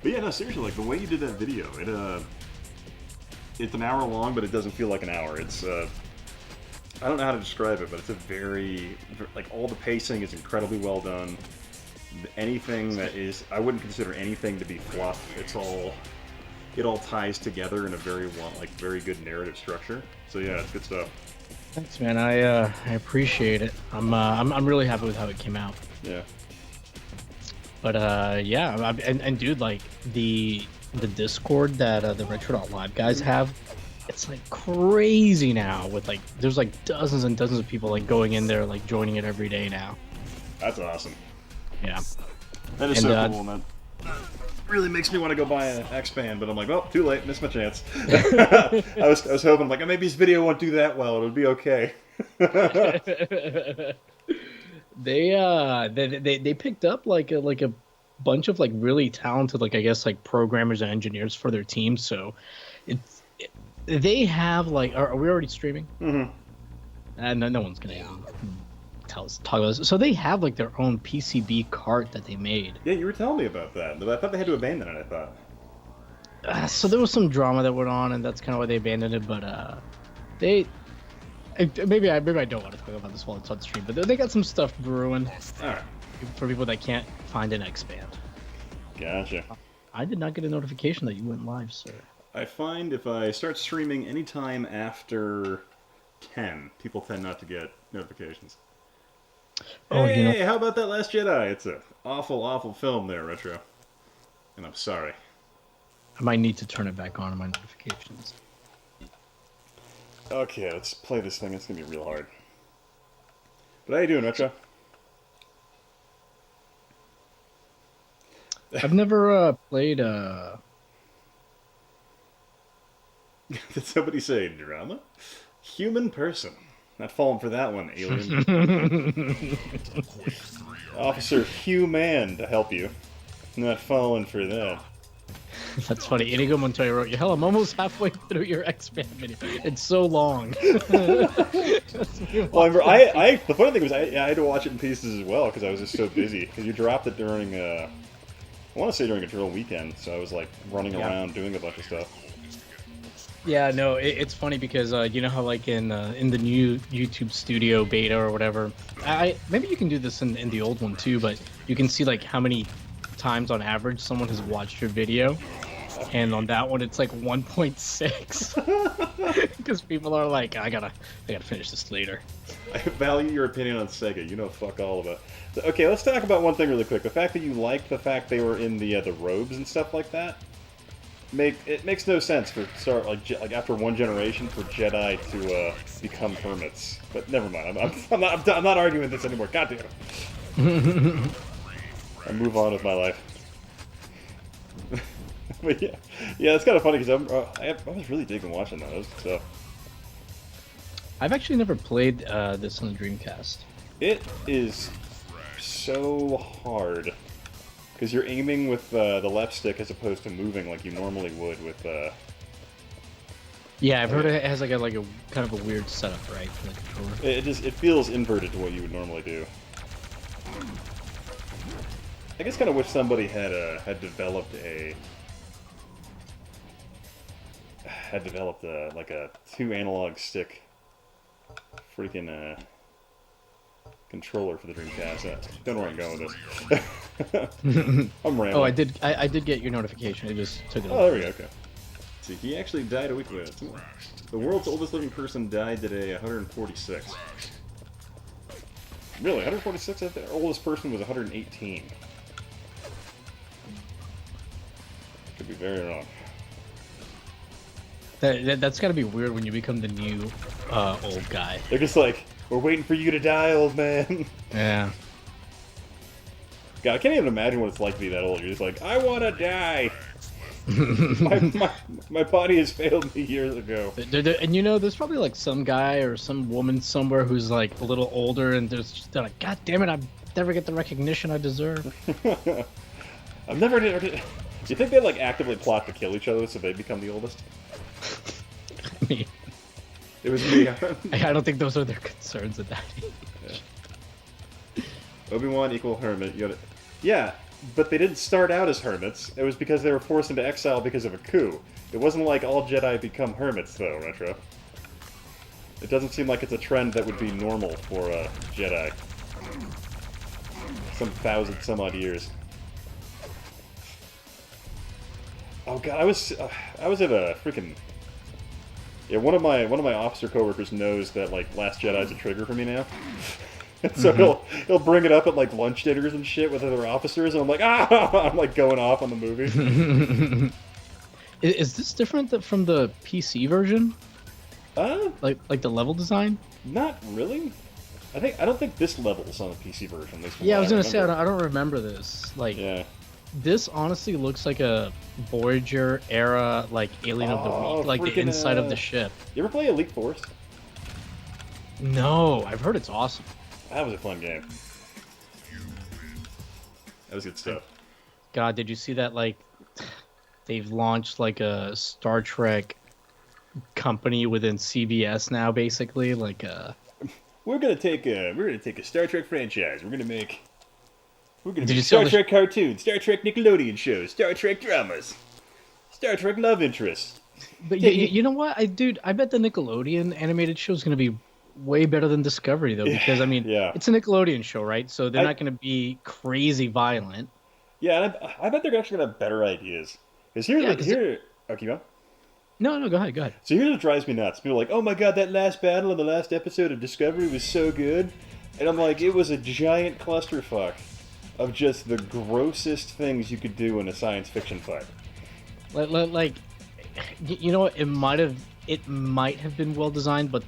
But yeah, no, seriously, like the way you did that video, it's an hour long, but it doesn't feel like an hour. It's I don't know how to describe it, but it's a very like all the pacing is incredibly well done. Anything that is, I wouldn't consider anything to be fluff. It all ties together in a very good narrative structure. So yeah, it's good stuff. Thanks, man. I appreciate it. I'm really happy with how it came out. Yeah. But yeah, and dude, like the Discord that the Retro.Live guys have, it's like crazy now. With like, there's like dozens and dozens of people like going in there, like joining it every day now. That's awesome. Yeah. That is so cool, man. Really makes me want to go buy an X-Band, but I'm like, well, too late, missed my chance. I was hoping like maybe this video won't do that well, it'll be okay. They picked up like a bunch of like really talented, like I guess like programmers and engineers for their team. So they have like, are we already streaming? Mm-hmm. And no one's gonna talk about this. So they have like their own PCB cart that they made. Yeah, you were telling me about that. I thought they had to abandon it. I thought. So there was some drama that went on, and that's kind of why they abandoned it. But maybe I don't want to talk about this while it's on stream. But they got some stuff brewing. All right. For people that can't find an X-Band. Gotcha. I did not get a notification that you went live, sir. I find if I start streaming anytime after 10, people tend not to get notifications. Oh, hey, how about that Last Jedi? It's an awful, awful film there, Retro. And I'm sorry. I might need to turn it back on in my notifications. Okay, let's play this thing. It's going to be real hard. But how you doing, Retro? I've never played... Did somebody say drama? Human person. Not falling for that one, alien. Officer Human to help you. Not falling for that. That's funny. Inigo Montoya wrote you, hell, I'm almost halfway through your X-Band video. It's so long. Well, the funny thing was I had to watch it in pieces as well because I was just so busy. Because you dropped it during, I want to say during a drill weekend, so I was like running around doing a bunch of stuff. Yeah, no, it's funny because you know how like in the new YouTube Studio beta or whatever, maybe you can do this in the old one too, but you can see like how many times on average someone has watched your video, and on that one it's like 1.6 because people are like, I gotta finish this later. I value your opinion on Sega. You know, fuck all of it. Okay, let's talk about one thing really quick. The fact that you liked the fact they were in the robes and stuff like that. It makes no sense for like after one generation for Jedi to become hermits. But never mind. I'm not arguing this anymore. God damn it. I move on with my life. But yeah, it's kind of funny because I was really digging watching those. So I've actually never played this on the Dreamcast. It is so hard. Because you're aiming with the left stick as opposed to moving like you normally would with. Yeah, I've heard it has like a kind of a weird setup, right? For the controller. It feels inverted to what you would normally do. I guess kind of wish somebody had developed like a 2 analog stick freaking controller for the Dreamcast. Don't know where I'm going with this. I'm rambling. Oh, I did get your notification. It just took it. Oh, there we go. Okay. See, he actually died a week ago. The world's oldest living person died today, 146. Really, 146? I think the oldest person was 118. Could be very wrong. That's gotta be weird when you become the new old guy. They're just like, we're waiting for you to die, old man. Yeah. God, I can't even imagine what it's like to be that old. You're just like, I want to die. my body has failed me years ago. And you know, there's probably like some guy or some woman somewhere who's like a little older, and they're like, God damn it, I never get the recognition I deserve. I've never. Do you think they like actively plot to kill each other so they become the oldest? I mean, it was me. I don't think those are their concerns at that age. Yeah. Obi-Wan equal hermit. You got it. Yeah, But they didn't start out as hermits. It was because they were forced into exile because of a coup. It wasn't like all Jedi become hermits, though, Retro. It doesn't seem like it's a trend that would be normal for Jedi. Some thousand some odd years. Oh god, I was at a freaking yeah. One of my officer coworkers knows that like Last Jedi's a trigger for me now. And so he'll bring it up at like lunch dinners and shit with other officers, and I'm like, ah, I'm like going off on the movie. Is this different from the PC version? Like the level design? Not really. I don't think this level's on the PC version. At least from Yeah, I what was gonna say remember. I don't remember this. Like, Yeah. this honestly looks like a Voyager era like Alien of the Week, like the freaking, inside of the ship. You ever play Elite Force? No, I've heard it's awesome. That was a fun game. That was good stuff. God, did you see that? Like, they've launched like a Star Trek company within CBS now, basically. Like, We're gonna take a Star Trek franchise. We're gonna Did make you see Star all the Trek cartoons, Star Trek Nickelodeon shows, Star Trek dramas, Star Trek love interests. but you know what, I bet the Nickelodeon animated show is gonna be way better than Discovery though, because I mean, Yeah. it's a Nickelodeon show, right? So they're not gonna be crazy violent. Yeah, and I bet they're actually gonna have better ideas. Because oh, keep on. No, go ahead. So here's what drives me nuts. People are like, oh my god, that last battle in the last episode of Discovery was so good. And I'm like, it was a giant clusterfuck of just the grossest things you could do in a science fiction fight. Like, you know what? It might have been well designed, but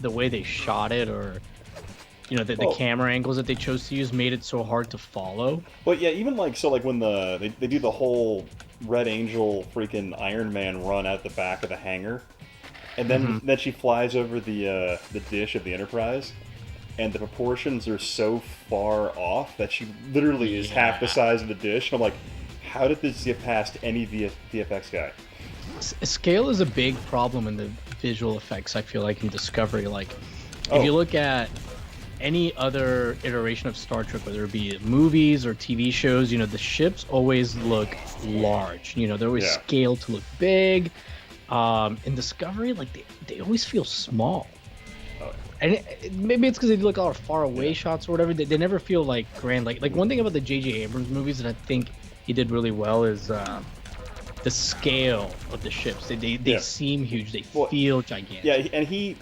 the way they shot it, or the camera angles that they chose to use, made it so hard to follow. But yeah, even like so, like when they do the whole Red Angel freaking Iron Man run out the back of the hangar, and then she flies over the dish of the Enterprise, and the proportions are so far off that she literally is half the size of the dish. And I'm like, how did this get past any VFX guy? Scale is a big problem in the visual effects, I feel like, in Discovery. Like, if you look at any other iteration of Star Trek, whether it be movies or TV shows, the ships always look large. They're always scaled to look big. In Discovery, like, they always feel small. And maybe it's because they do like a lot of far away shots or whatever. They never feel like grand. Like one thing about the J.J. Abrams movies that I think he did really well is the scale of the ships. They seem huge. They feel gigantic. Yeah, and he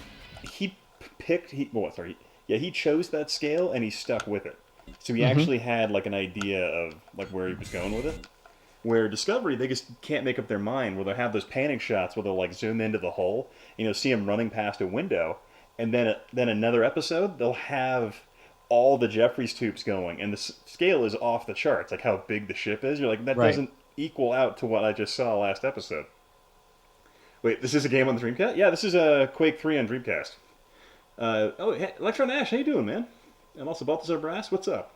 chose that scale and he stuck with it. So he actually had like an idea of like where he was going with it. Where Discovery, they just can't make up their mind. Where they'll have those panning shots where they'll like zoom into the hull, see him running past a window, and then another episode they'll have all the Jeffries tubes going, and the scale is off the charts. Like how big the ship is, you're like that doesn't equal out to what I just saw last episode. Wait, this is a game on the Dreamcast? Yeah, this is a Quake 3 on Dreamcast. Hey, Electron Ash, how you doing, man? And also Balthazar Brass, what's up?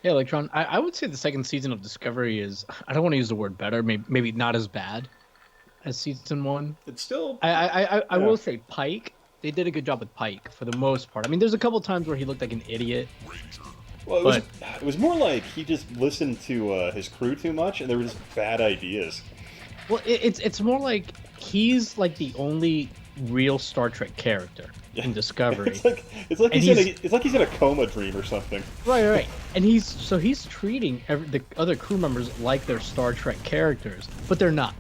Yeah, Electron. I would say the second season of Discovery is, I don't want to use the word better, maybe not as bad as season 1. It's still... I will say Pike, they did a good job with Pike for the most part. I mean, there's a couple times where he looked like an idiot. Well, it was more like he just listened to his crew too much, and there were just bad ideas. Well, it's more like he's like the only real Star Trek character in Discovery. it's like he's in a coma dream or something. Right. And he's treating the other crew members like they're Star Trek characters, but they're not.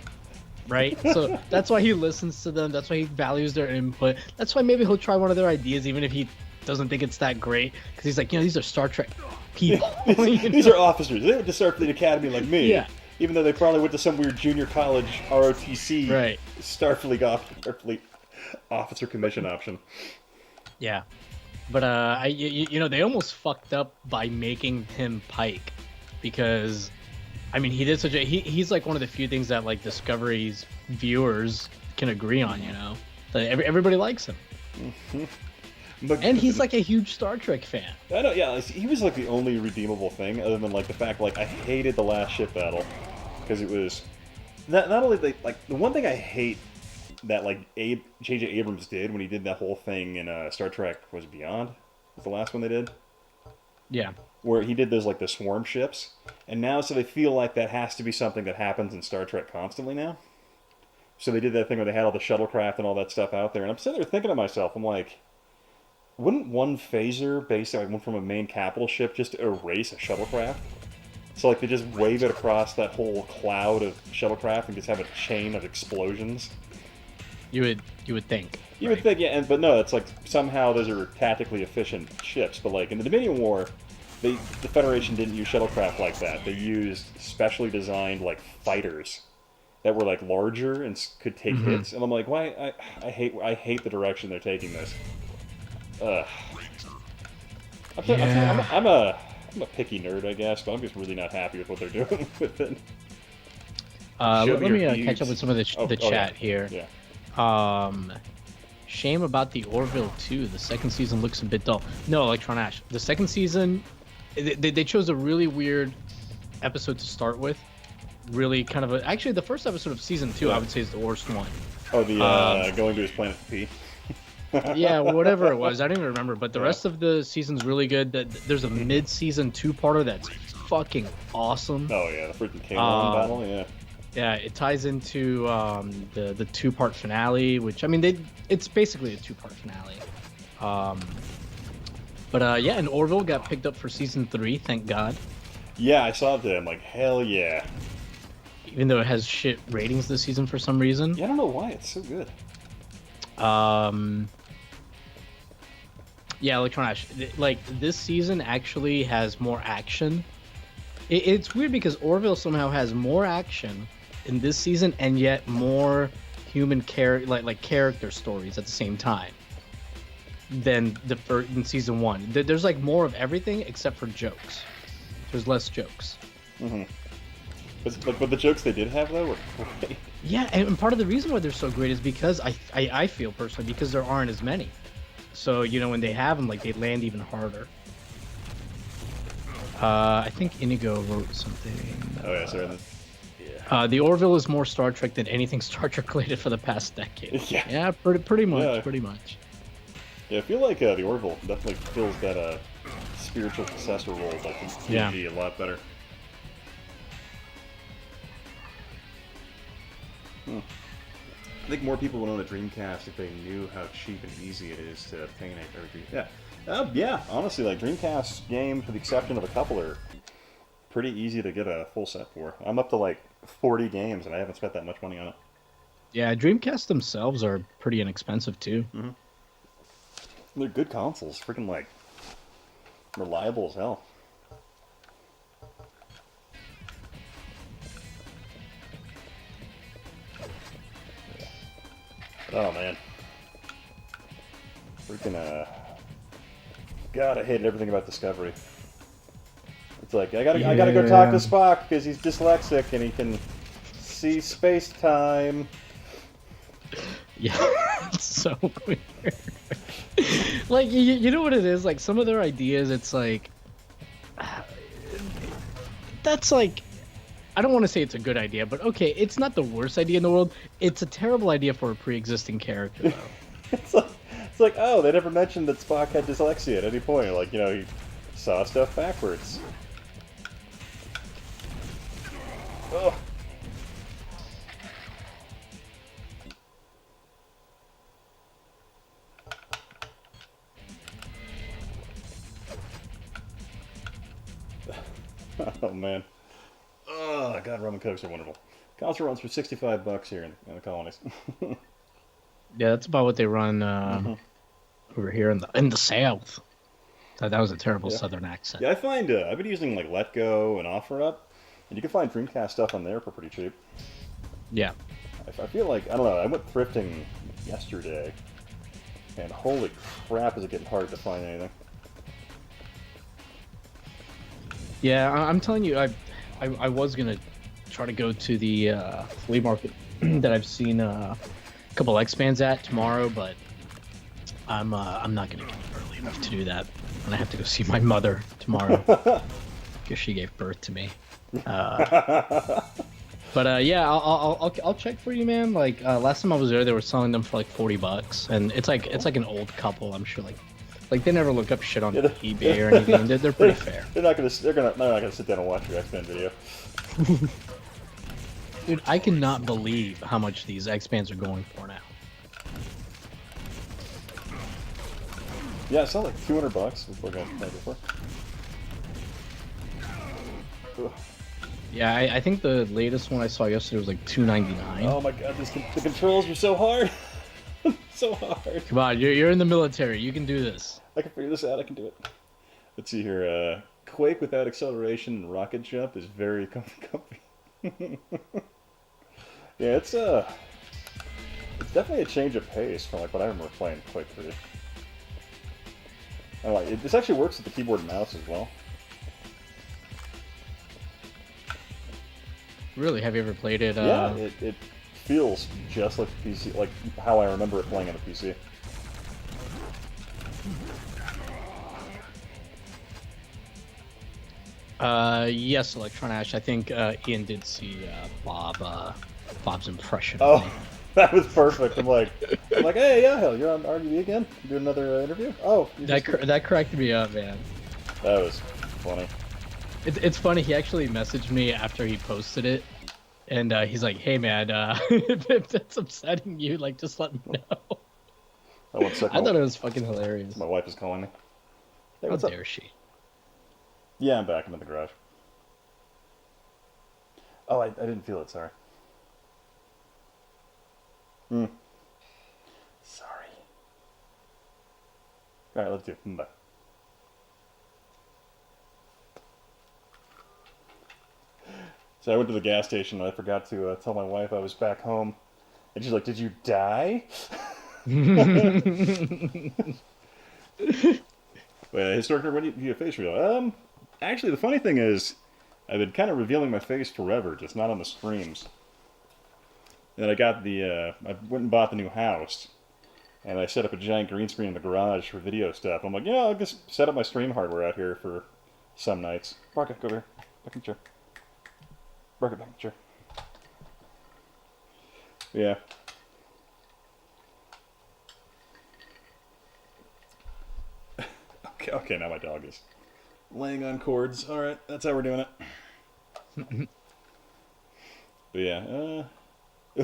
Right? So that's why he listens to them. That's why he values their input. That's why maybe he'll try one of their ideas, even if he doesn't think it's that great, because he's like, these are Star Trek people. These are officers. They went to Starfleet Academy like me. Yeah. Even though they probably went to some weird junior college ROTC Starfleet officer commission option. Yeah. But they almost fucked up by making him Pike, because I mean, he did he's like one of the few things that like Discovery's viewers can agree on, That everybody likes him. And he's like a huge Star Trek fan. I know, yeah. He was like the only redeemable thing, other than like the fact like I hated the last ship battle because it was not only the one thing I hate that like J.J. Abrams did when he did that whole thing in Star Trek was Beyond. Was the last one they did? Yeah. where he did those like the swarm ships, and now so they feel like that has to be something that happens in Star Trek constantly now. So they did that thing where they had all the shuttlecraft and all that stuff out there, and I'm sitting there thinking to myself, I'm like, wouldn't one phaser basically like one from a main capital ship just erase a shuttlecraft? So like they just wave it across that whole cloud of shuttlecraft and just have a chain of explosions. You would think. You would think, yeah, but no, it's like somehow those are tactically efficient ships. But like in the Dominion War, the Federation didn't use shuttlecraft like that. They used specially designed like fighters that were like larger and could take hits. And I'm like, why? I hate the direction they're taking this. I'm a picky nerd, I guess, but I'm just really not happy with what they're doing with it. Let me catch up with some of the chat here. Yeah. Shame about the Orville 2. The second season looks a bit dull. No, Electron Ash. The second season, they chose a really weird episode to start with. Really kind of actually, the first episode of season 2, I would say, is the worst one. Oh, the going to his planet to pee. Yeah, whatever it was, I don't even remember. But the rest of the season's really good. There's a mid-season 2-parter that's fucking awesome. Oh yeah, the freaking K-1 battle, yeah. Yeah, it ties into the 2-part finale, which I mean, it's basically a 2-part finale. Yeah, and Orville got picked up for season 3, thank God. Yeah, I saw that. I'm like, hell yeah. Even though it has shit ratings this season for some reason. Yeah, I don't know why it's so good. Yeah, Electron Ash. Like, this season actually has more action. It's weird because Orville somehow has more action in this season and yet more human character stories at the same time than in season 1. There's like more of everything except for jokes. There's less jokes. Mm-hmm. But the jokes they did have though were great. Yeah, and part of the reason why they're so great is because I feel personally because there aren't as many. So when they have them, like they land even harder. I think Inigo wrote something. Oh yeah, sorry. The Orville is more Star Trek than anything Star Trek related for the past decade. Yeah. Yeah, pretty much, Yeah. pretty much. Yeah, I feel like the Orville definitely fills that spiritual successor role like in TNG a lot better. I think more people would own a DreamCast if they knew how cheap and easy it is to obtain a yeah, honestly, like Dreamcast games, with the exception of a couple, are pretty easy to get a full set for. I'm up to like 40 games, and I haven't spent that much money on it. Yeah, Dreamcast themselves are pretty inexpensive too. Mm-hmm. They're good consoles, freaking like reliable as hell. Oh man, freaking God, I hated everything about Discovery. It's like I gotta go talk to Spock because he's dyslexic and he can see space time. Yeah, it's so weird. Like you know what it is? Like some of their ideas, it's like that's like. I don't want to say it's a good idea, but okay, it's not the worst idea in the world. It's a terrible idea for a pre-existing character, though. it's like, oh, they never mentioned that Spock had dyslexia at any point. Like, he saw stuff backwards. Oh. Oh, man. Oh, God, rum and cokes are wonderful. Console runs for $65 here in the colonies. Yeah, that's about what they run over here in the South. That was a terrible Southern accent. Yeah, I find I've been using like Let Go and OfferUp, and you can find Dreamcast stuff on there for pretty cheap. Yeah. I feel like I don't know. I went thrifting yesterday, and holy crap, is it getting hard to find anything. Yeah, I'm telling you, I was gonna try to go to the flea market that I've seen a couple X-Bands at tomorrow, but I'm not gonna get up early enough to do that, and I have to go see my mother tomorrow because she gave birth to me. But yeah, I'll check for you, man. Like last time I was there, they were selling them for like $40, and it's like an old couple. I'm sure like Like they never look up shit on Yeah, eBay or anything. They're pretty fair. They're not gonna sit down and watch your X-Men video. Dude, I cannot believe how much these X-Bands are going for now. Yeah, I saw like $200 before I got that before. Ugh. Yeah, I think the latest one I saw yesterday was like $299. Oh my god, the controls were so hard. So hard. Come on, you're in the military. You can do this. I can figure this out. I can do it. Let's see here. Quake without acceleration and rocket jump is very comfy. Yeah, it's definitely a change of pace from like what I remember playing Quake 3. I like it. This actually works with the keyboard and mouse as well. Really? Have you ever played it? Yeah, it feels just like the PC, like how I remember it playing on the PC. Yes, Electron Ash. I think Ian did see Bob's impression. Oh, Of me. that was perfect. I'm like, hey, yeah, hell, you're on RGB again? Doing another interview? Oh, That cracked me up, man. that was funny. It's funny. He actually messaged me after he posted it, and he's like, "Hey, man, if that's upsetting you, like, just let me know." Oh, 1 second. I thought it was fucking hilarious. My wife is calling me. Hey, How what's up? dare she? Yeah, I'm back. I'm in the garage. Oh, I didn't feel it. Sorry. Sorry. All right, let's do it. Bye. So I went to the gas station and I forgot to tell my wife I was back home. And she's like, "Did you die?" Wait, Historic Nerd, when do you have face reveal? Actually, the funny thing is, I've been kind of revealing my face forever, just not on the streams. And then I got I went and bought the new house, and I set up a giant green screen in the garage for video stuff. I'm like, yeah, I'll just set up my stream hardware out here for some nights. Barker, go over here. Back in the chair. Barker, back in the chair. Yeah. Okay, now my dog is laying on cords. All right, that's how we're doing it. But yeah,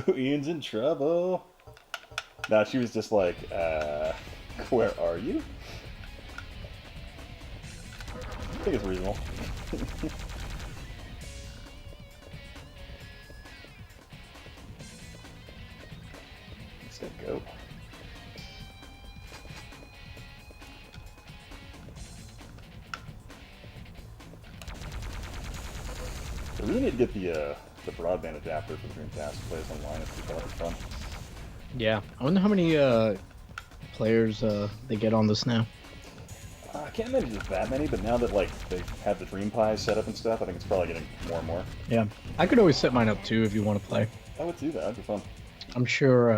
Ian's in trouble. Nah, she was just like, where are you? I think it's reasonable. Let's go. I really need to get the broadband adapter for the DreamCast to play this online. It's super fun. Yeah, I wonder how many players they get on this now. I can't imagine there's that many, but now that like they have the Dream Pi set up and stuff, I think it's probably getting more and more. Yeah, I could always set mine up too if you want to play. I would do that. That'd be fun. I'm sure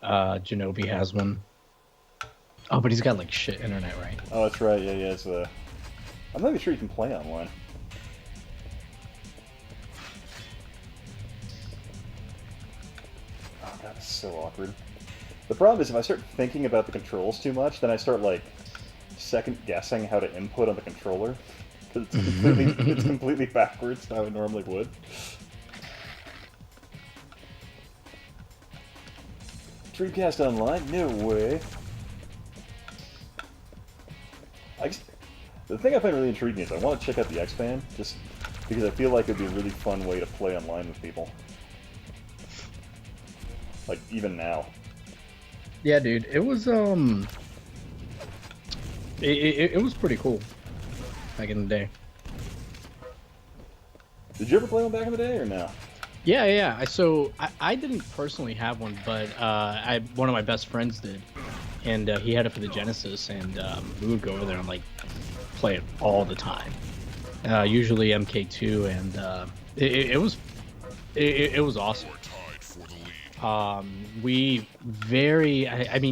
Genobi has one. Oh, but he's got like shit internet, right? Oh, that's right. Yeah. It's I'm not even sure you can play online. Oh god, it's so awkward. The problem is if I start thinking about the controls too much, then I start like second guessing how to input on the controller because it's completely backwards to how I normally would. Dreamcast Online? No way. The thing I find really intriguing is I want to check out the X-Band, just because I feel like it'd be a really fun way to play online with people. Like, even now. Yeah, dude, it was it was pretty cool back in the day. Did you ever play one back in the day, or no? Yeah. So I didn't personally have one, but one of my best friends did, and he had it for the Genesis, and we would go over there and like play it all the time. Usually MK2, and it was awesome. I mean,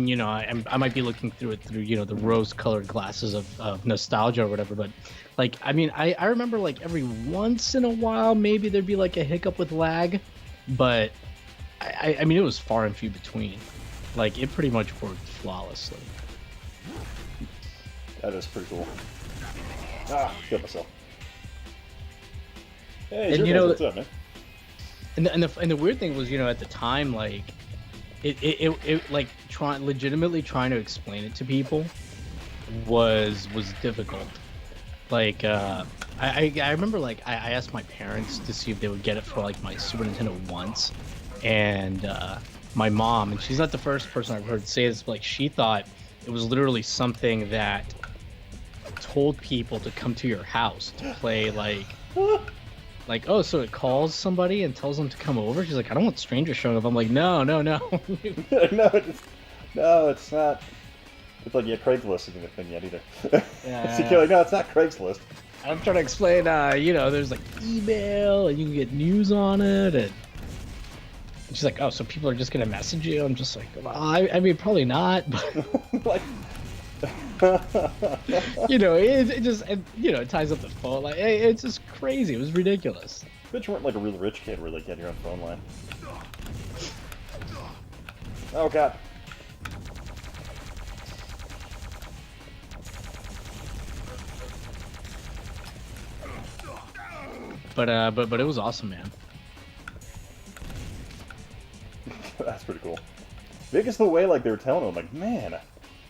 you know, I might be looking through it through, you know, the rose-colored glasses of nostalgia or whatever, but like, I mean, I remember like every once in a while, maybe there'd be like a hiccup with lag, but I mean, it was far and few between. Like, it pretty much worked flawlessly. That is pretty cool. Ah, killed myself. Hey, And what's up, man? And the weird thing was, at the time, like, it like legitimately trying to explain it to people was difficult. Like, I remember, like, I asked my parents to see if they would get it for, like, my Super Nintendo once, and my mom, and she's not the first person I've heard say this, but, like, she thought it was literally something that told people to come to your house to play, like, oh, so it calls somebody and tells them to come over? She's like, I don't want strangers showing up. I'm like, no. No, it's not. It's like, yeah, Craigslist isn't a thing yet either. Yeah. So you're like, no, it's not Craigslist. I'm trying to explain, there's, like, email, and you can get news on it, and she's like, oh, so people are just going to message you? I'm just like, well, I mean, probably not, but... Like... it ties up the phone. Like, hey, it's just crazy. It was ridiculous. Bet you weren't like a real rich kid where like you had your own phone line. Oh god. But it was awesome, man. That's pretty cool. Maybe it's the way like they were telling him, like, man,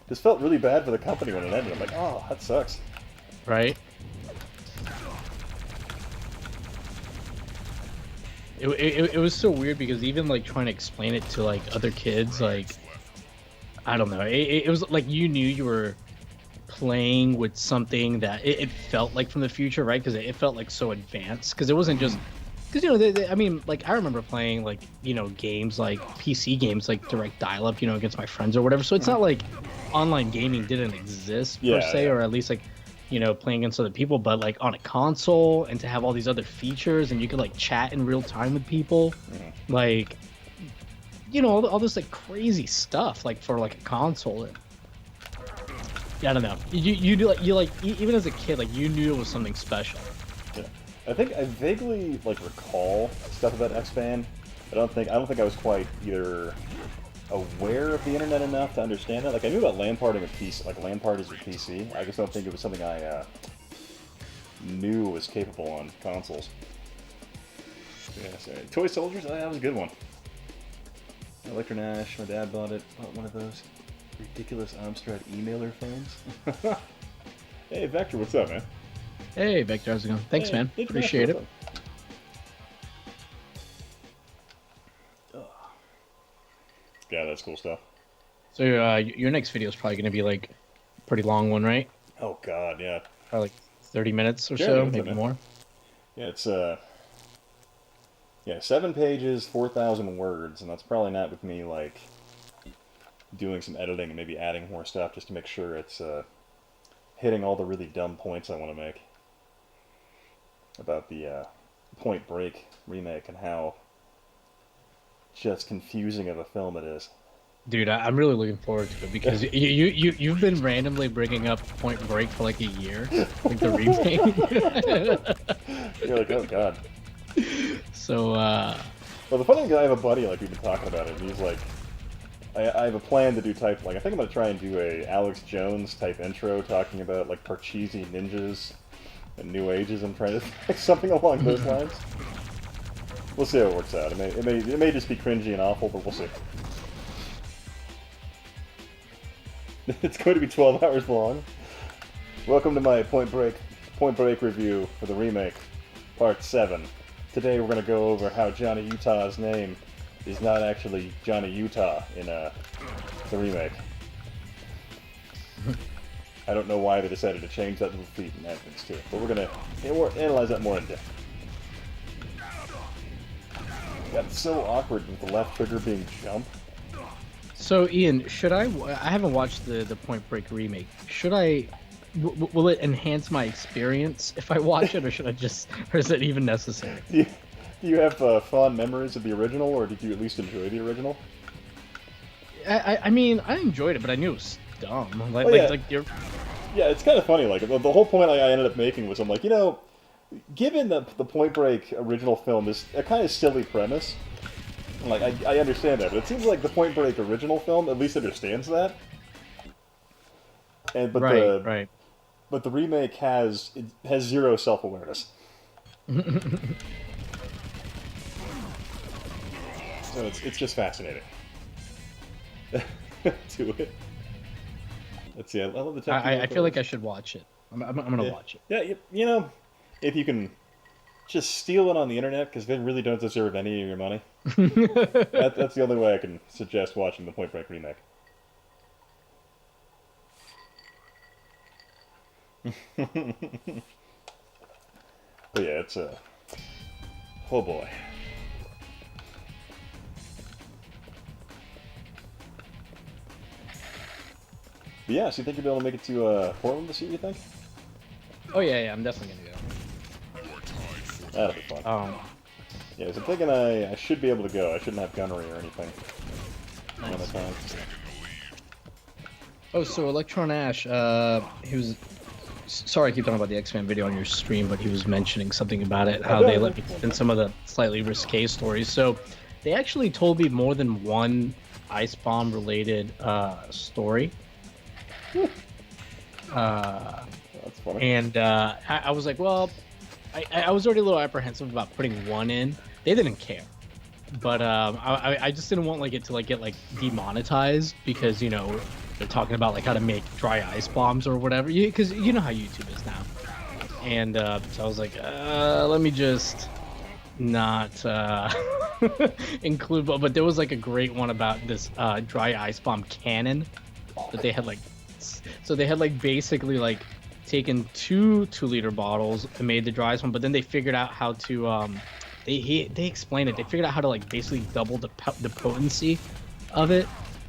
this felt really bad for the company when it ended. I'm like, oh, that sucks. Right? It was so weird because even like trying to explain it to like other kids, like, I don't know, it was like you knew you were playing with something that it felt like from the future, right? Because it felt like so advanced. Because it wasn't just because I mean, like I remember playing like games like PC games like direct dial-up, against my friends or whatever. So it's not like online gaming didn't exist per se, or at least like playing against other people, but like on a console and to have all these other features and you could like chat in real time with people, like all this like crazy stuff like for like a console. I don't know. You even as a kid, like you knew it was something special. Yeah, I think I vaguely like recall stuff about X-Band. I don't think I was quite either aware of the internet enough to understand it. Like I knew about LAN partying with PC, like LAN parties with PC. I just don't think it was something I knew was capable on consoles. Yeah, so Toy Soldiers, that was a good one. Electronash, my dad bought it. Bought one of those ridiculous Amstrad emailer phones. Hey Vector, what's up, man? Hey Vector, how's it going? Thanks, man. Appreciate it. Yeah, that's cool stuff. So your next video is probably going to be like a pretty long one, right? Oh god, yeah. Probably like 30 minutes or so, maybe more. Yeah, it's 7 pages, 4,000 words, and that's probably not with me like doing some editing and maybe adding more stuff just to make sure it's hitting all the really dumb points I want to make about the Point Break remake and how just confusing of a film it is. Dude, I'm really looking forward to it because you've been randomly bringing up Point Break for like a year, like the remake. You're like, oh god. So, well, the funny thing is I have a buddy, like, we've been talking about it, and he's like, I have a plan to do type, like, I think I'm going to try and do a Alex Jones type intro talking about, like, Parcheesi ninjas and New Ages. I'm trying to think something along those lines. We'll see how it works out. It may just be cringy and awful, but we'll see. It's going to be 12 hours long. Welcome to my Point Break review for the remake, Part 7. Today we're going to go over how Johnny Utah's name is not actually Johnny Utah in the remake. I don't know why they decided to change that little feat in entrance to it, but we're going to analyze that more in depth. Got so awkward with the left trigger being jump. So Ian, should I haven't watched the Point Break remake. Should I? Will it enhance my experience if I watch it, or is it even necessary? Do you have fond memories of the original, or did you at least enjoy the original? I mean, I enjoyed it, but I knew it was dumb. Yeah, it's kind of funny. Like the whole point I ended up making was, I'm like, given the Point Break original film is a kind of silly premise, like I understand that, but it seems like the Point Break original film at least understands that. and but Right. the remake has zero self-awareness. So it's just fascinating to it. Let's see. I love the tech. I feel like I should watch it. I'm gonna watch it. Yeah, you know, if you can just steal it on the internet, because they really don't deserve any of your money. That's the only way I can suggest watching the Point Break remake. But yeah, it's a... Oh boy. But yeah, so you think you'll be able to make it to Portland this year, you think? Oh yeah, I'm definitely gonna go. That'll be fun. Yeah, so I'm thinking I should be able to go. I shouldn't have gunnery or anything. Nice. Time. Oh, so Electron Ash, he was... Sorry I keep talking about the X-Men video on your stream, but he was mentioning something about it, how they let me in some of the slightly risque stories. So they actually told me more than one Ice Bomb related story. That's funny. And I was like, well, I was already a little apprehensive about putting one in. They didn't care. But I just didn't want like it to like get like demonetized because, you know, they're talking about like how to make dry ice bombs or whatever, because you know how YouTube is now. And so I was like, let me just not include, but there was like a great one about this dry ice bomb cannon that they had like, so they had like basically like taken 2 2-liter bottles and made the dry ice bomb, but then they figured out how to they explained it. They figured out how to like basically double the potency of it.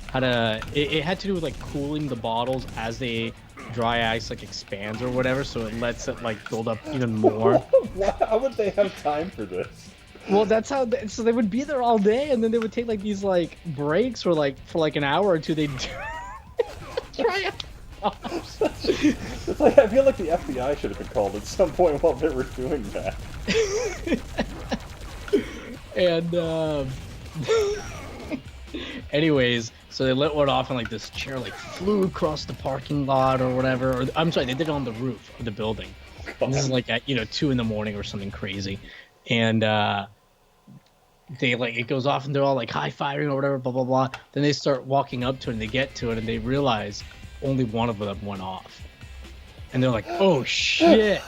How to it had to do with like cooling the bottles as they dry ice like expands or whatever, so it lets it like build up even more. How would they have time for this? Well, that's how. So they would be there all day, and then they would take like these like breaks, or like for like an hour or two, they'd try it. It's like I feel like the FBI should have been called at some point while they were doing that. And anyways, so they let one off, and like this chair like flew across the parking lot or whatever. Or I'm sorry, they did it on the roof of the building. And this is like at 2 in the morning or something crazy, and they like it goes off and they're all like high fiving or whatever, blah blah blah. Then they start walking up to it and they get to it and they realize only one of them went off, and they're like, oh shit.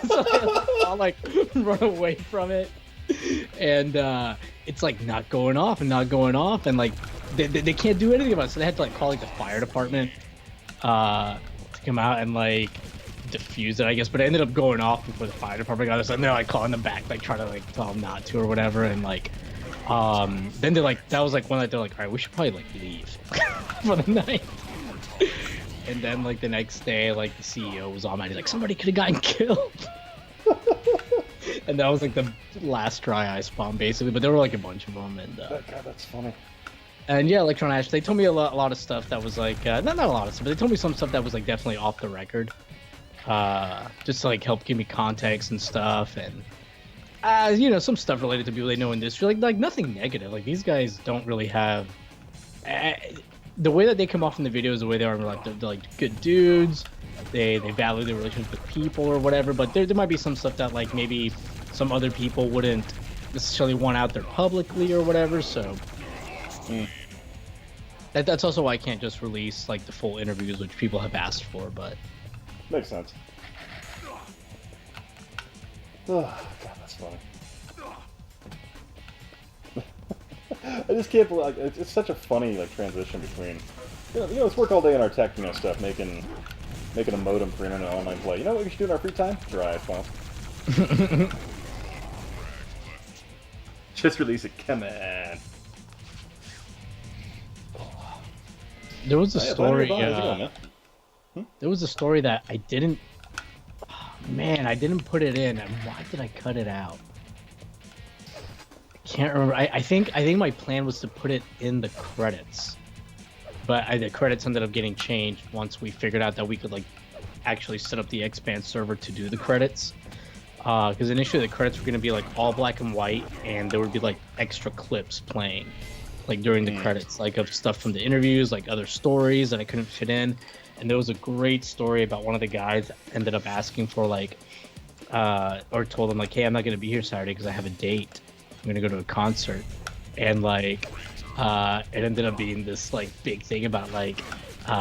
So they all like run away from it, and it's like not going off and like they can't do anything about it, so they had to like call like the fire department to come out and like defuse it, I guess, but it ended up going off before the fire department got us, and they're like calling them back, like trying to like tell them not to or whatever, and like then they're like, that was like one that they're like, all right, we should probably like leave for the night. And then like the next day, like the CEO was on, he's like, somebody could have gotten killed. And that was like the last dry ice bomb basically, but there were like a bunch of them, and God, that's funny. And yeah, Electron Ash, they told me a lot of stuff that was like not a lot of stuff, but they told me some stuff that was like definitely off the record, just to like help give me context and stuff, and you know, some stuff related to people they know in the industry, like nothing negative. Like these guys don't really have the way that they come off in the videos, the way they are, like they're like good dudes. They value their relationship with people or whatever, but there might be some stuff that like maybe some other people wouldn't necessarily want out there publicly or whatever. So that's also why I can't just release like the full interviews, which people have asked for. But makes sense. Oh, God, that's funny. I just can't believe, like, it's such a funny like transition between, you know, let's work all day on our tech, stuff, making a modem for internet online play. You know what we should do in our free time? Dry ice bombs. Just release it, come on. There was a story. There was a story that I didn't. Oh, man, I didn't put it in. And why did I cut it out? I can't remember. I think my plan was to put it in the credits, but the credits ended up getting changed once we figured out that we could like actually set up the Expand server to do the credits. Because initially the credits were going to be like all black and white, and there would be like extra clips playing like during the credits, like of stuff from the interviews, like other stories that I couldn't fit in. and there was a great story about one of the guys that ended up asking for like, or told him like, hey, I'm not gonna be here Saturday because I have a date. I'm gonna go to a concert, and like, it ended up being this like big thing about like,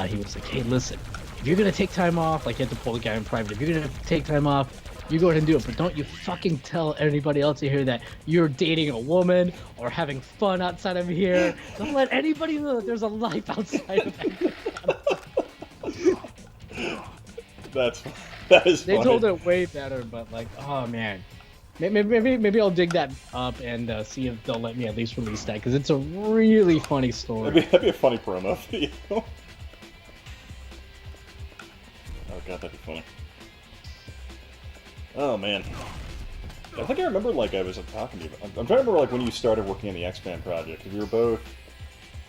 he was like, hey, listen, if you're gonna take time off, like, you had to pull the guy in private. If you're gonna take time off, you go ahead and do it, but don't you fucking tell anybody else here that you're dating a woman or having fun outside of here. Don't let anybody know that there's a life outside of that. That is They funny. told it way better, but like, oh man. Maybe I'll dig that up and see if they'll let me at least release that, because it's a really funny story. That'd be a funny promo video. Oh god, that'd be funny. Oh man. I think I remember, like, I was talking to you. I'm trying to remember, like, when you started working on the X-Band project. We were both,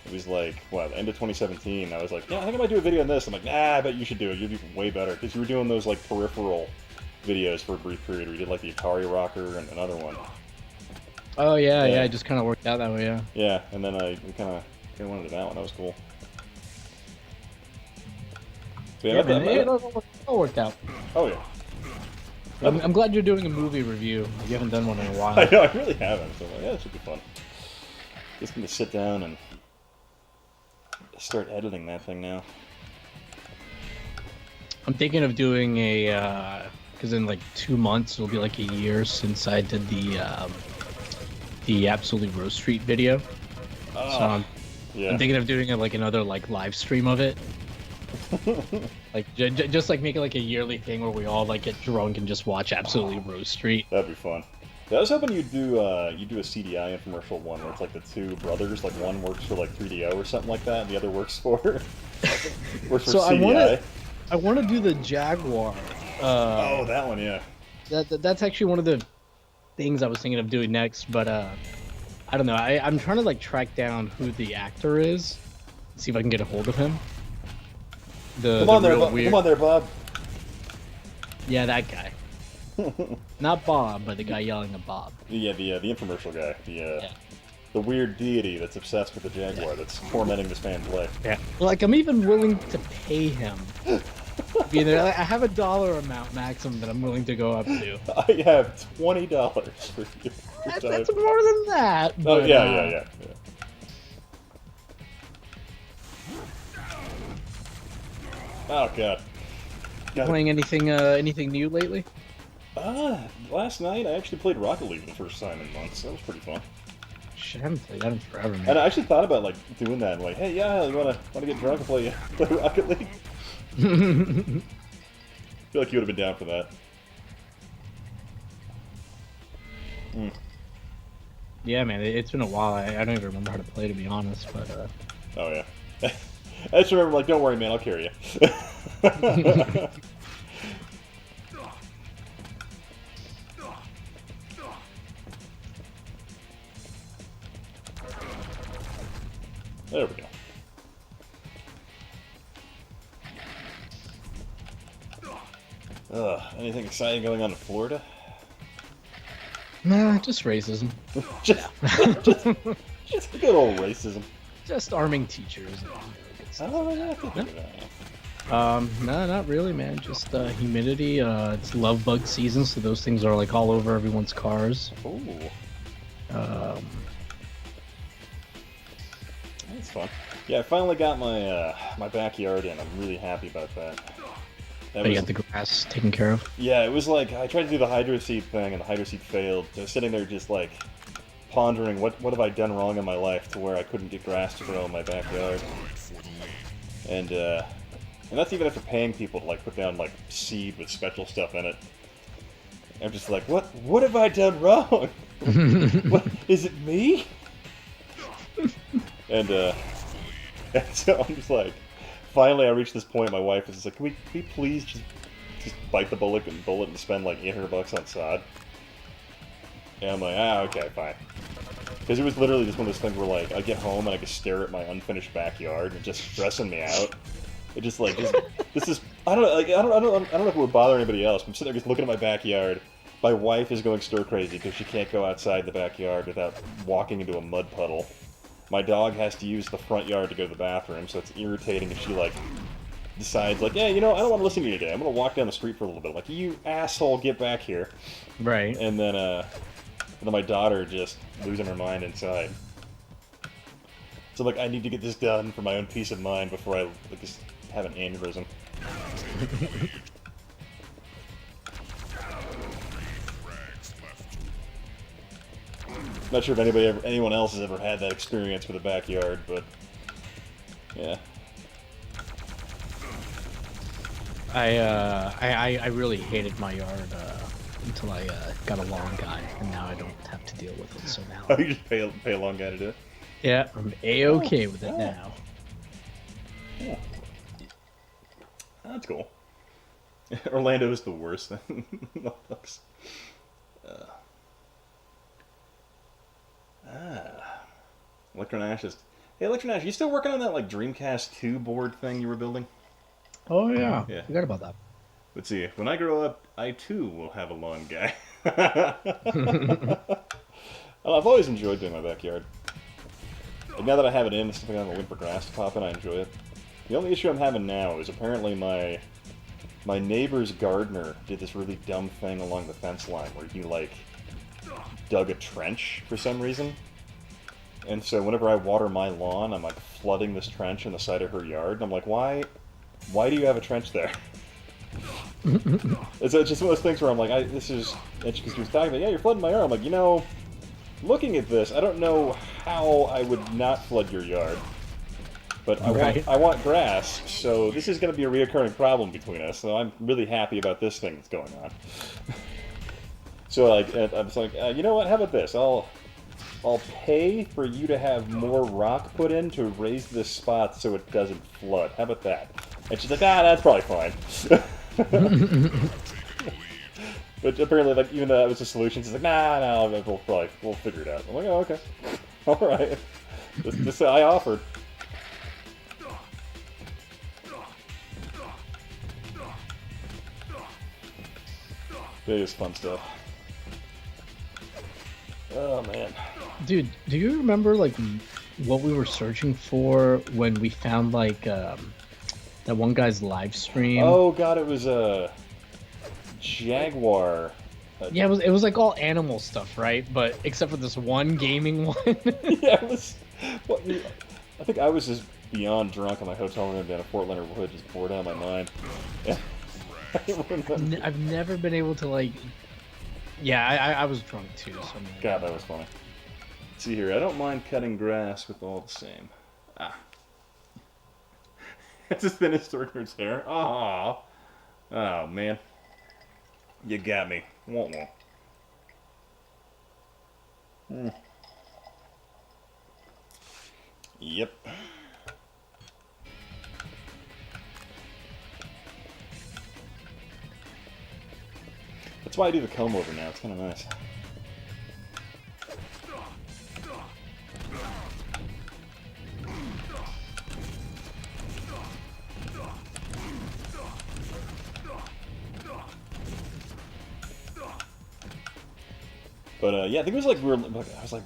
it was like, what, the end of 2017. I was like, yeah, I think I might do a video on this. I'm like, nah, I bet you should do it. You'd be way better. Because you were doing those, like, peripheral videos for a brief period. We did, like, the Atari Rocker and another one. Oh, yeah, it just kind of worked out that way, yeah. Yeah, and then we kind of went into that one. That was cool. So, yeah, man, it all worked out. Oh, yeah. I'm glad you're doing a movie review. You haven't done one in a while. I know, I really haven't. So I'm like, yeah, it should be fun. Just gonna sit down and start editing that thing now. I'm thinking of doing a, because in like 2 months it'll be like a year since I did the Absolutely Rose Street video. So I'm thinking of doing like another like live stream of it. Like just like make it like a yearly thing where we all like get drunk and just watch Absolutely Rose Street. That'd be fun. Yeah, I was hoping you'd do a CDI infomercial one where it's like the two brothers, like one works for like 3DO or something like that, and the other works for so CDI. I want to do the Jaguar. Oh, that one, yeah. That's actually one of the things I was thinking of doing next, but I don't know. I'm trying to like track down who the actor is, see if I can get a hold of him. Come on there, Bob. Yeah, that guy. Not Bob, but the guy yelling at Bob. Yeah, the infomercial guy. The weird deity that's obsessed with the Jaguar that's tormenting this man's life. Yeah. Like, I'm even willing to pay him. Be there. Like, I have a dollar amount maximum that I'm willing to go up to. I have $20 for you. That's more than that. But, oh, yeah. Oh god. Playing anything new lately? Last night I actually played Rocket League for the first time in months. That was pretty fun. Shit, I haven't played that in forever, man. And I actually thought about like doing that. Like, hey, yeah, you wanna get drunk and play Rocket League? I feel like you would have been down for that. Yeah, man, it's been a while. I don't even remember how to play, to be honest. But oh yeah. I just remember, like, don't worry, man, I'll carry you. There we go. Anything exciting going on in Florida? Nah, just racism. just good old racism. Just arming teachers. Oh, yeah, I think no, not really, man. Just humidity. It's love bug season, so those things are like all over everyone's cars. Ooh. That's fun. Yeah, I finally got my my backyard in. I'm really happy about that. You got the grass taken care of? Yeah, it was like, I tried to do the hydro seed thing, and the hydro seed failed. I was sitting there just like, pondering, what have I done wrong in my life to where I couldn't get grass to grow in my backyard. And that's even after paying people to like put down like seed with special stuff in it. I'm just like, what have I done wrong? What, is it me? and so I'm just like, finally I reached this point. My wife is just like, can we please just bite the bullet and spend like $800 on sod? And I'm like, okay, fine. Because it was literally just one of those things where, like, I get home and I could stare at my unfinished backyard and just stressing me out. It just like this is I don't know, like I don't know if it would bother anybody else. I'm sitting there just looking at my backyard. My wife is going stir crazy because she can't go outside the backyard without walking into a mud puddle. My dog has to use the front yard to go to the bathroom, so it's irritating if she like decides, like, yeah, you know, I don't want to listen to you today. I'm going to walk down the street for a little bit. Like, you asshole, get back here. Right. And then my daughter just losing her mind inside. So, like, I need to get this done for my own peace of mind before I like, just have an aneurysm. Not sure if anyone else has ever had that experience with a backyard, but yeah. I really hated my yard until I got a lawn guy, and now I don't have to deal with it. So now. Oh, you just pay a long guy to do it? Yeah, I'm A-okay with it now. Yeah. That's cool. Orlando is the worst thing. Electronash is... Hey, Electronash, you still working on that, like, DreamCast 2 board thing you were building? Oh, yeah. Yeah. Forgot about that. Let's see. When I grow up, I, too, will have a lawn guy. Well, I've always enjoyed doing my backyard. And now that I have it in, it's something on the limper grass to pop in, I enjoy it. The only issue I'm having now is apparently my neighbor's gardener did this really dumb thing along the fence line where he, like, dug a trench for some reason. And so whenever I water my lawn, I'm, like, flooding this trench in the side of her yard. And I'm like, why do you have a trench there? It's just one of those things where I'm like, this is... Because she was talking about, yeah, you're flooding my yard. I'm like, you know, looking at this, I don't know how I would not flood your yard. But I want grass, so this is going to be a reoccurring problem between us. So I'm really happy about this thing that's going on. So like, I was like, you know what? How about this? I'll pay for you to have more rock put in to raise this spot so it doesn't flood. How about that? And she's like, that's probably fine. But apparently, like, even though that was the solution, she's like, no, we'll figure it out. I'm like, oh, okay, all right. Just I offered. It is fun stuff. Oh man. Dude, do you remember like what we were searching for when we found like that one guy's live stream? Oh god, it was a jaguar. Yeah, it was like all animal stuff, right? But except for this one gaming one. Yeah, it was. What, I think I was just beyond drunk in my hotel room down in Fort Leonard Wood, just bored out of my mind. Yeah. I've never been able to like. Yeah, I was drunk too. So I mean, God, that was funny. Let's see here, I don't mind cutting grass with all the same. Ah. It's as thin as HistoricNerd's hair. Aww. Oh, man. You got me. Won't. Yep. That's why I do the comb over now. It's kind of nice. But yeah, I think it was like I was like,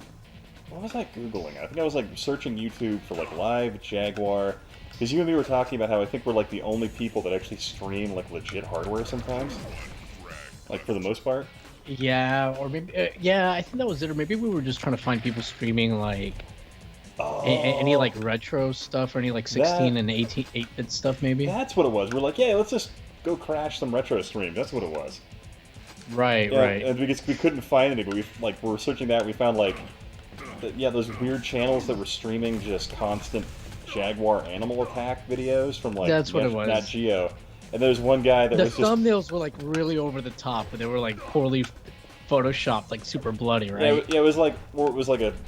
what was I Googling? I think I was like searching YouTube for like live Jaguar. Because you and me were talking about how I think we're like the only people that actually stream like legit hardware sometimes. Like for the most part. Yeah, or maybe yeah, I think that was it. Or maybe we were just trying to find people streaming like any like retro stuff or any like 16 and 8-bit stuff maybe. That's what it was. We're like, yeah, let's just go crash some retro streams. That's what it was. Right, yeah, right. And because we couldn't find anything, but we were searching that, we found like, those weird channels that were streaming just constant Jaguar animal attack videos from like That's what it was. Nat Geo. And there's one guy that was the thumbnails were like really over the top, but they were like poorly photoshopped, like super bloody, right? Yeah, it was like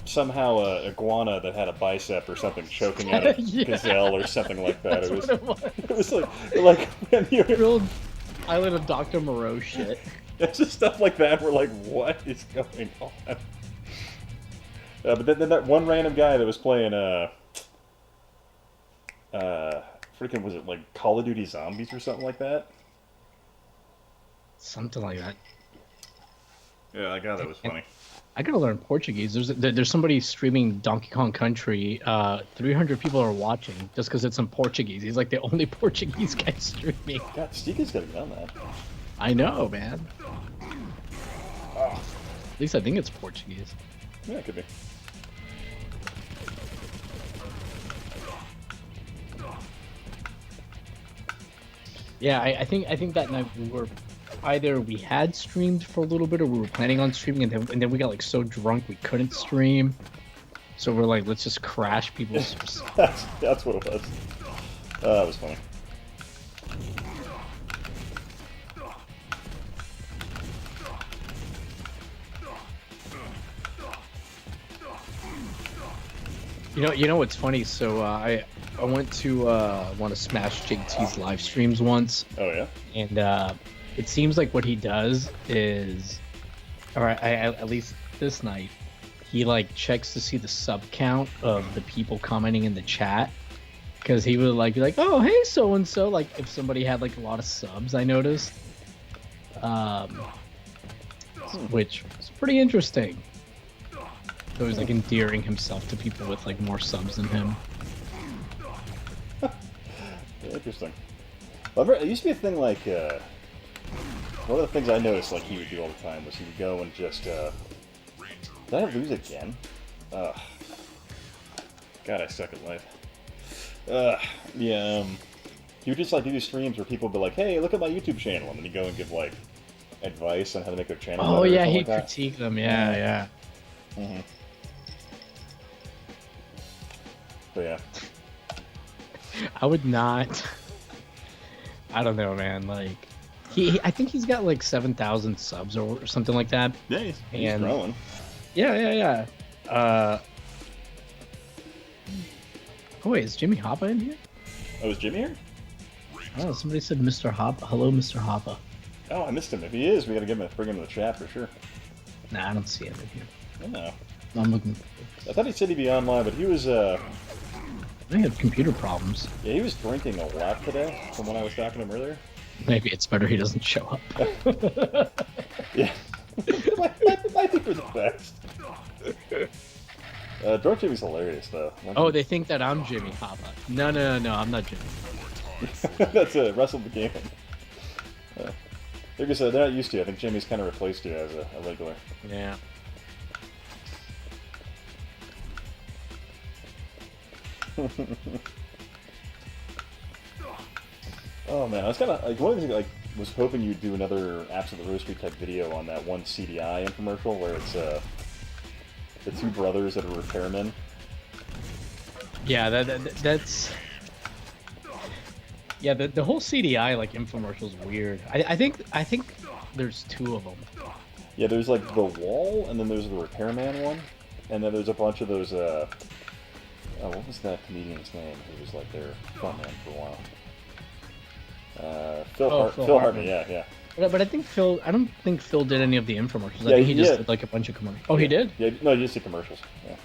somehow a iguana that had a bicep or something choking out a gazelle or something like that. It was like when you real Island of Dr. Moreau shit. It's just stuff like that. We're like, what is going on? But then that one random guy that was playing freaking, was it like Call of Duty Zombies or something like that? Something like that. Yeah, I got that was funny. I gotta learn Portuguese. There's somebody streaming Donkey Kong Country. 300 people are watching just because it's in Portuguese. He's like the only Portuguese guy streaming. God, Stika's gotta get on that. I know, man. Oh. At least I think it's Portuguese. Yeah, it could be. Yeah, I think that night we had streamed for a little bit or we were planning on streaming and then we got like so drunk we couldn't stream. So we're like, let's just crash people's. That's what it was. That was funny. You know what's funny? So I went to one of Smash JT's live streams once. Oh yeah. And it seems like what he does is, or at least this night, he like checks to see the sub count of the people commenting in the chat, because he would like be like, oh hey so and so, like if somebody had like a lot of subs, I noticed, which was pretty interesting. So he's like endearing himself to people with like more subs than him. Interesting. Well, it used to be a thing like, one of the things I noticed like he would do all the time was he would go and just, did I lose again? Ugh. God, I suck at life. Yeah, he would just like do these streams where people would be like, hey, look at my YouTube channel, and then he'd go and give like advice on how to make their channel better. Oh yeah, he'd like critique them, yeah. Mm-hmm. But yeah. I would not. I don't know, man. Like, I think he's got like 7,000 subs or something like that. Yeah, he's growing. Yeah. Oh wait, is Jimmy Hoppa in here? Oh, is Jimmy here? Oh, somebody said Mr. Hoppa. Hello, Mr. Hoppa. Oh, I missed him. If he is, we gotta bring him to the chat for sure. Nah, I don't see him in here. No. I'm looking. I thought he said he'd be online, but he was, I had computer problems. yeah, he was drinking a lot today, from when I was talking to him earlier. Maybe it's better he doesn't show up. Yeah. I think we're the best. Drunk Jimmy's hilarious, though. Oh, they think that I'm Jimmy Hoppa. No, I'm not Jimmy. That's Russell the Game. Like I said, they're not used to you. I think Jimmy's kind of replaced you as a regular. Yeah. Oh man, I was kind of like one of the things was hoping you'd do another Absolute Roastery type video on that one CDI infomercial where it's the two brothers that are repairmen. Yeah, that's. Yeah, the whole CDI like infomercial is weird. I think there's two of them. Yeah, there's like the wall, and then there's the repairman one, and then there's a bunch of those. What was that comedian's name? Who was like their frontman for a while? Phil Hartman. Yeah. But I think I don't think Phil did any of the infomercials. Yeah, I think he just did like a bunch of commercials. Oh, he did? Yeah, no, he just did commercials. Yeah.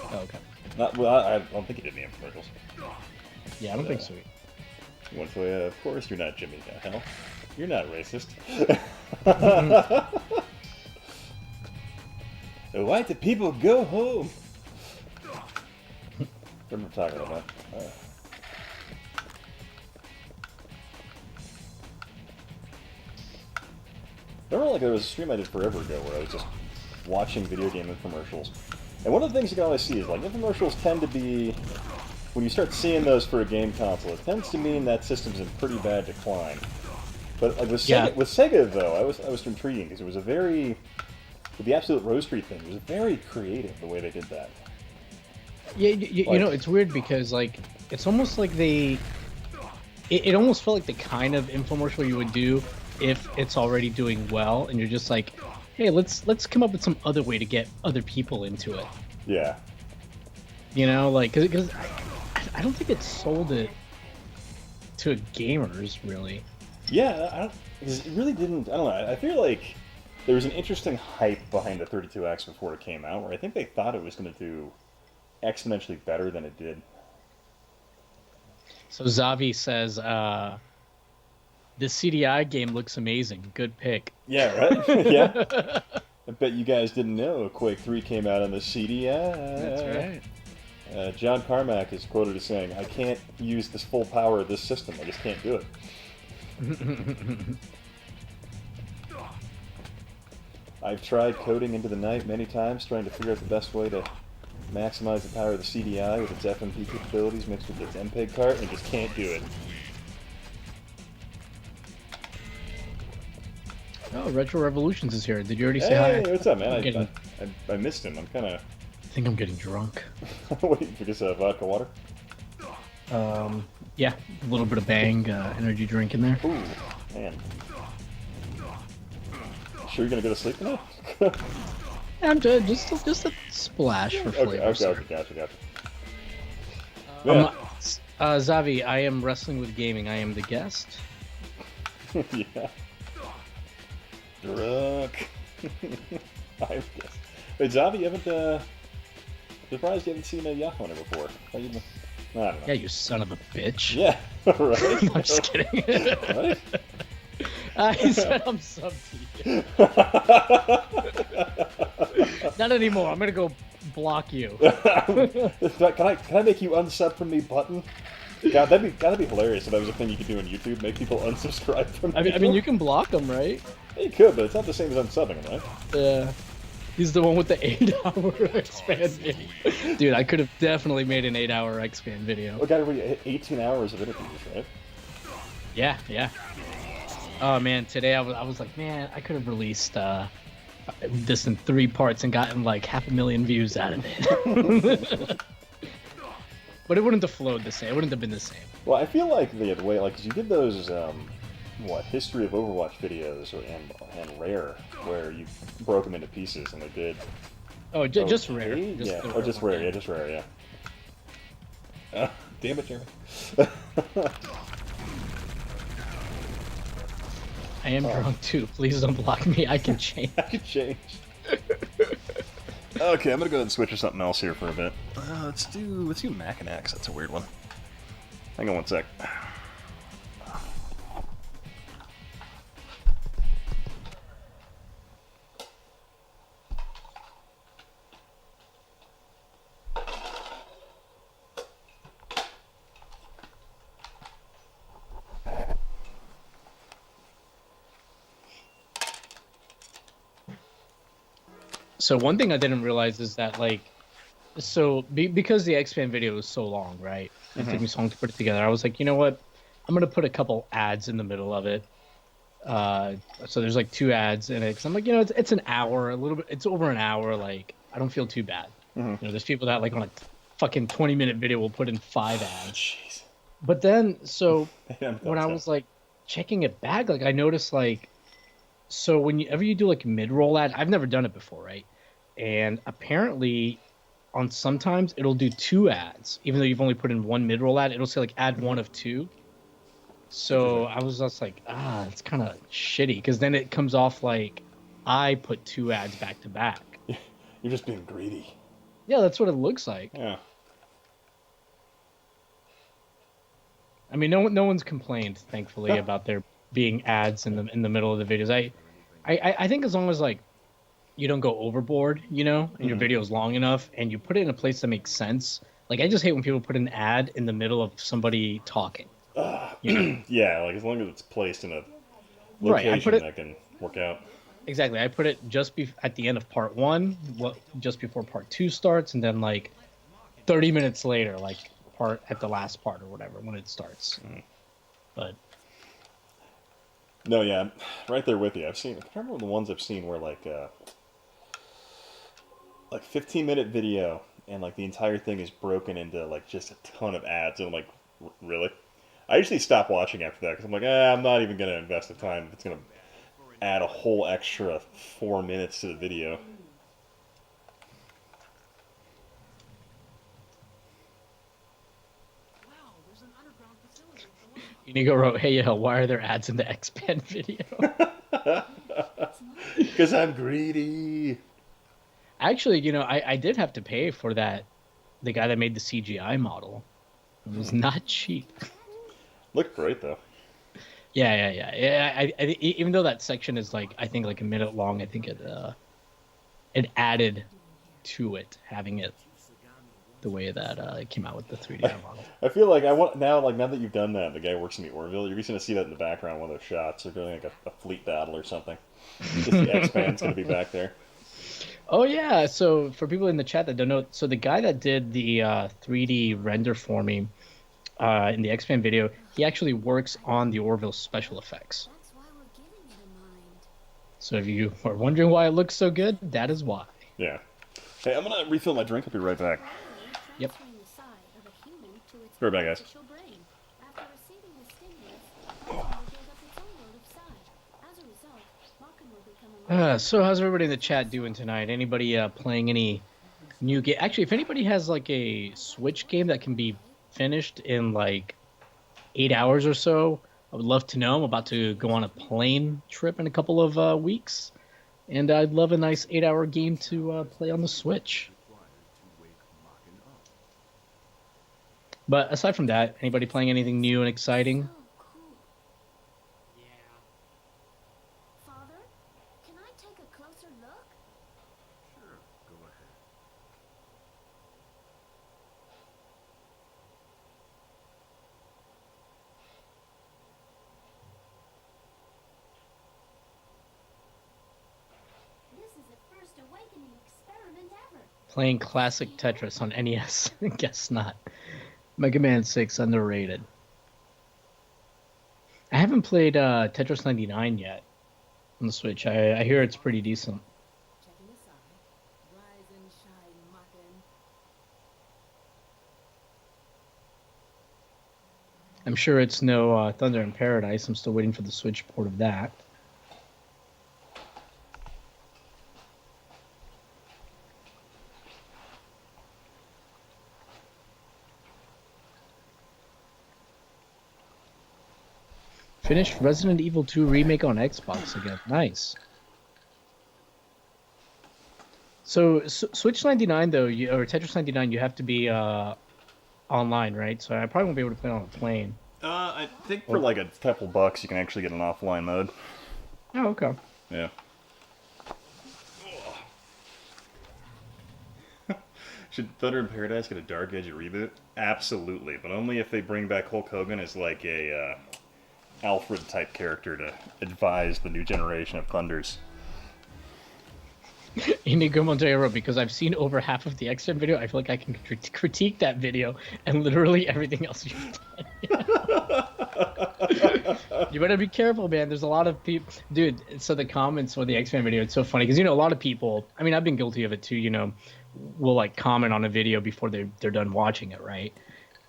Oh, okay. I don't think he did any infomercials. Yeah, I don't think so. He went to, of course you're not Jimmy. The hell, you're not racist. Why do people go home? What am I talking about? Remember, like, there was a stream I did forever ago where I was just watching video game infomercials. And one of the things you can always see is, like, infomercials tend to be, when you start seeing those for a game console, it tends to mean that system's in pretty bad decline. But, like, with Sega, though, I was intriguing, because it was a very, with the Absolute Roastery thing, it was very creative the way they did that. Yeah, you know, it's weird because, like, it's almost like it almost felt like the kind of infomercial you would do if it's already doing well, and you're just like, hey, let's come up with some other way to get other people into it. Yeah. You know, like, because I don't think it sold it to gamers, really. Yeah, because it really didn't, I don't know, I feel like there was an interesting hype behind the 32X before it came out, where I think they thought it was going to do exponentially better than it did. So Zavi says, this CDI game looks amazing. Good pick. Yeah, right? Yeah. I bet you guys didn't know Quake 3 came out on the CDI. That's right. John Carmack is quoted as saying, "I can't use this full power of this system. I just can't do it." I've tried coding into the night many times, trying to figure out the best way to maximize the power of the CDI with its FMP capabilities mixed with its MPEG cart, and just can't do it. Oh, Retro Revolutions is here. Did you already say Hey, hi? what's up, man? Getting... I missed him. I'm kind of... I think I'm getting drunk. Waiting for this vodka water? Yeah, a little bit of Bang energy drink in there. Ooh, man. Sure you're gonna go to sleep now? I'm just a splash for flavor. Okay, gotcha. Zavi, I am wrestling with gaming. I am the guest. Yeah. Drunk. I'm guess. Wait, Zavi, you haven't, surprised you haven't seen a Yacht Hunter before. I don't know. Yeah, you son of a bitch. Yeah, right? No, I'm just kidding. What? He said I'm sub to you. Not anymore. I'm gonna go block you. Can I make you unsub from me button? God, that'd be hilarious if that was a thing you could do on YouTube. Make people unsubscribe from. I mean, you can block them, right? You could, but it's not the same as unsubbing them, right? Yeah. He's the one with the 8-hour expand video. Dude, I could have definitely made an 8-hour expand video. Oh god, we hit 18 hours of interviews, right? Yeah. Oh man, today I was like, man, I could have released this in 3 parts and gotten like 500,000 views out of it. But it wouldn't have flowed the same. It wouldn't have been the same. Well, I feel like the way, like, 'cause you did those, history of Overwatch videos and Rare, where you broke them into pieces and they did. Oh, just Rare. Just Rare. Yeah, just Rare. Yeah. Damn it, Jeremy. I am drunk too. Please don't block me. I can change. I can change. Okay, I'm gonna go ahead and switch to something else here for a bit. Let's do Mac and X. That's a weird one. Hang on one sec. So one thing I didn't realize is that like, because the expand video was so long, right? It took me so long to put it together. I was like, you know what? I'm gonna put a couple ads in the middle of it. So there's like 2 ads in it. Cause I'm like, it's an hour, a little bit. It's over an hour. Like I don't feel too bad. There's people that like on a fucking 20-minute video will put in 5 ads. Jeez. But then, when I was like checking it back, like I noticed like, so whenever you do like a mid-roll ad, I've never done it before, right? And apparently, on sometimes it'll do 2 ads, even though you've only put in 1 mid-roll ad. It'll say like ad 1 of 2. So I was just like, it's kind of shitty, because then it comes off like I put 2 ads back to back. You're just being greedy. Yeah, that's what it looks like. Yeah. I mean, no one's complained, thankfully, about there being ads in the middle of the videos. I think as long as like you don't go overboard, and your video is long enough, and you put it in a place that makes sense. Like I just hate when people put an ad in the middle of somebody talking. Yeah, like as long as it's placed in a location that can work out. Exactly. I put it just at the end of part 1, just before part 2 starts, and then like 30 minutes later, like at the last part or whatever when it starts. But no, yeah, I'm right there with you. I remember the ones I've seen where like 15-minute video and like the entire thing is broken into like just a ton of ads, and I'm like, really? I usually stop watching after that because I'm like, I'm not even gonna invest the time if it's gonna add a whole extra 4 minutes to the video. Inigo wrote, "Hey, why are there ads in the expand video?" Because I'm greedy. Actually, I did have to pay for that. The guy that made the CGI model, it was not cheap. Looked great though. Yeah. I even though that section is like I think like a minute long, I think it added to it having it the way that it came out with the 3D model. I feel like I want now, like now that you've done that, the guy works in the Orville. You're just gonna see that in the background, one of those shots. They're doing like a fleet battle or something. Just the X-Band's gonna be back there. Oh yeah, so for people in the chat that don't know, so the guy that did the 3D render for me in the X-Men video, he actually works on the Orville special effects. So if you are wondering why it looks so good, that is why. Yeah. Hey, I'm gonna refill my drink. I'll be right back. Yep. Be right back, guys. So how's everybody in the chat doing tonight? Anybody playing any new game? Actually, if anybody has like a Switch game that can be finished in like 8 hours or so, I would love to know. I'm about to go on a plane trip in a couple of weeks, and I'd love a nice 8-hour game to play on the Switch. But aside from that, anybody playing anything new and exciting? Playing classic Tetris on NES? Guess not. Mega Man 6 underrated. I haven't played Tetris 99 yet on the Switch. I hear it's pretty decent. I'm sure it's no Thunder in Paradise. I'm still waiting for the Switch port of that. Finished Resident Evil 2 Remake on Xbox again. Nice. So Switch 99 though, or Tetris 99, you have to be online, right? So I probably won't be able to play it on a plane. I think for like a couple bucks, you can actually get an offline mode. Oh, okay. Yeah. Should Thunder in Paradise get a Dark Age reboot? Absolutely, but only if they bring back Hulk Hogan as like a Alfred type character to advise the new generation of Thunders. Inigo Monteiro, because I've seen over half of the X-Men video, I feel like I can critique that video and literally everything else you've done. You better be careful, man. There's a lot of people, dude. So the comments for the X-Men video, it's so funny because a lot of people. I mean, I've been guilty of it too. Will like comment on a video before they're done watching it, right?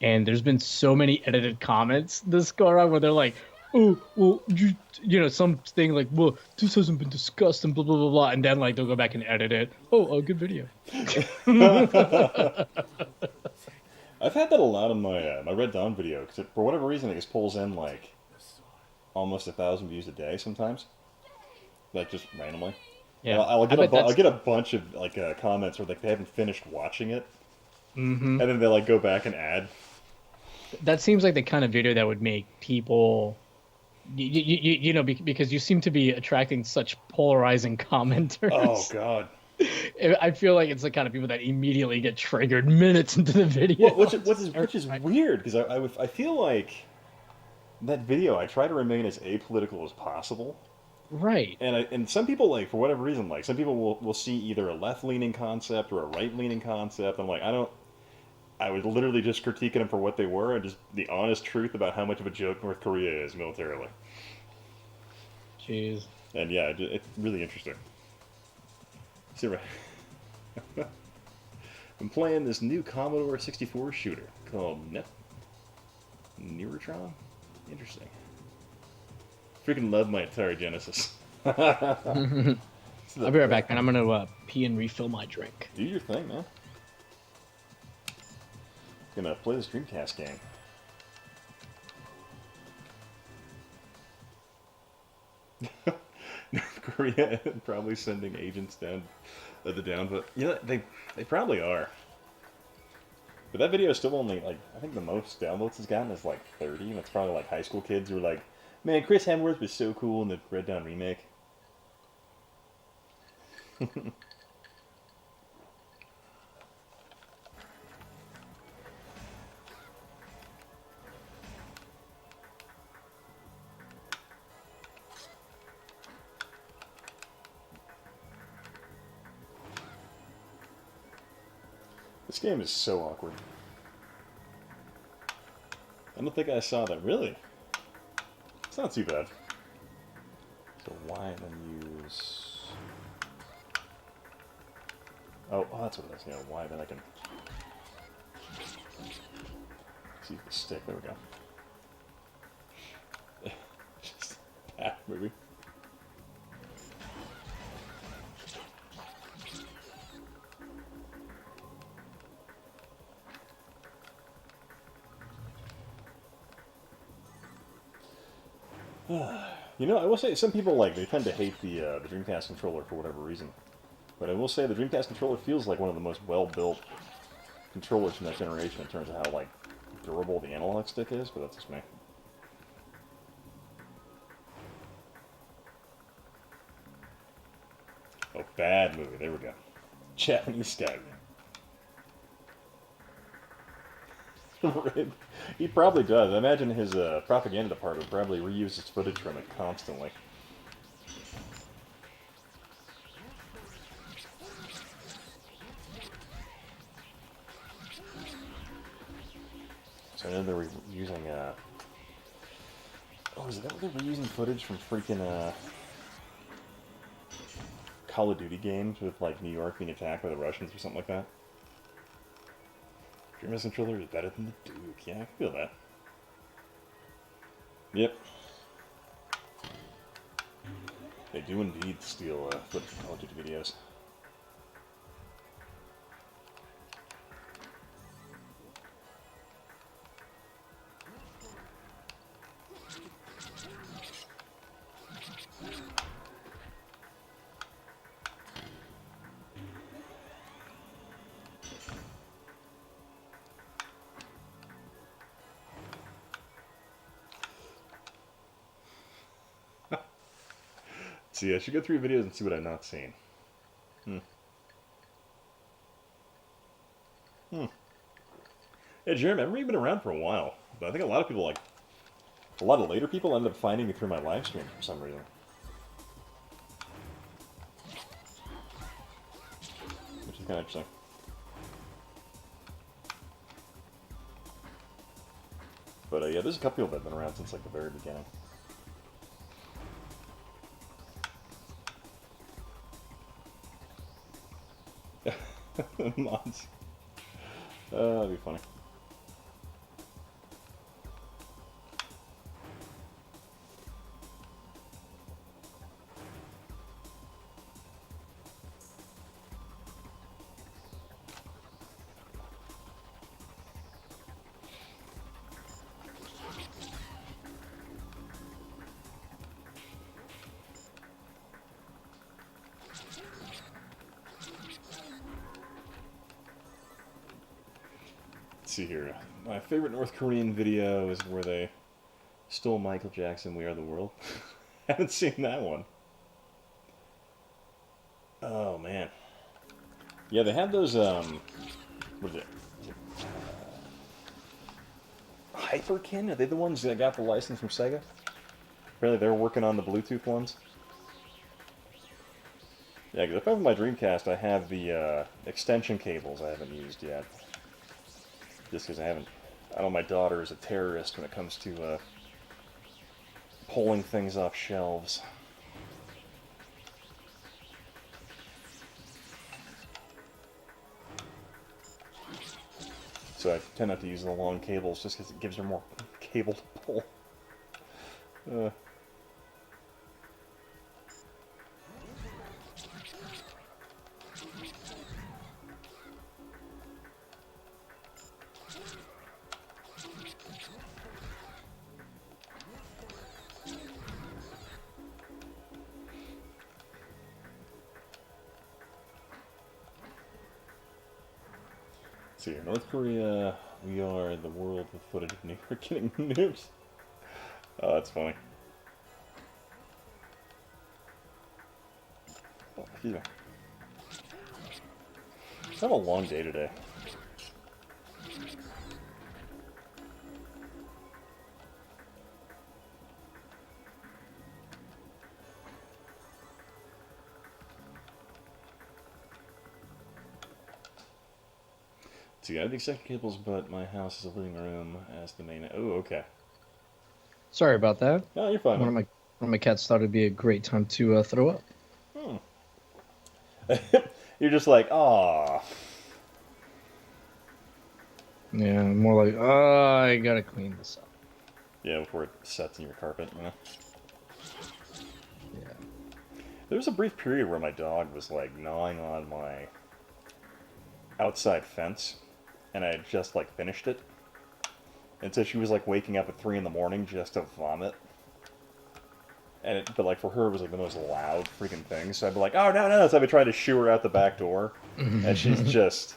And there's been so many edited comments this go around where they're like, oh, well, something like, well, this hasn't been discussed and blah, blah, blah, blah. And then, like, they'll go back and edit it. Oh, a good video. I've had that a lot on my Red Dawn video, because for whatever reason, it just pulls in, like, almost 1,000 views a day sometimes. Like, just randomly. Yeah. I'll get a bunch of, like, comments where, like, they haven't finished watching it. Mm-hmm. And then they, like, go back and add. That seems like the kind of video that would make people... because you seem to be attracting such polarizing commenters. Oh God! I feel like it's the kind of people that immediately get triggered minutes into the video. Well, which is weird because I feel like that video I try to remain as apolitical as possible. Right. And some people, like, for whatever reason, like, some people will see either a left leaning concept or a right leaning concept. I'm like, I was literally just critiquing them for what they were and just the honest truth about how much of a joke North Korea is militarily. Jeez. And yeah, it's really interesting. See, I'm playing this new Commodore 64 shooter called Neurotron. Interesting. Freaking love my Atari Genesis. I'll be right back, man. I'm gonna pee and refill my drink. Do your thing, man. Gonna play this DreamCast game. North Korea probably sending agents down the down, but they probably are. But that video is still only, like, I think the most downloads it's gotten is like 30, and it's probably like high school kids who are like, man, Chris Hemsworth was so cool in the Red Dawn remake. This game is so awkward. I don't think I saw that. Really? It's not too bad. So why then use... Oh, that's what it is. Yeah, why then I can... See the stick. There we go. Just that movie. You know, I will say some people they tend to hate the Dreamcast controller for whatever reason, but I will say the Dreamcast controller feels like one of the most well-built controllers from that generation in terms of how durable the analog stick is. But that's just me. Oh, bad movie. There we go. Japanese guy. Right. He probably does. I imagine his propaganda department probably reuses footage from it constantly. So I know they were using, oh, is that what they were using footage from freaking, Call of Duty games with, New York being attacked by the Russians or something like that? Dreamcast controller is better than the Duke. Yeah, I can feel that. Yep. They do indeed steal footage from Call of Duty videos. See, I should go through videos and see what I've not seen. Yeah, Jeremy, I've been around for a while, but I think a lot of people, a lot of later people ended up finding me through my live stream for some reason. Which is kind of interesting. But yeah, there's a couple people that have been around since the very beginning. Mods. That'd be funny. See here. My favorite North Korean video is where they stole Michael Jackson, We Are the World. Haven't seen that one. Oh, man. Yeah, they had those, what is it? Hyperkin? Are they the ones that got the license from Sega? Apparently they're working on the Bluetooth ones. Yeah, because if I have my Dreamcast, I have the extension cables I haven't used yet. Just because I know my daughter is a terrorist when it comes to pulling things off shelves. So I tend not to use the long cables just because it gives her more cable to pull. See here, North Korea, we are the world with footage of New York getting nuked. Oh, that's funny. Oh, excuse me. I have a long day today. See, I have the extension cables, but my house is a living room as the main. Oh, okay. Sorry about that. No, you're fine, One man. of my one of my cats thought it'd be a great time to throw up. Hmm. You're just like, ah. Yeah, more like, oh, I gotta clean this up. Yeah, before it sets in your carpet, you know. Yeah. There was a brief period where my dog was like gnawing on my outside fence, and I had just like finished it. And so she was like waking up at 3 in the morning just to vomit. But like for her, it was like the most loud freaking thing. So I'd be like, oh no, no. So I'd be trying to shoo her out the back door. And she's just.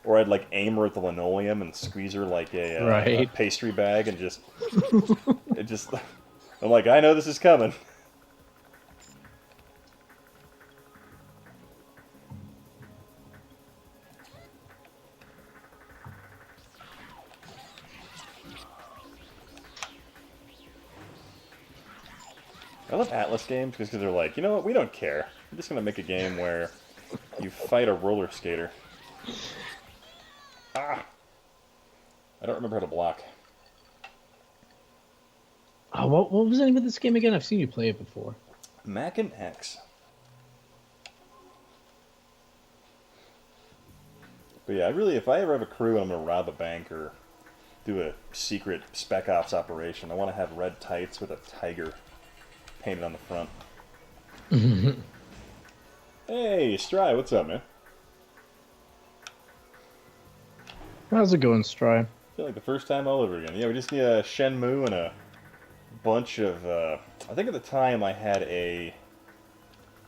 Or I'd like aim her at the linoleum and squeeze her like a Right. pastry bag and just. It just. I'm like, I know this is coming. I love Atlas games because they're like, you know what, we don't care. We're just going to make a game where you fight a roller skater. Ah! I don't remember how to block. Oh, what was the name of this game again? I've seen you play it before. Mac and X. But yeah, if I ever have a crew and I'm going to rob a bank or do a secret Spec Ops operation, I want to have red tights with a tiger painted on the front. Hey, Stry, what's up, man? How's it going, Stry? I feel like the first time all over again. Yeah, we just need a Shenmue and a bunch of, I think at the time I had it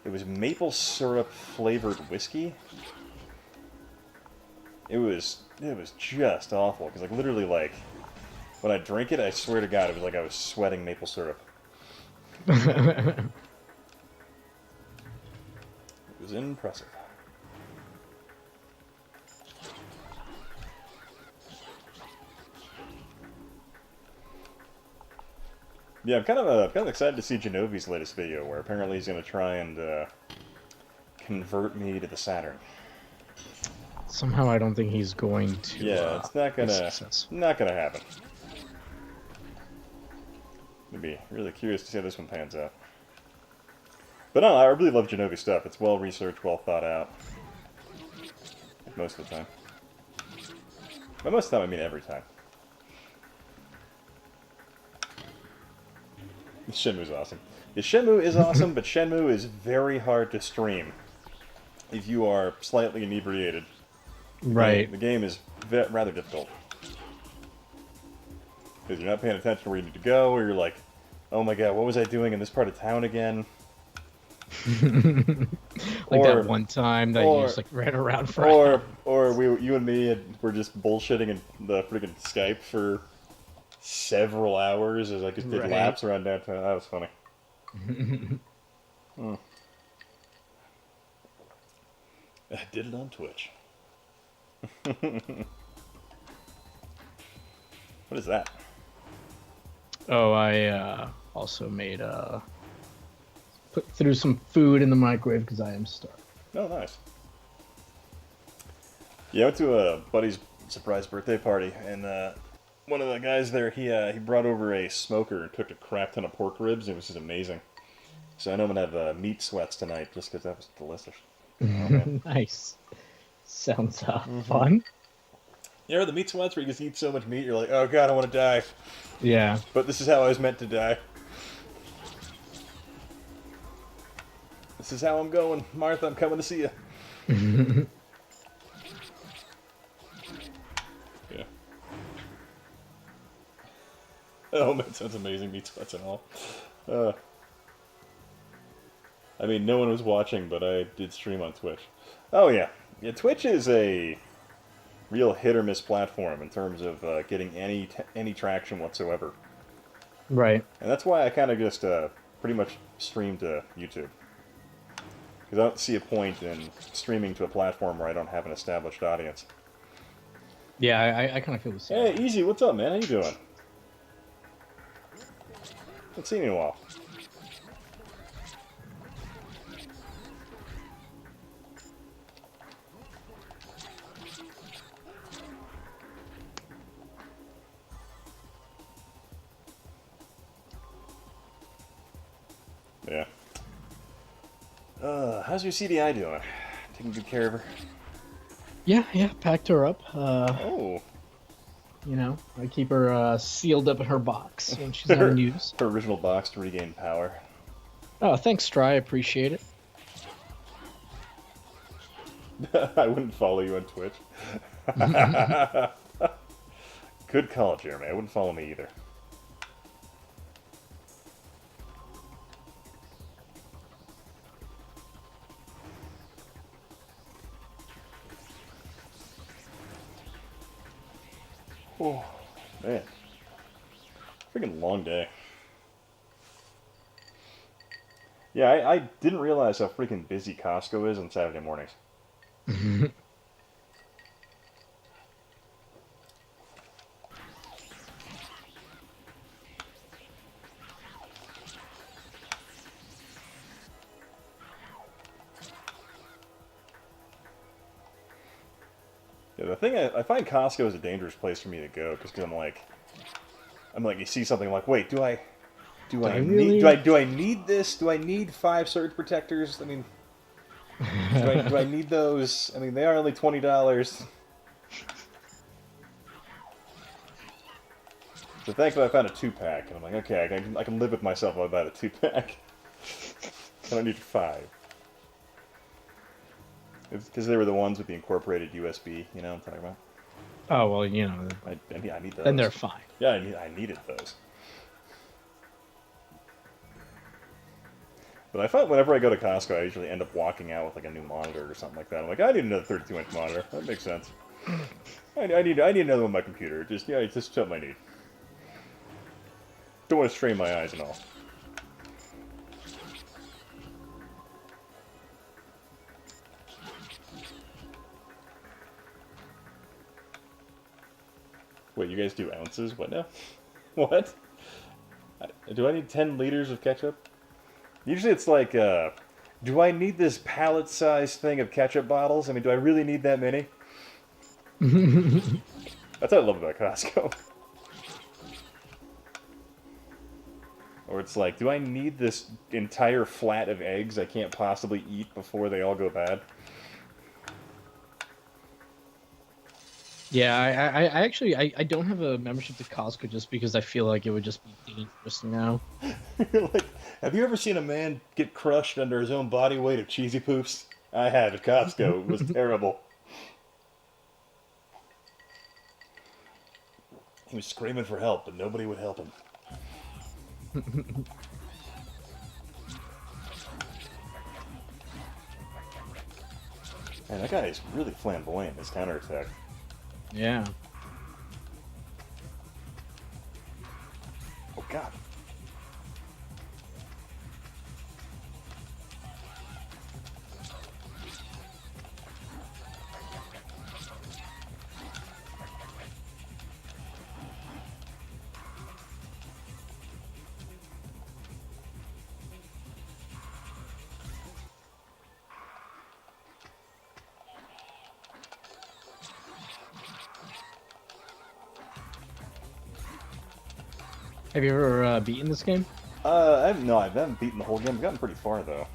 was maple syrup flavored whiskey. It was just awful, because like literally like, when I drink it, I swear to God, it was like I was sweating maple syrup. It was impressive. Yeah, I'm kind of excited to see Genovi's latest video, where apparently he's going to try and convert me to the Saturn. Somehow I don't think he's going to. Yeah, it's not gonna happen. I'd be really curious to see how this one pans out. But no, I really love Genovi's stuff. It's well researched, well thought out. Most of the time. By most of the time, I mean every time. Shenmue's awesome. Yeah, Shenmue is awesome, but Shenmue is very hard to stream if you are slightly inebriated. Right. The game is rather difficult. Because you're not paying attention to where you need to go, or you're like, oh my god, what was I doing in this part of town again? Like that one time that you just like ran around for you and me were just bullshitting in the freaking Skype for several hours as I just did laps around downtown. That was funny. I did it on Twitch. What is that? Oh, I also made threw some food in the microwave because I am starved. Oh, nice. Yeah, I went to a buddy's surprise birthday party, and one of the guys there, he brought over a smoker and cooked a crap ton of pork ribs. It was just amazing. So I know I'm gonna have meat sweats tonight just because that was delicious. Oh, man. Nice. Sounds fun. You know the meat sweats where you just eat so much meat, you're like, oh god, I want to die. Yeah. But this is how I was meant to die. This is how I'm going. Martha, I'm coming to see you. Yeah. Oh man, sounds amazing. Meat sweats and all. I mean, no one was watching, but I did stream on Twitch. Oh yeah. Yeah, Twitch is a real hit or miss platform in terms of getting any traction whatsoever. Right. And that's why I kind of just pretty much stream to YouTube. Because I don't see a point in streaming to a platform where I don't have an established audience. Yeah, I kind of feel the same. Hey, Easy, what's up, man? How you doing? Haven't seen you in a while. Yeah. How's your CDI doing? Taking good care of her? Yeah, yeah, packed her up. Oh. You know, I keep her sealed up in her box when she's not her, in use. her original box to regain power. Oh, thanks, Stry. I appreciate it. I wouldn't follow you on Twitch. Good call, Jeremy. I wouldn't follow me either. Oh, man. Freaking long day. Yeah, I didn't realize how freaking busy Costco is on Saturday mornings. Yeah, the thing I find Costco is a dangerous place for me to go because I'm like you see something I'm like, wait, do I need this? Do I need 5 surge protectors? I mean, do I need those? I mean, they are only $20. So thankfully I found a 2-pack, and I'm like, okay, I can live with myself if I buy a 2-pack. I don't need 5. It's because they were the ones with the incorporated USB, you know what I'm talking about? Oh well, you know. I need those. Then they're fine. Yeah, I needed those. But I find whenever I go to Costco, I usually end up walking out with like a new monitor or something like that. I'm like, I need another 32-inch monitor. That makes sense. I need another one on my computer. It's just something I need. Don't want to strain my eyes and all. Wait, you guys do ounces? What now? What? Do I need 10 liters of ketchup? Usually it's like, do I need this pallet-sized thing of ketchup bottles? I mean, do I really need that many? That's what I love about Costco. Or it's like, do I need this entire flat of eggs I can't possibly eat before they all go bad? Yeah, I actually I don't have a membership to Costco just because I feel like it would just be dangerous now. Like, have you ever seen a man get crushed under his own body weight of cheesy poops? I have at Costco. It was terrible. He was screaming for help, but nobody would help him. Man, that guy is really flamboyant, his counterattack. Yeah. Oh, God. Have you ever beaten this game? I haven't beaten the whole game. I've gotten pretty far, though.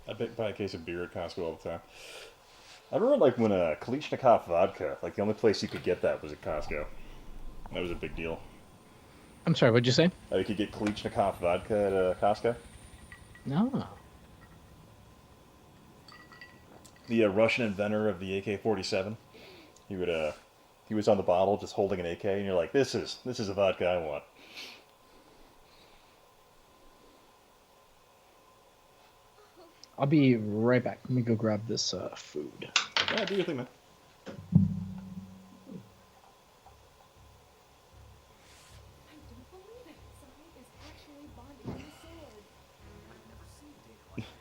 I buy a case of beer at Costco all the time. I remember, like, when Kalishnikov vodka, like, the only place you could get that was at Costco. That was a big deal. I'm sorry, what'd you say? You could get Kalishnikov vodka at Costco. No. The Russian inventor of the AK-47. He was on the bottle just holding an AK, and you're like, this is a vodka I want. I'll be right back. Let me go grab this food. Yeah, do your thing, man.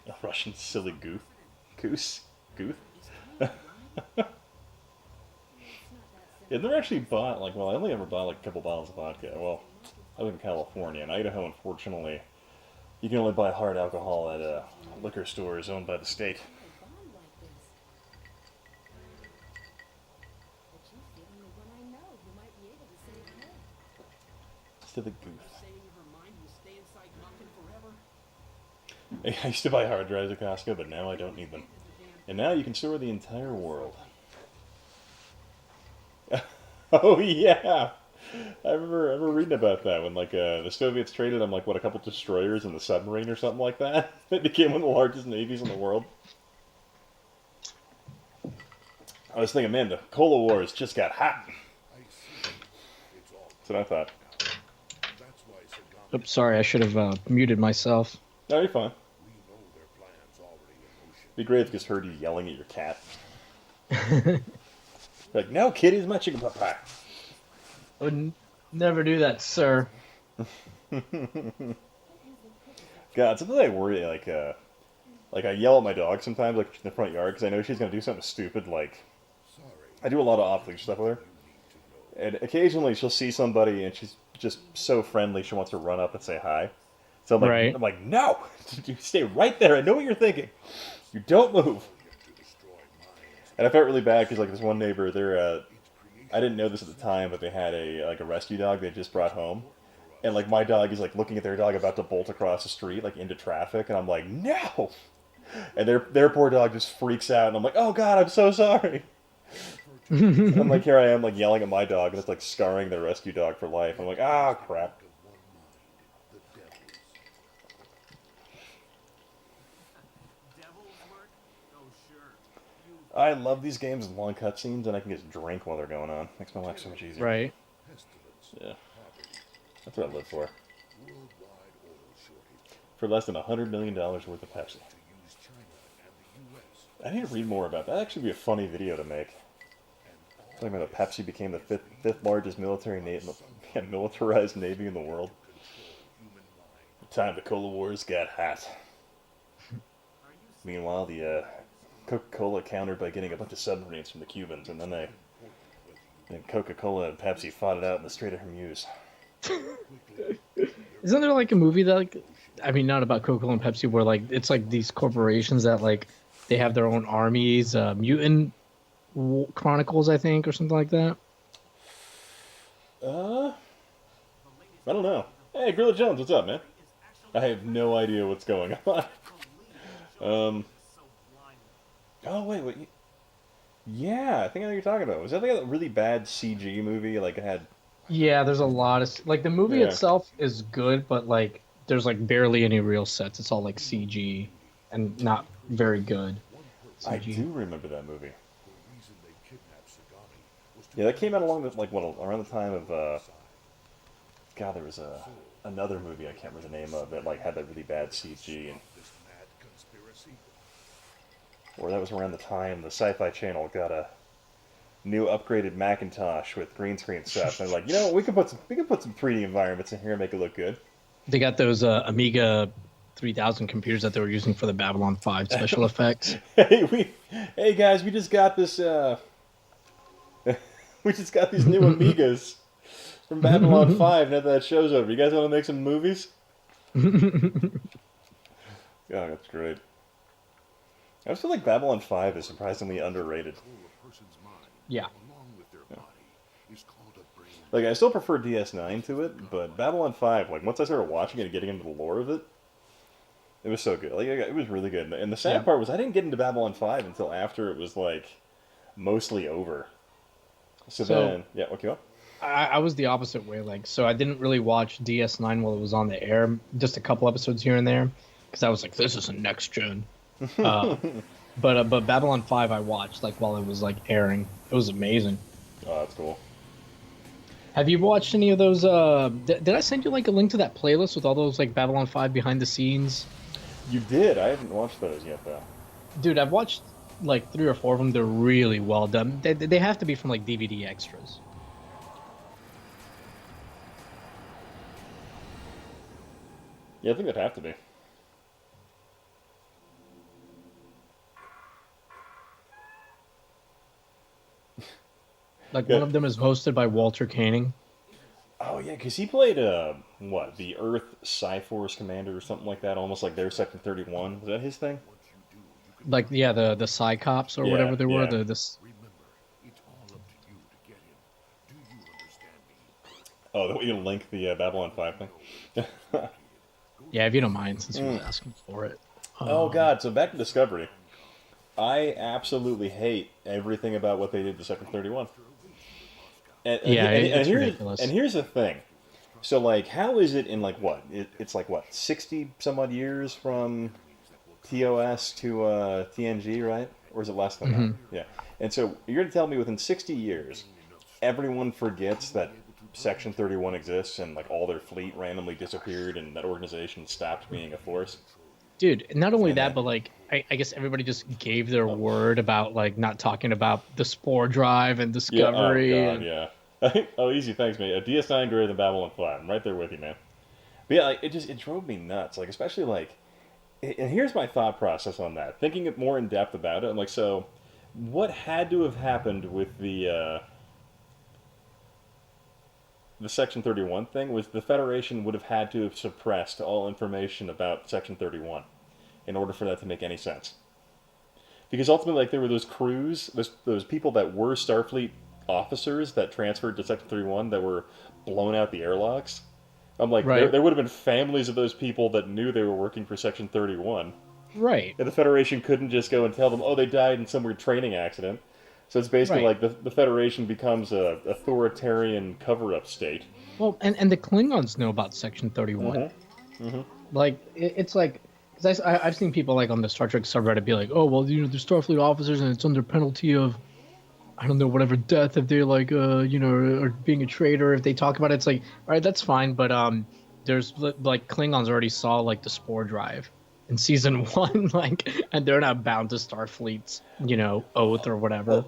A Russian silly goose. Yeah, I've never actually bought, like, well, I only ever bought, like, a couple bottles of vodka. Well, I live in California. In Idaho, unfortunately, you can only buy hard alcohol at liquor stores owned by the state. to the goof. I used to buy hard drives at Costco, but now I don't need them. And now you can store the entire world. Oh yeah, I remember reading about that when like the Soviets traded them like what a couple destroyers and the submarine or something like that. It became one of the largest navies in the world. I was thinking, man, the Cola Wars just got hot. That's what I thought. Oops, sorry, I should have muted myself. No, you're fine. It'd be great if I just heard you yelling at your cat. Like, no, kitty's my chicken pot pie. I would never do that, sir. God, sometimes I worry, like I yell at my dog sometimes, like in the front yard, because I know she's gonna do something stupid. Like, I do a lot of off-leash stuff with her, and occasionally she'll see somebody and she's just so friendly she wants to run up and say hi. So I'm like, Right. No, you stay right there. I know what you're thinking. You don't move. And I felt really bad because like this one neighbor, I didn't know this at the time, but they had a rescue dog they just brought home, and like my dog is like looking at their dog about to bolt across the street like into traffic, and I'm like, no. And their poor dog just freaks out, and I'm like, oh God, I'm so sorry. I'm like, here I am like yelling at my dog, and it's like scarring their rescue dog for life. I'm like, ah, crap. I love these games with long cutscenes, and I can just drink while they're going on. Makes my life so much easier. Right. Yeah. That's what I live for. For less than $100 million worth of Pepsi. I need to read more about that. That'd actually be a funny video to make. Talking about how Pepsi became the fifth largest militarized navy in the world. The time the Cola Wars got hot. Meanwhile, the Coca-Cola countered by getting a bunch of submarines from the Cubans, and then Coca-Cola and Pepsi fought it out in the Strait of Hormuz. Isn't there like a movie that, like, I mean, not about Coca-Cola and Pepsi, where like it's like these corporations that like they have their own armies, Mutant Chronicles, I think, or something like that? I don't know. Hey, Gorilla Jones, what's up, man? I have no idea what's going on. Oh, wait. Yeah, I think I know what you're talking about. Was that like a really bad CG movie? Like, it had... Yeah, there's a lot of like the movie Yeah. itself is good, but like there's like barely any real sets. It's all like CG and not very good CG. I do remember that movie. Yeah, that came out along the, like, around the time of, God, there was another movie I can't remember the name of that, like, had that really bad CG, and... Or that was around the time the Sci-Fi Channel got a new upgraded Macintosh with green screen stuff. And they're like, you know what, we can put some 3D environments in here and make it look good. They got those Amiga 3000 computers that they were using for the Babylon 5 special effects. Hey guys, we just got this we just got these new Amigas from Babylon 5 now that show's over. You guys want to make some movies? God, that's great. I just feel like Babylon 5 is surprisingly underrated. Yeah. Like, I still prefer DS9 to it, but Babylon 5, like, once I started watching it and getting into the lore of it, it was so good. Like, it was really good. And the sad part was I didn't get into Babylon 5 until after it was, like, mostly over. So then, yeah, okay. I was the opposite way. Like, so I didn't really watch DS9 while it was on the air, just a couple episodes here and there, because I was like, this is a next gen. But Babylon 5 I watched like while it was like airing. It was amazing. Oh, that's cool. Have you watched any of those? Did I send you like a link to that playlist with all those like Babylon 5 behind the scenes? You did. I haven't watched those yet, though. Dude, I've watched like 3 or 4 of them. They're really well done. They have to be from like DVD extras. Yeah, I think they'd have to be. Like one of them is hosted by Walter Koenig. Oh, yeah, because he played, the Earth Psi-Force Commander or something like that, almost like their Section 31. Was that his thing? Like, yeah, the Psycops or whatever they were. Yeah. Oh, we can link the Babylon 5 thing. Yeah, if you don't mind, since you're asking for it. Oh god, so back to Discovery. I absolutely hate everything about what they did to Section 31. Yeah, it's Here's ridiculous. the thing. So like, how is it in like what? It's like what, 60 some odd years from TOS to TNG, right? Or is it less than that? Yeah. And so you're gonna tell me within 60 years, everyone forgets that Section 31 exists and like all their fleet randomly disappeared and that organization stopped being a force? Dude, not only And that, that, but like I guess everybody just gave their word about like not talking about the spore drive and yeah, oh Discovery god, and yeah. Oh, easy, thanks, mate. A DS9 greater than Babylon 5. I'm right there with you, man. But yeah, like, it drove me nuts. Like, especially like, and here's my thought process on that. Thinking it more in depth about it, I'm like, so, what had to have happened with the Section 31 thing was the Federation would have had to have suppressed all information about Section 31 in order for that to make any sense. Because ultimately, like, there were those crews, those people that were Starfleet officers that transferred to Section 31 that were blown out the airlocks. I'm like, right, there would have been families of those people that knew they were working for Section 31. right, And the Federation couldn't just go and tell them, oh, they died in some weird training accident. So it's basically right. like the Federation becomes a authoritarian cover-up state. Well, and the Klingons know about Section 31. Like it's like because I've seen people like on the Star Trek subreddit be like, oh well, you know, they're Starfleet officers and it's under penalty of I don't know whatever death if they like you know or being a traitor if they talk about it. It's like all right, that's fine, but there's like Klingons already saw like the spore drive in season one, like, and they're not bound to Starfleet's oath or whatever.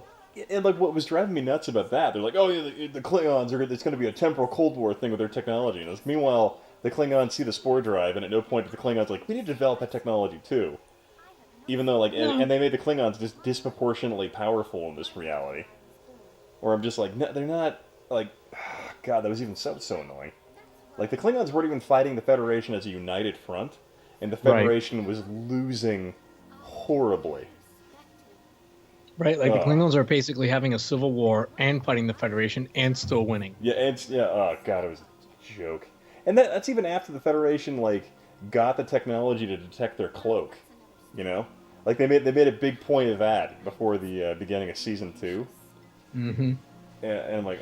And like what was driving me nuts about that, they're like, oh yeah, the Klingons are it's going to be a temporal Cold War thing with their technology. And meanwhile, the Klingons see the spore drive, and at no point do the Klingons like we need to develop that technology too. Even though like No. and they made the Klingons just disproportionately powerful in this reality. Or I'm just like, no, they're not like, God, that was even so annoying. Like the Klingons weren't even fighting the Federation as a united front, and the Right. Federation was losing horribly. Right, like the Ugh. Klingons are basically having a civil war and fighting the Federation and still winning. Yeah, oh god, it was a joke. And that's even after the Federation like got the technology to detect their cloak, you know? Like they made a big point of that before the beginning of season 2. Mm-hmm. And I'm like,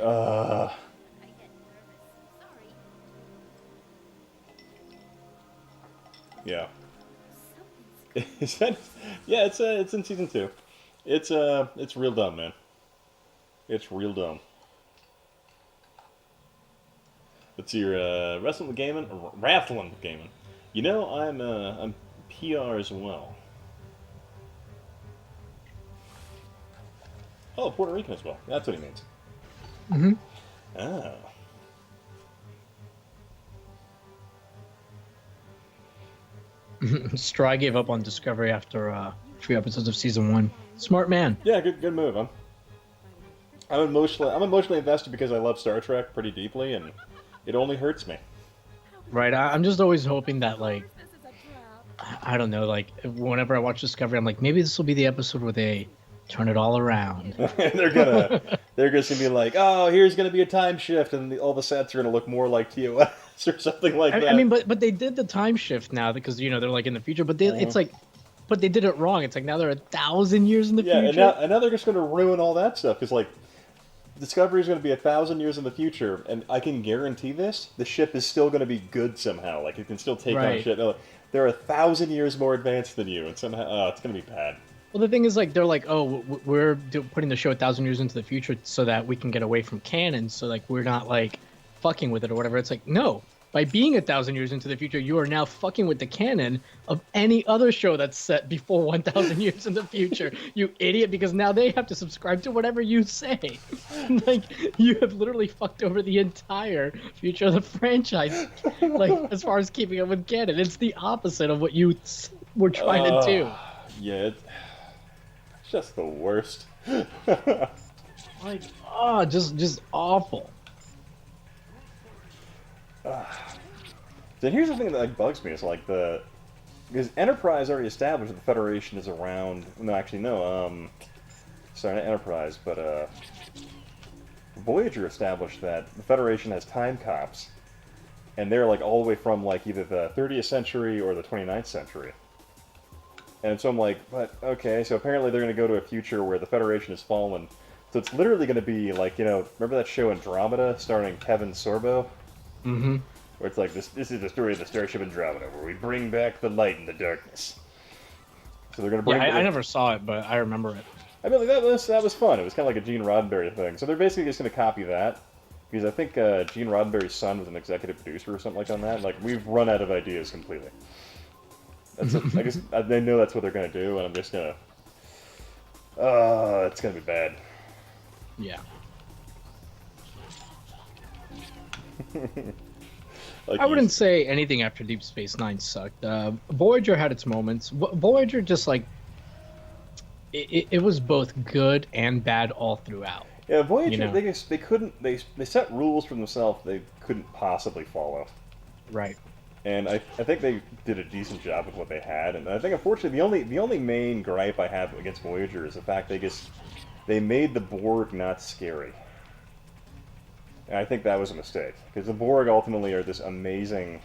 yeah. Is that? Yeah, it's in season 2. It's real dumb, man. It's real dumb. Let's see your wrestling with gaming, or raffling with gaming. You know, I'm PR as well. Oh, Puerto Rican as well. That's what he means. Mm-hmm. Oh. Stry gave up on Discovery after 3 episodes of season 1. Smart man. Yeah, good move. I'm emotionally invested because I love Star Trek pretty deeply, and it only hurts me. Right. I'm just always hoping that like I don't know, like whenever I watch Discovery, I'm like maybe this will be the episode where they turn it all around. they're just gonna be like, oh, here's gonna be a time shift, and all the sets are gonna look more like TOS or something like that. I mean, but they did the time shift now because they're like in the future, but it's like, but they did it wrong. It's like now they're 1,000 years in the future. Yeah, and now they're just gonna ruin all that stuff because like Discovery is going to be 1,000 years in the future, and I can guarantee this: the ship is still going to be good somehow. Like it can still take on shit. No, they're 1,000 years more advanced than you, and somehow it's going to be bad. Well, the thing is, like, they're like, oh, we're putting the show 1,000 years into the future so that we can get away from canon. So like, we're not like fucking with it or whatever. It's like, no. By being 1,000 years into the future, you are now fucking with the canon of any other show that's set before 1,000 years in the future. You idiot! Because now they have to subscribe to whatever you say. Like you have literally fucked over the entire future of the franchise. Like as far as keeping up with canon, it's the opposite of what you were trying to do. Yeah, it's just the worst. Like, just awful. Then here's the thing that like bugs me is like because Enterprise already established that the Federation is around. No, actually no. Sorry, not Enterprise, but Voyager established that the Federation has time cops, and they're like all the way from like either the 30th century or the 29th century. And so I'm like, but okay, so apparently they're going to go to a future where the Federation has fallen. So it's literally going to be like, remember that show Andromeda starring Kevin Sorbo? Mm-hmm. Where it's like, this is the story of the Starship Andromeda, where we bring back the light in the darkness. So they're going to bring... Yeah, I never saw it, but I remember it. I mean, that was fun. It was kind of like a Gene Roddenberry thing. So they're basically just going to copy that. Because I think Gene Roddenberry's son was an executive producer or something like on that. Like, we've run out of ideas completely. That's it. I guess they know that's what they're going to do, and I'm just going to... it's going to be bad. Yeah. Like I wouldn't say anything after Deep Space Nine sucked. Voyager had its moments. Voyager just like... It was both good and bad all throughout. Yeah, Voyager, they couldn't... They set rules for themselves they couldn't possibly follow. Right. And I think they did a decent job with what they had. And I think, unfortunately, the only main gripe I have against Voyager is the fact they made the Borg not scary. And I think that was a mistake. Because the Borg ultimately are this amazing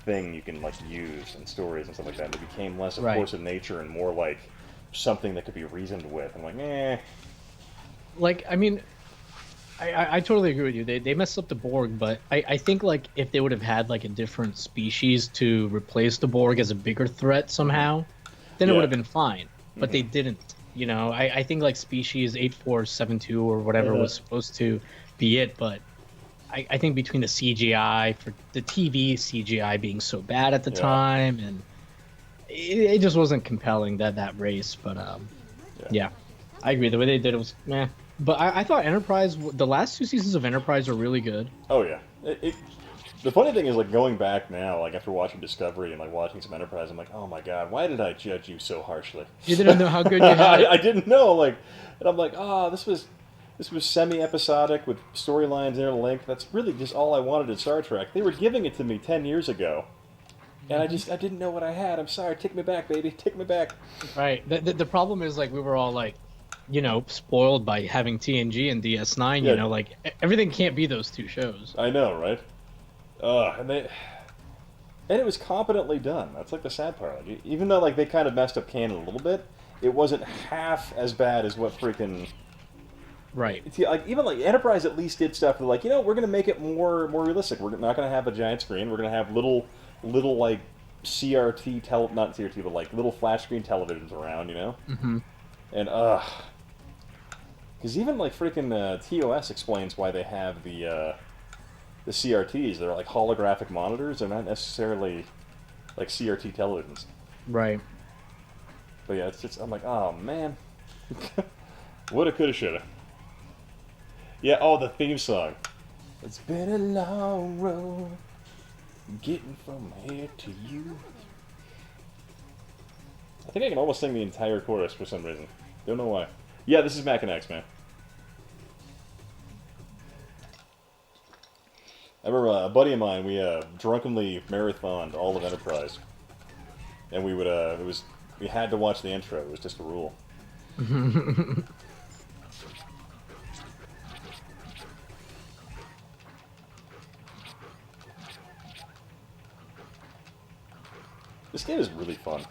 thing you can, like, use in stories and stuff like that. And it became less a force of nature and more like something that could be reasoned with. I'm like, eh. Like, I mean... I totally agree with you. They messed up the Borg, but I think like if they would have had like a different species to replace the Borg as a bigger threat somehow, then it would have been fine. But they didn't. I think like species 8472 or whatever was supposed to be it, but I think between the CGI for the TV CGI being so bad at the time, and it just wasn't compelling that race. But yeah, I agree. The way they did it was meh. But I thought Enterprise, the last 2 seasons of Enterprise are really good. Oh, yeah. The funny thing is, like, going back now, like, after watching Discovery and, like, watching some Enterprise, I'm like, oh, my God, why did I judge you so harshly? You didn't know how good you had it. I didn't know, like, and I'm like, this was semi-episodic with storylines interlinked. That's really just all I wanted in Star Trek. They were giving it to me 10 years ago. And I didn't know what I had. I'm sorry. Take me back, baby. Take me back. Right. The problem is, like, we were all, like, spoiled by having TNG and DS9, like, everything can't be those 2 shows. I know, right? And it was competently done. That's, like, the sad part. Like, even though, like, they kind of messed up canon a little bit, it wasn't half as bad as what freaking... Right. Like, even, like, Enterprise at least did stuff like, we're going to make it more realistic. We're not going to have a giant screen. We're going to have little, like, CRT, not CRT, but, like, little flat screen televisions around, Mm-hmm. And, because even, like, freaking TOS explains why they have the CRTs. They're, like, holographic monitors. They're not necessarily, like, CRT televisions. Right. But, yeah, it's just, I'm like, oh, man. Woulda, coulda, shoulda. Yeah, the theme song. It's been a long road getting from here to you. I think I can almost sing the entire chorus for some reason. Don't know why. Yeah, this is Mac and X, man. I remember a buddy of mine, we drunkenly marathoned all of Enterprise. And we would, we had to watch the intro. It was just a rule. This game is really fun.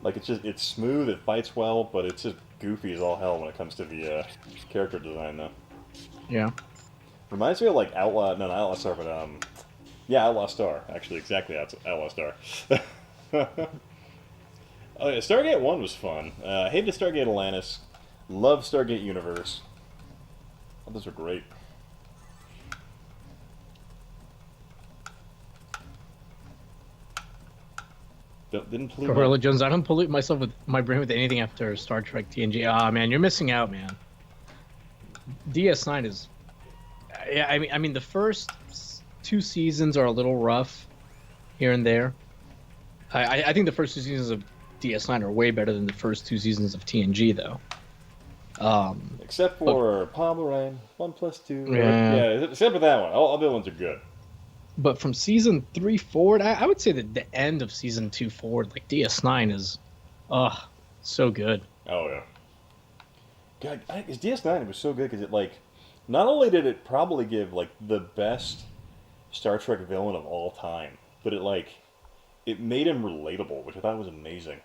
Like, it's smooth, it fights well, but it's just goofy as all hell when it comes to the character design, though. Yeah. Reminds me of, like, not Outlaw Star, but, yeah, Outlaw Star. Actually, exactly, Outlaw Star. Oh, yeah, Stargate 1 was fun. Hated Stargate Atlantis. Love Stargate Universe. Oh, those are great. Didn't pollute Gorilla Jones, I don't pollute my brain with anything after Star Trek TNG. Ah, man, you're missing out, man. DS9 is... Yeah, I mean, the first 2 seasons are a little rough here and there. I think the first 2 seasons of DS9 are way better than the first 2 seasons of TNG, though. Except for Pomeranian, 1+2. Yeah, except for that one. All the other ones are good. But from season 3 forward, I would say that the end of season 2 forward, like DS9 is, so good. Oh yeah. God, his DS9 was so good because it like, not only did it probably give like the best Star Trek villain of all time, but it made him relatable, which I thought was amazing.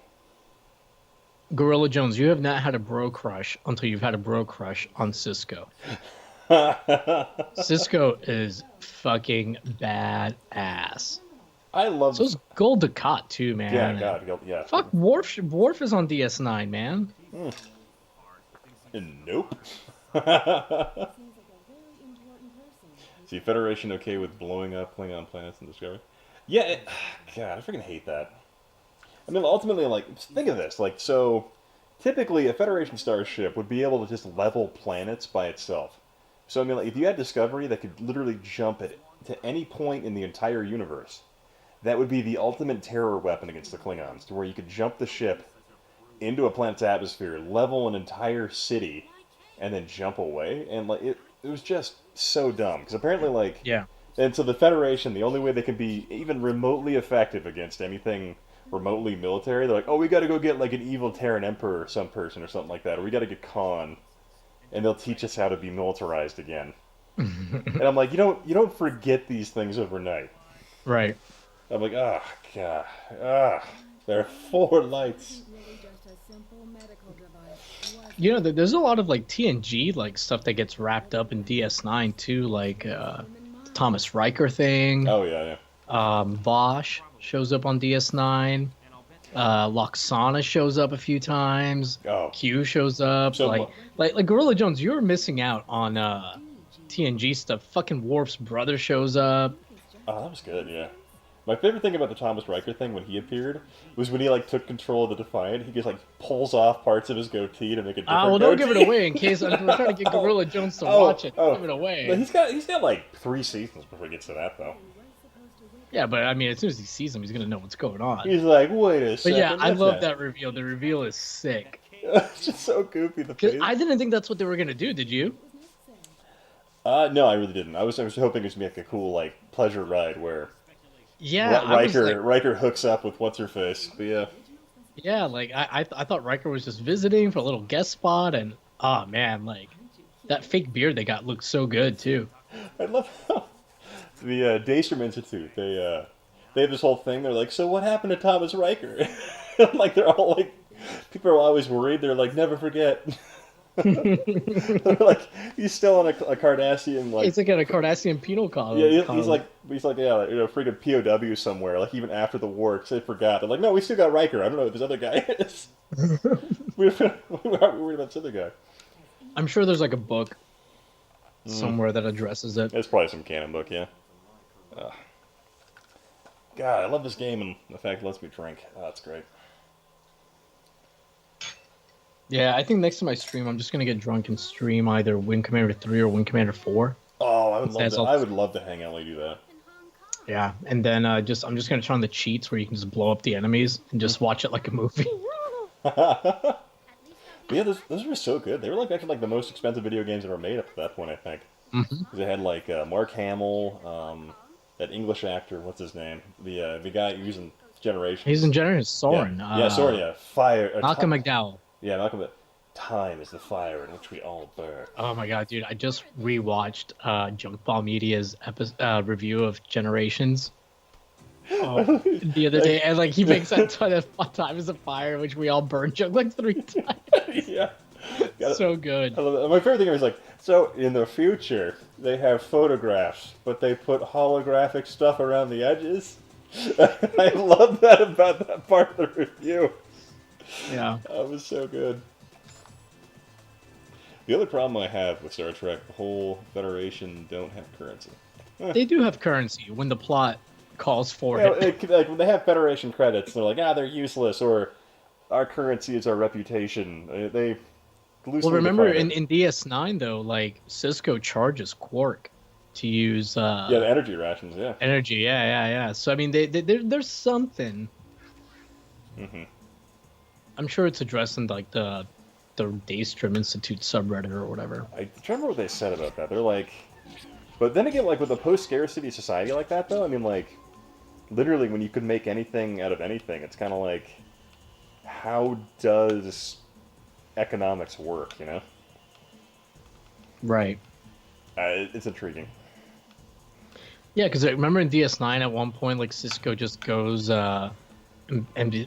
Gorilla Jones, you have not had a bro crush until you've had a bro crush on Cisco. Cisco is fucking badass. I love. So is Gold Dukat too, man. Yeah, God, yeah. Fuck, Worf is on DS9, man. Nope. See, Federation okay with blowing up Klingon planets in Discovery? Yeah, God, I freaking hate that. I mean, ultimately, like, think of this. Like, so, typically, a Federation starship would be able to just level planets by itself. So, I mean, like, if you had Discovery that could literally jump to any point in the entire universe, that would be the ultimate terror weapon against the Klingons, to where you could jump the ship into a planet's atmosphere, level an entire city, and then jump away. And, like, it was just so dumb. Because apparently, like... Yeah. And so the Federation, the only way they can be even remotely effective against anything remotely military, they're like, oh, we got to go get like an evil Terran Emperor or some person or something like that, or we got to get Khan, and they'll teach us how to be militarized again. And I'm like, you don't forget these things overnight. Right. I'm like, ah, oh, God, there are 4 lights. You know, there's a lot of like TNG like stuff that gets wrapped up in DS9 too, like Thomas Riker thing. Oh yeah. Vosh shows up on DS9. Loxana shows up a few times. Oh. Q shows up. So, like Gorilla Jones, you're missing out on TNG stuff. Fucking Worf's brother shows up. Oh, that was good, yeah. My favorite thing about the Thomas Riker thing when he appeared was when he like took control of the Defiant. He just like pulls off parts of his goatee to make a different well, don't give it away in case we're trying to get Gorilla Jones to watch it. Don't give it away. But he's got like 3 seasons before he gets to that though. Yeah, but I mean, as soon as he sees him, he's gonna know what's going on. He's like, wait a second. But yeah, I love that reveal. The reveal is sick. It's just so goofy. The face. I didn't think that's what they were gonna do. Did you? No, I really didn't. I was hoping it was gonna be like a cool like pleasure ride where. Yeah, Riker hooks up with what's her face. But yeah. Yeah, like I thought Riker was just visiting for a little guest spot, and man, like that fake beard they got looked so good too. I love how the Daystrom Institute they have this whole thing. They're like, so what happened to Thomas Riker? Like they're all like, people are always worried. They're like, never forget. Like he's still on a Cardassian like. It's like in a Cardassian penal colony. Yeah, he's like freaking POW somewhere. Like even after the war, because they forgot. They're like, no, we still got Riker. I don't know who this other guy is. we were worried about this other guy. I'm sure there's like a book somewhere that addresses it. It's probably some canon book, yeah. God, I love this game and the fact it lets me drink. Oh, that's great. Yeah, I think next time I stream, I'm just gonna get drunk and stream either Wing Commander 3 or Wing Commander 4. Oh, I would love to hang out and do that. Yeah, and then I'm just gonna turn on the cheats where you can just blow up the enemies and just watch it like a movie. Yeah, those were so good. They were like actually like the most expensive video games ever made up to that point, I think. They had like Mark Hamill, that English actor, what's his name? The guy using Generations. He's in Generations, Soren. Yeah, Soren. Yeah, fire. Malcolm McDowell. Yeah, Malcolm. Time is the fire in which we all burn. Oh my god, dude! I just rewatched Junkball Media's review of Generations the other day, and like he makes that ton of Time is a fire, which we all burn junk like 3 times. Yeah, so good. I love it. My favorite thing is like, so in the future they have photographs, but they put holographic stuff around the edges. I love that about that part of the review. Yeah, that was so good. The other problem I have with Star Trek, the whole Federation don't have currency. They do have currency when the plot calls for it. Like when they have Federation credits, they're like, they're useless, or our currency is our reputation. They well, remember in DS9 though, like Cisco charges Quark to use the energy rations. Yeah, energy. Yeah. So I mean, there's something. I'm sure it's addressed in like the Daystrom Institute subreddit or whatever. I don't remember what they said about that. They're like, but then again, like with a post-scarcity society like that, though, I mean, like, literally, when you could make anything out of anything, it's kind of like, how does economics work? You know? Right. It's intriguing. Yeah, because I remember in DS9 at one point, like Cisco just goes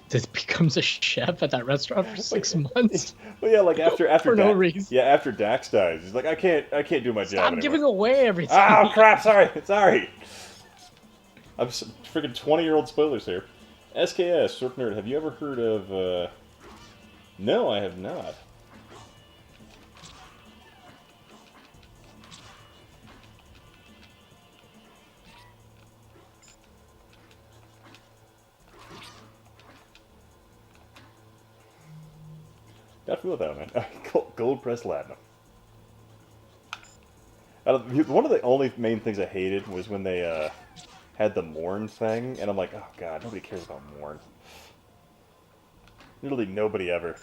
just becomes a chef at that restaurant for But, 6 months but yeah, like after for no Dax, reason. yeah, after Dax dies, he's like, I can't do my job Stop anymore. giving away everything. Oh crap! Sorry. I'm freaking 20-year-old spoilers here. SKS, HistoricNerd, have you ever heard of? No, I have not. Not familiar with that, man. Gold press platinum. One of the only main things I hated was when they had the Morn thing, and I'm like, oh god, nobody cares about Morn. Literally nobody ever.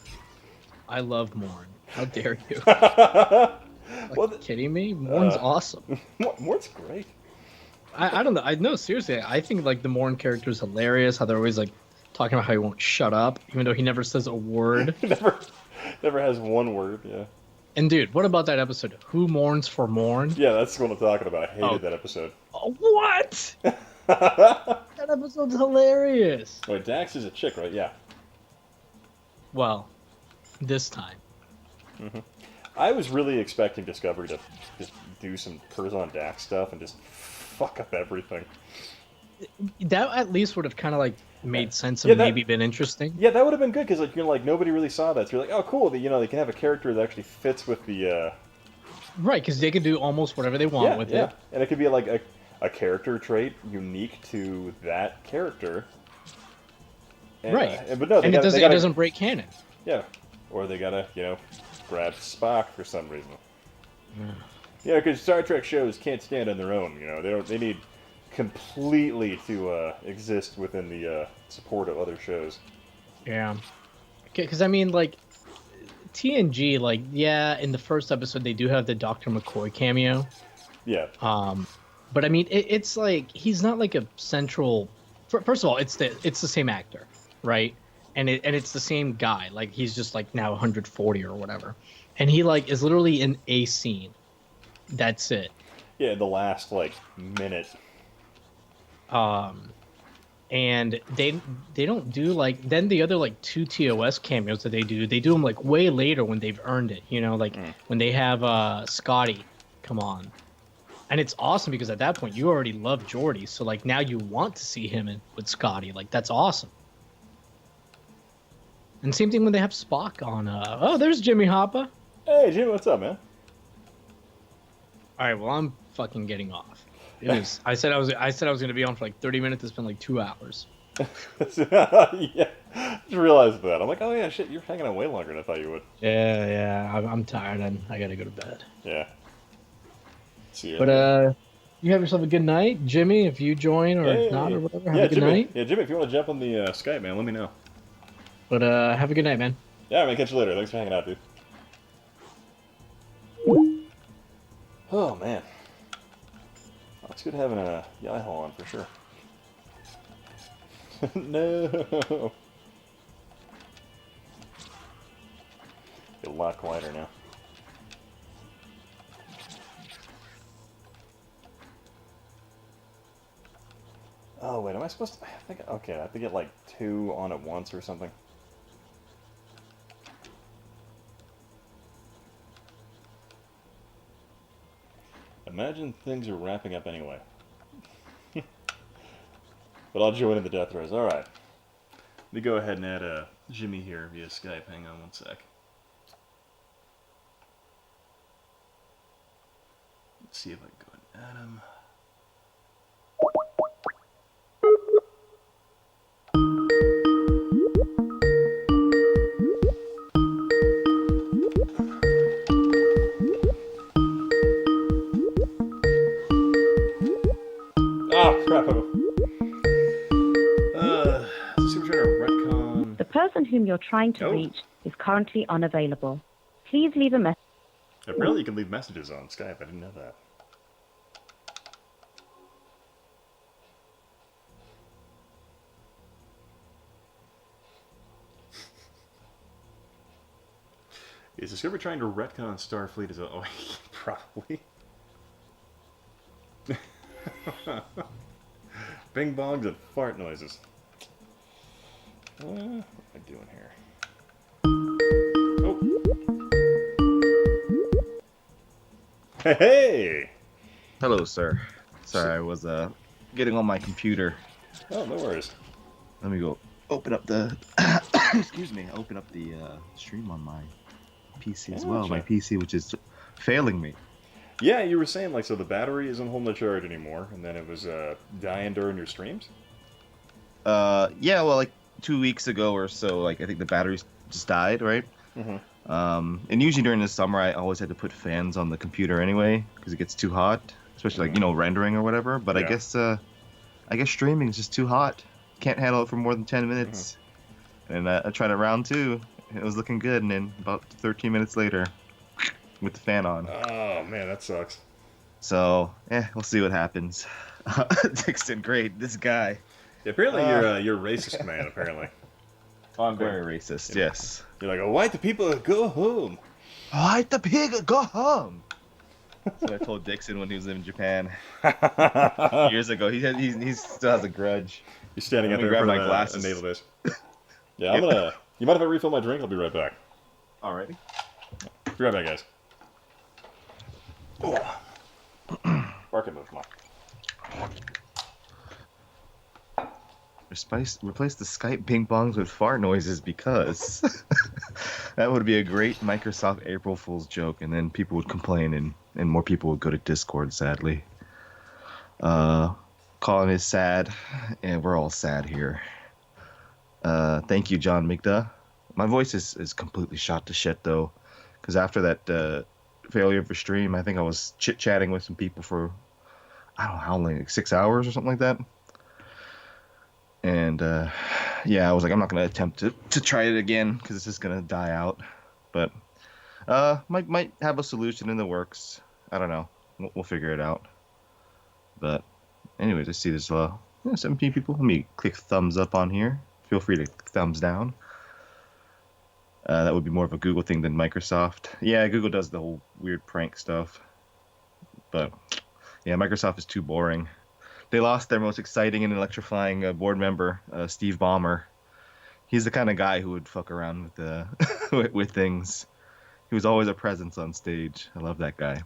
I love Morn. How dare you? Like, Well, kidding me? Morn's awesome. Morn's great. I don't know. I know seriously. I think like the Morn character is hilarious. How they're always like talking about how he won't shut up, even though he never says a word. never has one word. Yeah. And dude, what about that episode? Who mourns for Morn? Yeah, that's what I'm talking about. I hated that episode. Oh, what? That episode's hilarious. Wait, Dax is a chick, right? Yeah. Well, this time. I was really expecting Discovery to just do some Curzon Dax stuff and just fuck up everything. That at least would have kind of like made sense Yeah, and maybe been interesting. Yeah, that would have been good because like nobody really saw that. So you're like, oh, cool. They can have a character that actually fits with the. Right, because they can do almost whatever they want with it. And it could be like a character trait unique to that character. And, right, but no, and it doesn't break canon. Yeah, or they gotta grab Spock for some reason. Yeah, because Star Trek shows can't stand on their own. They need completely to exist within the support of other shows. Yeah, because I mean, like TNG, like in the first episode they do have the Dr. McCoy cameo. Yeah. But I mean, it's like he's not like a central. First of all, it's the same actor, right? And it's the same guy. Like he's just like now 140 or whatever, and he like is literally in a scene. That's it. Yeah, the last like minute. And they don't do like then the other like 2 TOS cameos that they do them like way later when they've earned it. Like when they have Scotty come on. And it's awesome because at that point you already love Geordi, so like now you want to see him with Scotty. Like that's awesome. And same thing when they have Spock on. Oh, there's Jimmy Hoppa. Hey, Jimmy, what's up, man? All right, well I'm fucking getting off. I said I was going to be on for like 30 minutes. It's been like 2 hours. Yeah, just realized that. I'm like, oh yeah, shit, you're hanging out way longer than I thought you would. Yeah, I'm tired and I got to go to bed. Yeah. See ya. But you have yourself a good night, Jimmy. If you join or not or whatever, have a good night. Yeah, Jimmy, if you want to jump on the Skype, man, let me know. But have a good night, man. Yeah, man, catch you later. Thanks for hanging out, dude. Oh man, it's good having a Yihal on for sure. No. Get a lot quieter now. Oh wait, am I supposed to? I think okay. I have to get like 2 on at once or something. Imagine things are wrapping up anyway. But I'll join in the death throes. All right. Let me go ahead and add Jimmy here via Skype. Hang on one sec. Let's see if I can go and add him. Ah, crap. The person whom you're trying to reach is currently unavailable. Please leave a message. Apparently you can leave messages on Skype. I didn't know that. Is Discovery trying to retcon Starfleet as a... Oh, Probably. Bing bongs and fart noises. What am I doing here? Oh. Hey! Hello, sir. Sorry, I was getting on my computer. Oh, no worries. Let me go open up the excuse me, open up the stream on my PC as well. My PC, which is failing me. Yeah, you were saying, like, so the battery isn't holding the charge anymore, and then it was dying during your streams? Yeah, well, like 2 weeks ago or so, like I think the batteries just died, right? Mm-hmm. And usually during the summer, I always had to put fans on the computer anyway because it gets too hot, especially like rendering or whatever. But Yeah. I guess streaming is just too hot. Can't handle it for more than 10 minutes. And I tried it round 2. It was looking good, and then about 13 minutes later, with the fan on. Oh, man, that sucks. So, we'll see what happens. Dixon, great, this guy. Yeah, apparently you're a racist man, apparently. Oh, I'm very racist, yes. You're like, oh, white the people go home. White the pig, go home! That's what I told Dixon when he was in Japan years ago. He still has a grudge. You're standing out Let me there grab for my glasses. a naval dish. Yeah, I'm gonna... You mind if I refill my drink? I'll be right back. Alrighty. Be right back, guys. Oh. Barking move, come on. Replace the Skype ping pongs with fart noises because that would be a great Microsoft April Fool's joke, and then people would complain, and more people would go to Discord, sadly. Colin is sad, and we're all sad here. Thank you, John Migda. My voice is completely shot to shit, though, because after that failure of a stream, I think I was chit-chatting with some people for, I don't know how long, like 6 hours or something like that. And, I was like, I'm not going to attempt to try it again, because it's just going to die out. But, might have a solution in the works. I don't know. We'll figure it out. But, anyways, I see there's 17 people. Let me click thumbs up on here. Feel free to thumbs down. That would be more of a Google thing than Microsoft. Yeah, Google does the whole weird prank stuff. But, yeah, Microsoft is too boring. They lost their most exciting and electrifying board member, Steve Ballmer. He's the kind of guy who would fuck around with with things. He was always a presence on stage. I love that guy.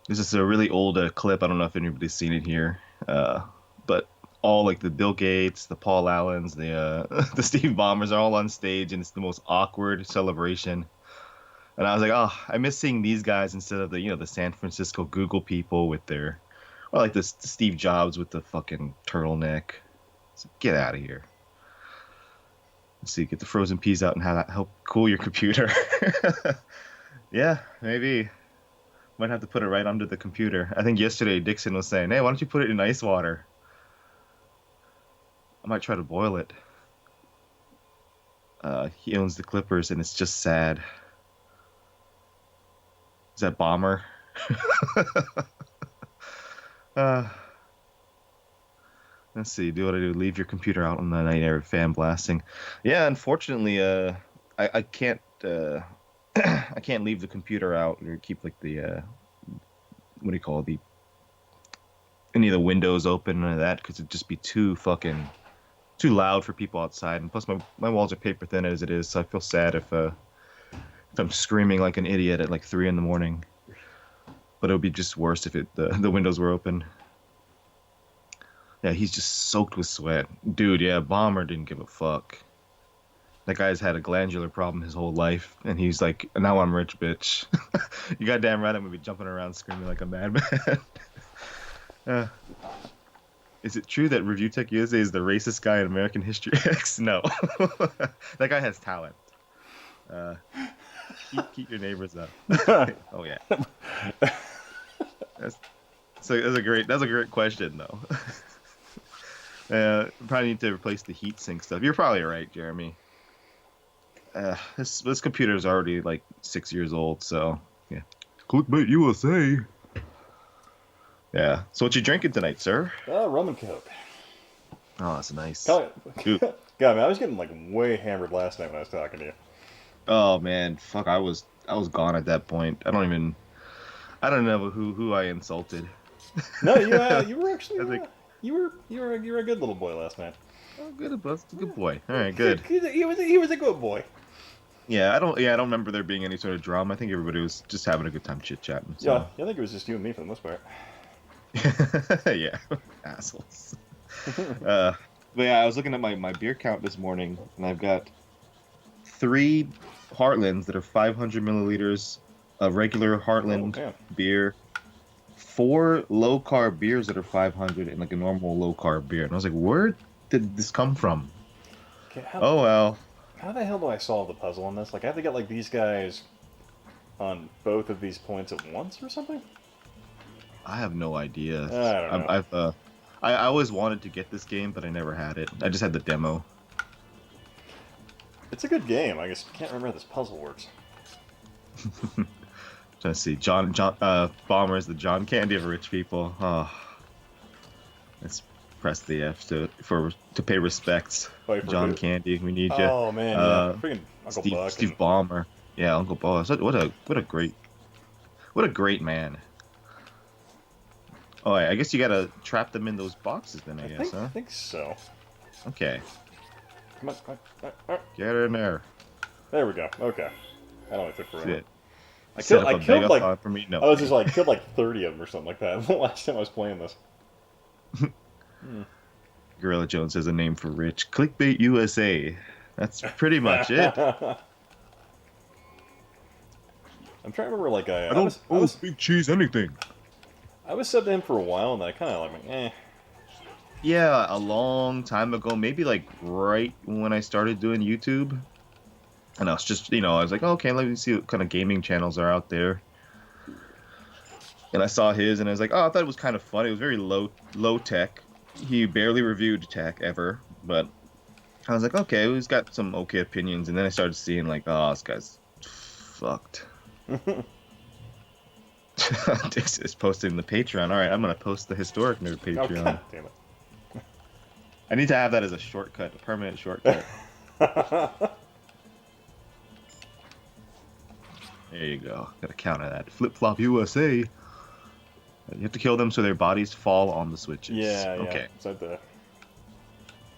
This is a really old clip. I don't know if anybody's seen it here. But all like the Bill Gates, the Paul Allens, the Steve Ballmers are all on stage, and it's the most awkward celebration. And I was like, oh, I miss seeing these guys instead of the San Francisco Google people with their, well, like the Steve Jobs with the fucking turtleneck. So get out of here. Let's see, get the frozen peas out and help cool your computer. Yeah, maybe. Might have to put it right under the computer. I think yesterday Dixon was saying, hey, why don't you put it in ice water? I might try to boil it. He owns the Clippers, and it's just sad. Is that Bomber? Let's see. Do what I do. Leave your computer out on the night air fan blasting. Yeah, unfortunately, I can't. I can't leave the computer out or keep like the what do you call it? Any of the windows open and that, because it'd just be too loud for people outside. And plus, my walls are paper thin as it is, so I feel sad if I'm screaming like an idiot at like 3 a.m. But it would be just worse if the windows were open. Yeah, he's just soaked with sweat. Dude, yeah, Bomber didn't give a fuck. That guy's had a glandular problem his whole life, and he's like, now I'm rich, bitch. You goddamn right I'm gonna be jumping around screaming like a madman. Is it true that Review Tech USA is the racist guy in American History X? No. That guy has talent. Keep your neighbors up. Oh yeah. That's a great question though. Probably need to replace the heatsink stuff. You're probably right, Jeremy. This computer is already like 6 years old, so yeah. Clickbait USA. Yeah. So what you drinking tonight, sir? Rum and Coke. Oh, that's nice. God, man, I was getting like way hammered last night when I was talking to you. Oh man, fuck! I was I was gone at that point. I don't know who I insulted. No, you were actually I think you were a good little boy last night. oh, good, that's a good boy. All right, good. He was a good boy. Yeah, I don't remember there being any sort of drama. I think everybody was just having a good time chit chatting. So. Yeah, I think it was just you and me for the most part. Yeah, assholes. But yeah, I was looking at my beer count this morning, and I've got 3 Heartlands that are 500 milliliters of regular Heartland beer, 4 low carb beers that are 500, and like a normal low carb beer. And I was like, where did this come from? Okay, Oh well. How the hell do I solve the puzzle on this? Like, I have to get like these guys on both of these points at once or something? I have no idea. I don't know. I always wanted to get this game, but I never had it. I just had the demo. It's a good game. I just can't remember how this puzzle works. Trying to see. Bomber is the John Candy of rich people. Oh. Let's press the F to pay respects. John Candy, we need you. Oh man, yeah. Freaking Uncle Buck. Steve Ballmer. Yeah, Uncle Buck. What a great man. Oh, I guess you gotta trap them in those boxes then, I guess, huh? I think so. Okay. Come on. Get in there. There we go. Okay. That only took forever. Shit. I killed like for me. No. I was just like killed like 30 of them or something like that the last time I was playing this. Gorilla Jones has a name for rich. Clickbait USA. That's pretty much it. I'm trying to remember, like, I don't big cheese anything. I was subbed in for a while, and I kind of like, eh. Yeah, a long time ago, maybe like right when I started doing YouTube. And I was just, I was like, okay, let me see what kind of gaming channels are out there. And I saw his, and I was like, oh, I thought it was kind of funny. It was very low tech. He barely reviewed tech ever, but I was like, okay, he's got some okay opinions. And then I started seeing like, oh, this guy's fucked. Dix is posting the Patreon. All right, I'm gonna post the Historic Nerd Patreon. Oh, God damn it! I need to have that as a shortcut, a permanent shortcut. There you go. Gotta counter that. Flip Flop USA. You have to kill them so their bodies fall on the switches. Yeah. Okay. So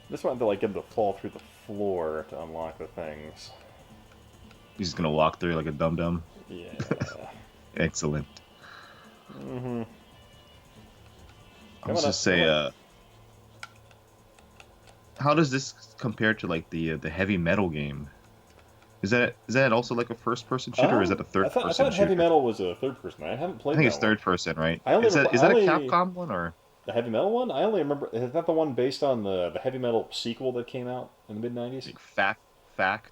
this one to like get them to fall through the floor to unlock the things. He's just gonna walk through like a dum-dum. Yeah. Excellent. Mm-hmm. I'll just say, how does this compare to like the Heavy Metal game? Is that also like a first-person shooter, or is that a third-person I thought shooter? Heavy Metal was a third-person. I haven't played. I think it's third-person, right? Is that a Capcom one or the Heavy Metal one? I only remember. Is that the one based on the Heavy Metal sequel that came out in the mid-90s? Like Fact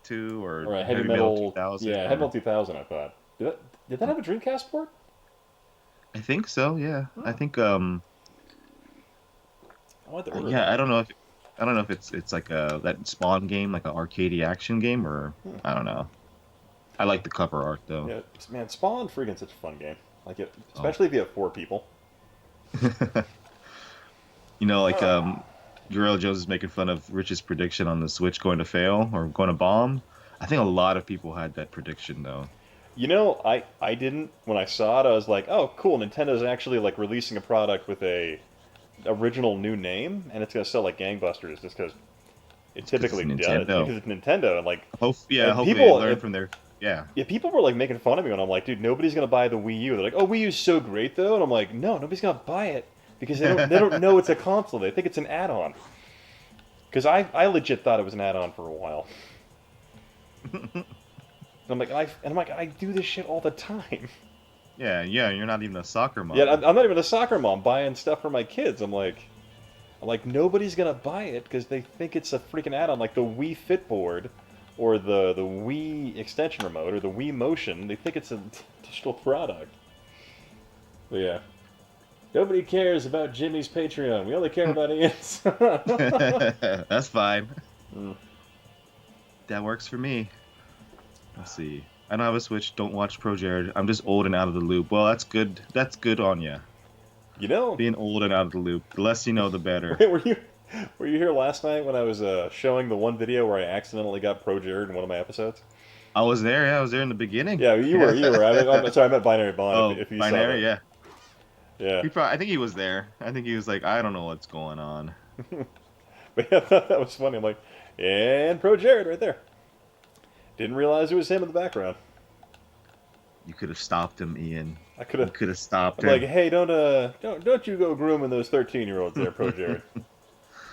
2 or a Heavy Metal 2000? Yeah, Heavy Metal 2000. I thought. Did that have a Dreamcast port? I think so. Yeah, I think. I want to order that. I don't know if it's like that Spawn game, like an arcadey action game, or I don't know. I like the cover art though. Yeah, man, Spawn freaking such a fun game. Like it, especially if you have 4 people. Gorilla Jones is making fun of Rich's prediction on the Switch going to fail or going to bomb. I think a lot of people had that prediction though. I didn't. When I saw it, I was like, oh, cool, Nintendo's actually like releasing a product with a original new name, and it's gonna sell like gangbusters just because it typically does. Because it's Nintendo, and like hopefully people, they learn from their yeah. People were like making fun of me when I'm like, dude, nobody's gonna buy the Wii U. They're like, oh, Wii U's so great though, and I'm like, no, nobody's gonna buy it because they don't know it's a console. They think it's an add-on. Because I legit thought it was an add-on for a while. I'm like, I do this shit all the time. Yeah, you're not even a soccer mom. Yeah, I'm not even a soccer mom buying stuff for my kids. I'm like, nobody's gonna buy it because they think it's a freaking add-on, like the Wii Fit board, or the Wii extension remote, or the Wii Motion. They think it's a digital product. But yeah, nobody cares about Jimmy's Patreon. We only care about Ian's. That's fine. That works for me. Let's see. I don't have a Switch. Don't watch Pro Jared. I'm just old and out of the loop. Well, that's good. That's good on you. Being old and out of the loop. The less you know, the better. Wait, were you here last night when I was showing the one video where I accidentally got Pro Jared in one of my episodes? I was there. Yeah, I was there in the beginning. Yeah, you were. I'm sorry, I meant Binary Bond. Oh, if you binary. saw that. Yeah. Yeah. I think he was there. I think he was like, I don't know what's going on. But yeah, I thought that was funny. I'm like, and Pro Jared right there. Didn't realize it was him in the background. You could have stopped him, Ian. I could have. You could have stopped I'm him. like, hey, don't you go grooming those 13-year-olds there, Pro Jared.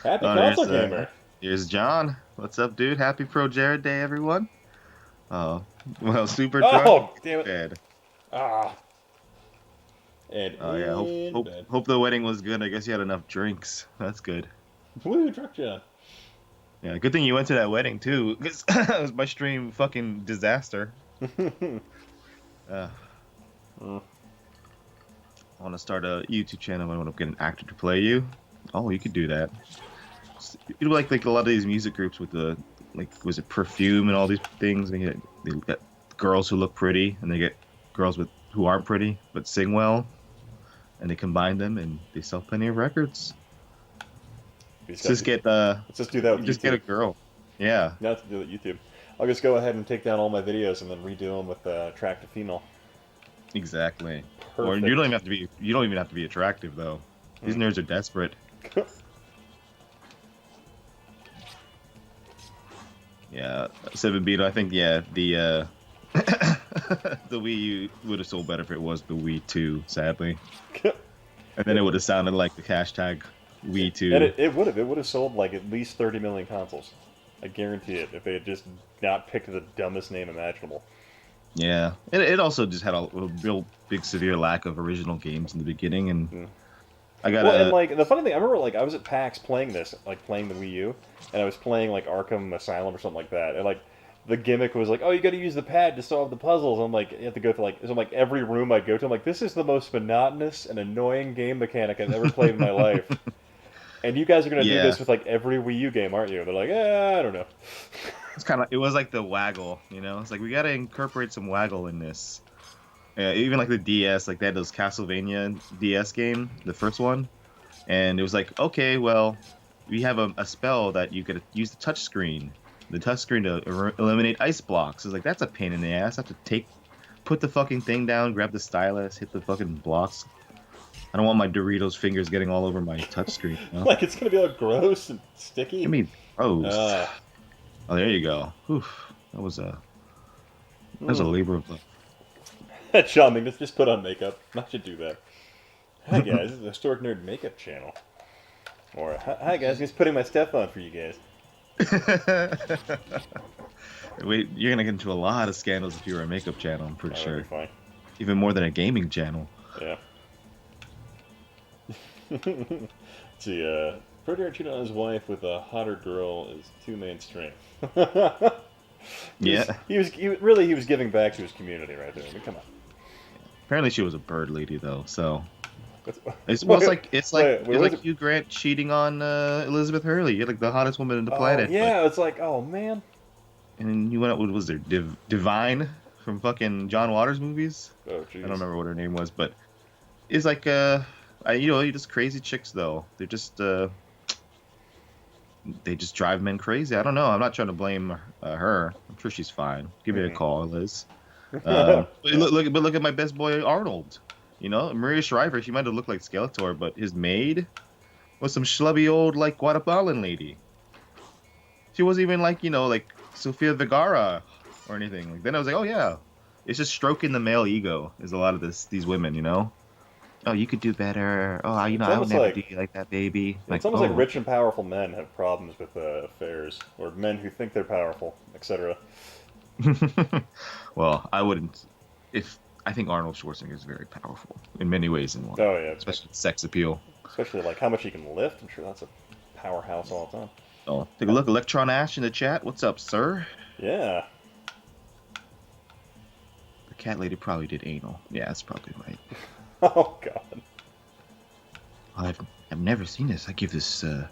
Happy Oh, console there's, gamer. Here's John. What's up, dude? Happy Pro Jared Day, everyone. Oh, well, super Oh, drunk. damn it. Dead. Ah. And Oh yeah. Hope the wedding was good. I guess you had enough drinks. That's good. Woo, Truck John. Yeah, good thing you went to that wedding too, because my stream fucking disaster. I want to start a YouTube channel. I want to get an actor to play you. Oh, you could do that. You know, like a lot of these music groups with the was it Perfume and all these things. They get girls who look pretty, and they get girls who aren't pretty but sing well, and they combine them and they sell plenty of records. Let's just do that with YouTube. Get a girl. Yeah. Not to do it with YouTube. I'll just go ahead and take down all my videos and then redo them with attractive female. Exactly. Perfect. Or you don't even have to be attractive though. These nerds are desperate. Yeah, 7-bit. I think the the Wii U would have sold better if it was the Wii 2, sadly. And then it would have sounded like the hashtag Wii 2. And it would have sold like at least 30 million consoles. I guarantee it, if they had just not picked the dumbest name imaginable. Yeah, it also just had a real big severe lack of original games in the beginning, and and like the funny thing, I remember like I was at PAX playing the Wii U, and I was playing like Arkham Asylum or something like that, and like the gimmick was like, oh, you got to use the pad to solve the puzzles. I'm like, you have to go to so every room I go to, I'm like, this is the most monotonous and annoying game mechanic I've ever played in my life. And you guys are gonna do this with like every Wii U game, aren't you? And they're like, I don't know. It was like the waggle, you know. It's like we got to incorporate some waggle in this. Yeah, even like the DS, like they had those Castlevania DS game, the first one, and it was like, okay, well, we have a spell that you could use the touchscreen to eliminate ice blocks. It's like that's a pain in the ass. I have to put the fucking thing down, grab the stylus, hit the fucking blocks. I don't want my Doritos fingers getting all over my touchscreen. You know? Like it's gonna be all gross and sticky. I mean, gross. Oh, there you go. Oof, that was a labor of love. Charming, let's just put on makeup. I should do that. Hi guys, this is the Historic Nerd makeup channel. Or, hi guys, just putting my stuff on for you guys. Wait, you're gonna get into a lot of scandals if you were a makeup channel, I'm pretty sure. Fine. Even more than a gaming channel. Yeah. See, Proteor cheated on his wife with a hotter girl is too mainstream. He was giving back to his community right there. I mean, come on. Apparently she was a bird lady though, so it's like Hugh Grant cheating on Elizabeth Hurley. You're like the hottest woman on the planet. Yeah, it's like, oh man. And then you went out with, was there Divine from fucking John Waters movies? Oh jeez. I don't remember what her name was, but it's like you're just crazy chicks though. They're just they just drive men crazy. I don't know. I'm not trying to blame her. I'm sure she's fine. Give me a call, Liz. But look at my best boy Arnold. You know, Maria Shriver. She might have looked like Skeletor, but his maid was some schlubby old like Guatemalan lady. She wasn't even like like Sofia Vergara or anything. Like, then I was like, oh yeah, it's just stroking the male ego. Is a lot of these women, you know. Oh, you could do better. Oh, I would never do you like that, baby. It's almost like rich and powerful men have problems with affairs, or men who think they're powerful, etc. Well, I wouldn't. I think Arnold Schwarzenegger is very powerful in many ways in one. Oh yeah, especially sex appeal. Especially like how much he can lift. I'm sure that's a powerhouse all the time. Oh, take a look, Electron Ash in the chat. What's up, sir? Yeah. The cat lady probably did anal. Yeah, that's probably right. Oh god. I've never seen this. I give this 2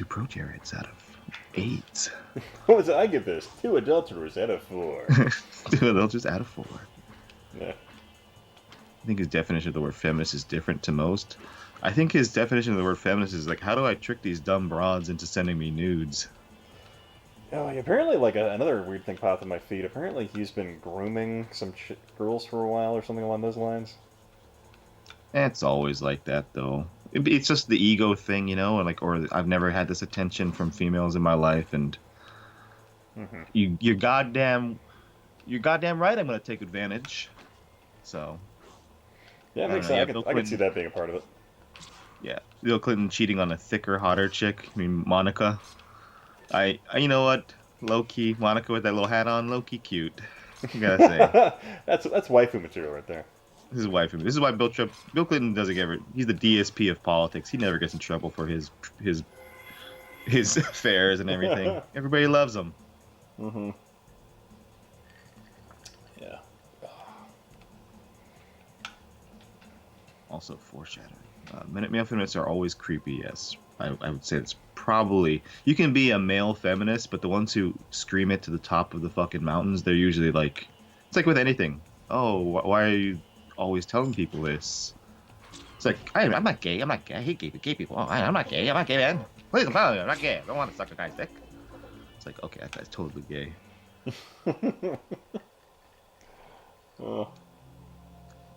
Pro Jareds out of 8. What was it? I give this 2 adulterers out of 4. 2 adulterers out of 4. Yeah. I think his definition of the word feminist is different to most. I think his definition of the word feminist is like, how do I trick these dumb broads into sending me nudes? Oh, yeah, apparently, like another weird thing popped in my feed. Apparently, he's been grooming some girls for a while or something along those lines. It's always like that though. It's just the ego thing, you know, and like, or I've never had this attention from females in my life, and Hmm. you're goddamn right. I'm gonna take advantage. So Yeah, it I don't makes know. sense. Yeah, I Bill could see Clinton. that being a part of it. Yeah, Bill Clinton cheating on a thicker, hotter chick. I mean, Monica. You know what? Low key, Monica with that little hat on, low key cute. I gotta say, That's waifu material right there. this is why for me. This is why Bill Clinton doesn't ever. He's the DSP of politics. He never gets in trouble for his his affairs and everything. Everybody loves him. Hmm. Yeah. Also foreshadowing. Male feminists are always creepy. Yes, I would say it's probably you can be a male feminist, but the ones who scream it to the top of the fucking mountains, they're usually like, it's like with anything. Oh, why are you always telling people this? It's like I'm not gay. I'm not gay. I hate gay people. Oh, I'm not gay. I'm not gay, man. Please, I'm not gay. I don't want to suck a guy's dick. It's like, okay, that guy's totally gay. Oh.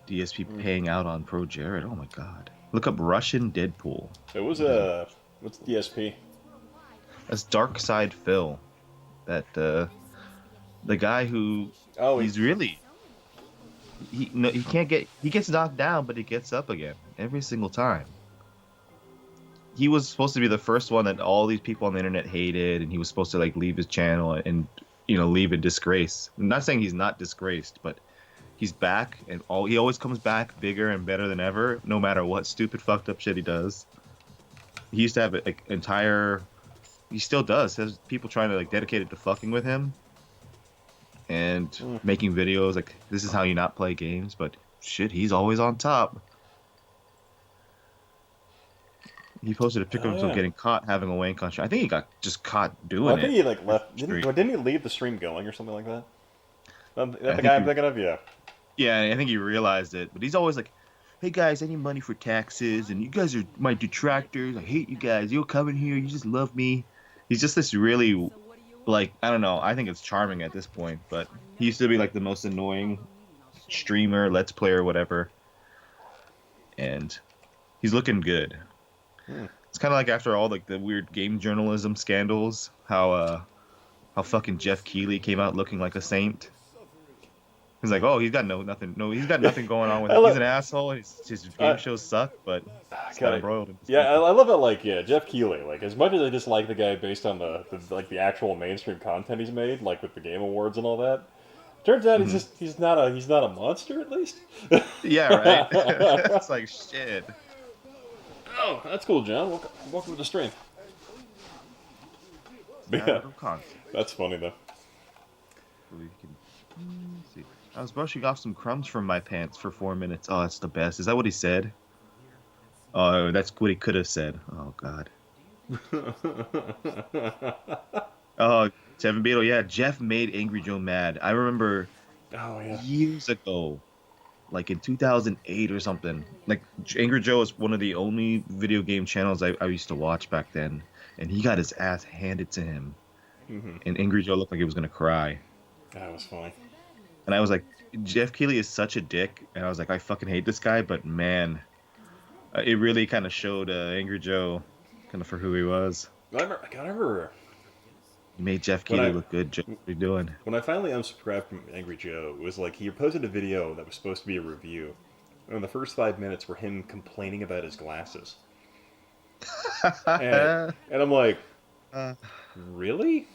DSP paying out on Pro Jared. Oh my god. Look up Russian Deadpool. It was what's DSP? That's Dark Side Phil. That the guy who Oh, he's really he can't get he gets knocked down, but he gets up again every single time. He was supposed to be the first one that all these people on the internet hated, and he was supposed to like leave his channel and leave in disgrace. I'm not saying he's not disgraced, but he's back, and he always comes back bigger and better than ever, no matter what stupid fucked up shit he does. He used to have an entire, he still does, has people trying to like dedicate it to fucking with him and making videos like this is how you not play games, but shit, he's always on top. He posted a picture of himself getting caught having a wank on stream. I think he got just caught doing it. I think he like left. Didn't he leave the stream going or something like that? That the guy I'm thinking of? Yeah. Yeah, I think he realized it, but he's always like, "Hey guys, I need money for taxes, and you guys are my detractors. I hate you guys. You'll come in here, you just love me." He's just this really, like, I don't know. I think it's charming at this point, but he used to be like the most annoying streamer, let's player, whatever. And he's looking good. It's kind of like after all like the weird game journalism scandals, how fucking Jeff Keighley came out looking like a saint. He's like, oh, he's got nothing going on with him. He's an asshole. His game shows suck, but he's got embroiled. Yeah, I love it. Like, yeah, Jeff Keighley. Like, as much as I dislike the guy based on the actual mainstream content he's made, like with the Game Awards and all that, turns out he's not a monster at least. Yeah, right. It's like shit. Oh, that's cool, John. Welcome to the stream. Yeah, that's funny though. See. I was brushing off some crumbs from my pants for 4 minutes. Oh, that's the best. Is that what he said? Oh, that's what he could have said. Oh, God. Oh, Seven Beetle. Yeah, Jeff made Angry Joe mad. I remember years ago, like in 2008 or something. Like, Angry Joe is one of the only video game channels I used to watch back then. And he got his ass handed to him. And Angry Joe looked like he was going to cry. That was funny. And I was like, Jeff Keighley is such a dick. And I was like, I fucking hate this guy. But man, it really kind of showed Angry Joe kind of for who he was. I remember. He made Jeff Keighley look good. Joe, what are you doing? When I finally unsubscribed from Angry Joe, it was like he posted a video that was supposed to be a review. And the first 5 minutes were him complaining about his glasses. and I'm like, really?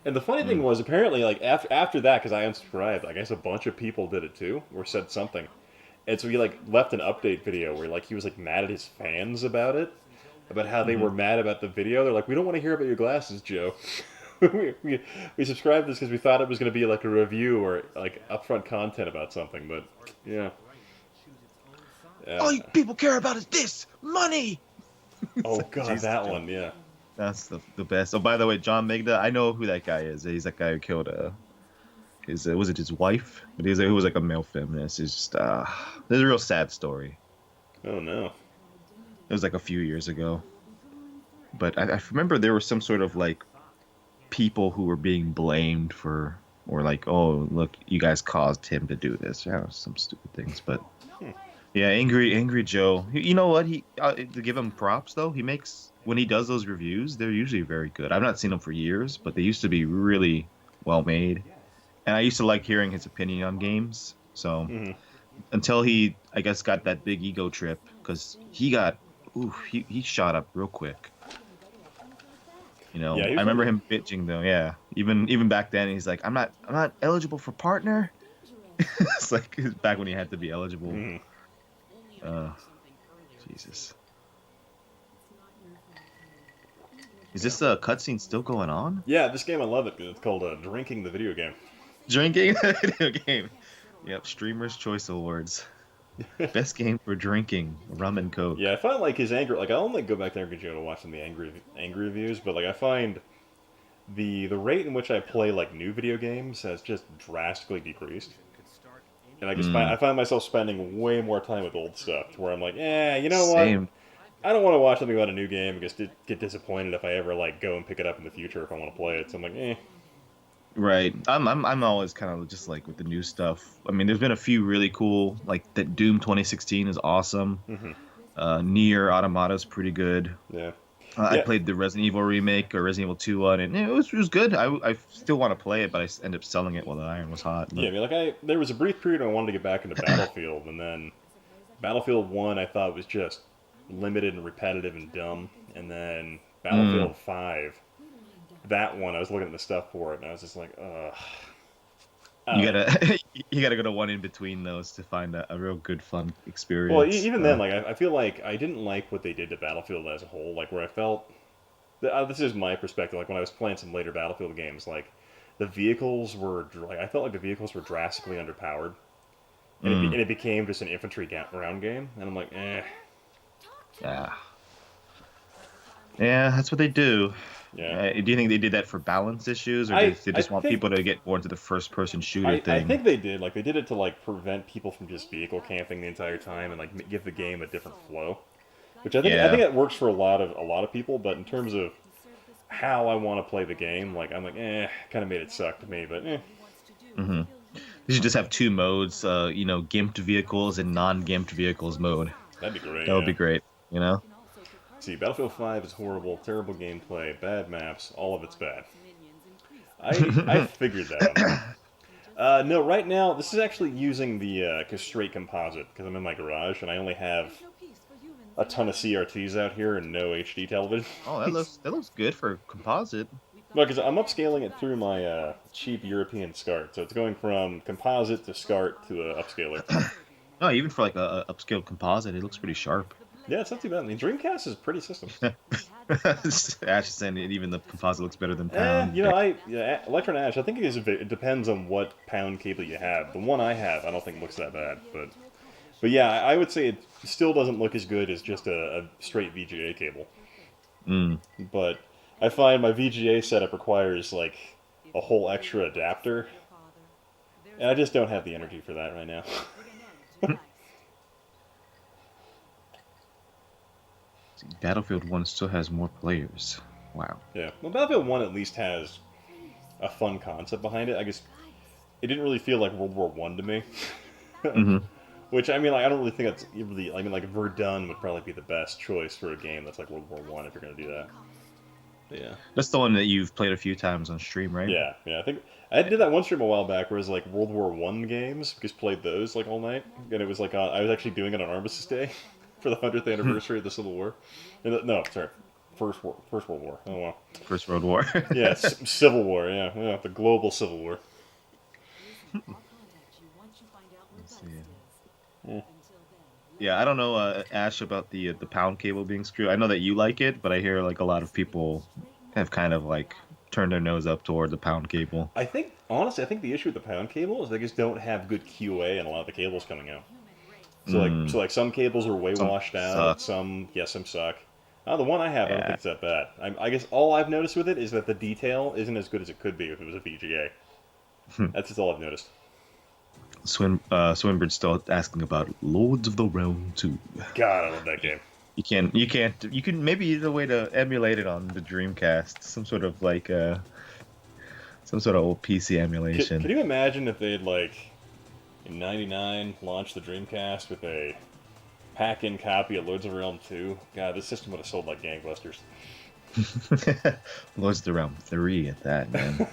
And the funny thing was, apparently, like after that, because I unsubscribed, I guess a bunch of people did it too, or said something. And so he like left an update video where like he was like mad at his fans about it, about how they were mad about the video. They're like, we don't want to hear about your glasses, Joe. we subscribed this because we thought it was going to be like a review or like upfront content about something, but yeah. All you people care about is this money. Oh god, that one, yeah. That's the best. Oh, by the way, John Migda, I know who that guy is. He's that guy who killed was it his wife? But he was like a male feminist. It's just there's a real sad story. Oh no. It was like a few years ago. But I remember there was some sort of like people who were being blamed for, or like, oh, look, you guys caused him to do this. Yeah, some stupid things, but yeah, angry Joe. You know what? He to give him props though. He makes when he does those reviews, they're usually very good. I've not seen them for years, but they used to be really well made. And I used to like hearing his opinion on games. So until he, I guess, got that big ego trip, because he shot up real quick. You know, Yeah, I remember him bitching though. Yeah, even back then, he's like, I'm not eligible for partner. It's like back when he had to be eligible. Jesus. Is this cutscene still going on? Yeah, this game I love it. It's called Drinking the Video Game. Drinking the video game. Yep, Streamer's Choice Awards. Best game for drinking, rum and coke. Yeah, I find like his anger. Like I only go back there and to watch some of the angry reviews, but like I find the rate in which I play like new video games has just drastically decreased. And I find myself spending way more time with old stuff, where I'm like, you know Same. what? I don't want to watch something about a new game and just get disappointed if I ever like go and pick it up in the future if I want to play it. So I'm like, Right. I'm always kind of just like with the new stuff. I mean, there's been a few really cool, like that Doom 2016 is awesome. Nier Automata is pretty good. Yeah. I played the Resident Evil remake or Resident Evil 2 one, and it was good. I still want to play it, but I ended up selling it while the iron was hot. But... Yeah, I mean, like there was a brief period when I wanted to get back into Battlefield, and then Battlefield 1 I thought was just limited and repetitive and dumb, and then Battlefield 5, that one I was looking at the stuff for it, and I was just like, ugh. You gotta go to one in between those to find a real good fun experience. Well, even then, like I feel like I didn't like what they did to Battlefield as a whole. Like where I felt, this is my perspective. Like when I was playing some later Battlefield games, like the vehicles were I felt like the vehicles were drastically underpowered, and it became just an infantry round game. And I'm like, Yeah, that's what they do. Yeah. Do you think they did that for balance issues, or did they just want people to get more into the first-person shooter thing? I think they did. Like they did it to like prevent people from just vehicle camping the entire time and like give the game a different flow, which I think it works for a lot of people. But in terms of how I want to play the game, like I'm like, kind of made it suck to me. But They should just have two modes, gimped vehicles and non-gimped vehicles mode. That'd be great. That would be great. You know. See, Battlefield 5 is horrible, terrible gameplay, bad maps, all of it's bad. I figured that out. No, right now, this is actually using the straight composite, because I'm in my garage, and I only have a ton of CRTs out here and no HD television. Oh, that looks good for composite. Well, because I'm upscaling it through my cheap European SCART, so it's going from composite to SCART to upscaler. No, even for like a upscaled composite, it looks pretty sharp. Yeah, it's not too bad. I mean, DreamCast is a pretty system. Ash is saying even the composite looks better than Pound. Electron Ash, I think it depends on what Pound cable you have. The one I have, I don't think looks that bad. But yeah, I would say it still doesn't look as good as just a straight VGA cable. But I find my VGA setup requires like a whole extra adapter. And I just don't have the energy for that right now. Battlefield 1 still has more players. Wow. Yeah. Well, Battlefield 1 at least has a fun concept behind it. I guess it didn't really feel like World War I to me. Which, I mean, like, I don't really think that's really... I mean, like, Verdun would probably be the best choice for a game that's like World War I if you're going to do that. But yeah. That's the one that you've played a few times on stream, right? Yeah. I think... I did that one stream a while back where it was like World War I games. Just played those, like, all night. And it was like... I was actually doing it on Armistice Day. For the 100th anniversary of the Civil War. First World War. Oh, wow. First World War. Yeah, Civil War, yeah. The global Civil War. Let's see. Yeah, I don't know, Ash, about the Pound cable being screwed. I know that you like it, but I hear like a lot of people have kind of like turned their nose up toward the Pound cable. Honestly, I think the issue with the Pound cable is they just don't have good QA and a lot of the cables coming out. So some cables are way washed out. Some suck. The one I have, I don't think it's that bad. I guess all I've noticed with it is that the detail isn't as good as it could be if it was a VGA. That's just all I've noticed. Swinbird's still asking about Lords of the Realm 2. God, I love that game. You can maybe use a way to emulate it on the DreamCast. Some sort of like Some sort of old PC emulation. Can you imagine if they'd, like, in 99, launched the Dreamcast with a pack-in copy of Lords of the Realm 2? God, this system would have sold like gangbusters. Lords of the Realm 3 at that, man.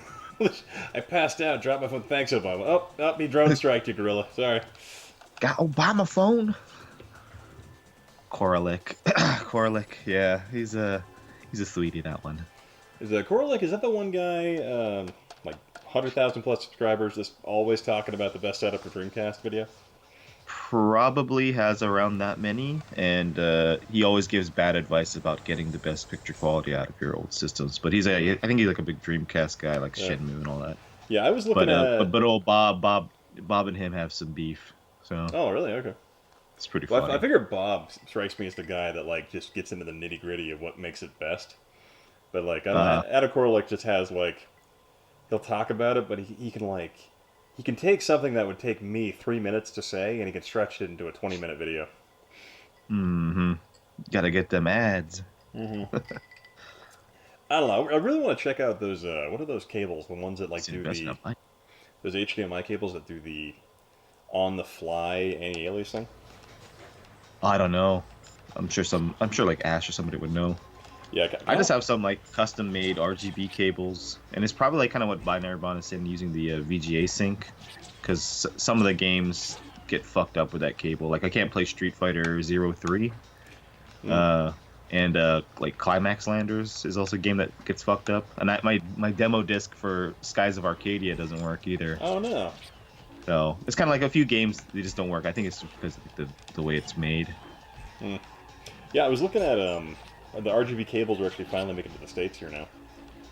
I passed out, dropped my phone. Thanks, Obama. Oh, me drone strike you, Gorilla. Sorry. Got Obama phone. Koralik. Koralik, yeah, he's a sweetie, that one. Is Koralik, is that the one guy, like 100,000 plus subscribers, just always talking about the best setup for Dreamcast video? Probably has around that many, and he always gives bad advice about getting the best picture quality out of your old systems. But I think he's like a big Dreamcast guy, like Shenmue and all that. Yeah, I was looking at... But old Bob and him have some beef, so... Oh, really? Okay. It's pretty Well, funny. I figure Bob strikes me as the guy that, like, just gets into the nitty-gritty of what makes it best. But, like, I don't know, Koralik just has, like... He'll talk about it, but he can, like... He can take something that would take me 3 minutes to say, and he can stretch it into a 20-minute video. Mm-hmm. Gotta get them ads. Mm-hmm. I don't know. I really want to check out those, what are those cables? The ones that, like, do the... Those HDMI cables that do the on-the-fly anti-aliasing thing? I don't know. I'm sure like Ash or somebody would know. Yeah, I just have some like custom-made RGB cables, and it's probably like kind of what Binary Bond is saying, using the VGA sync, because some of the games get fucked up with that cable. Like I can't play Street Fighter 03, and like Climax Landers is also a game that gets fucked up, and my demo disc for Skies of Arcadia doesn't work either. Oh no. So it's kind of like a few games they just don't work. I think it's because of the way it's made. Yeah, I was looking at the RGB cables are actually finally making it to the States here now.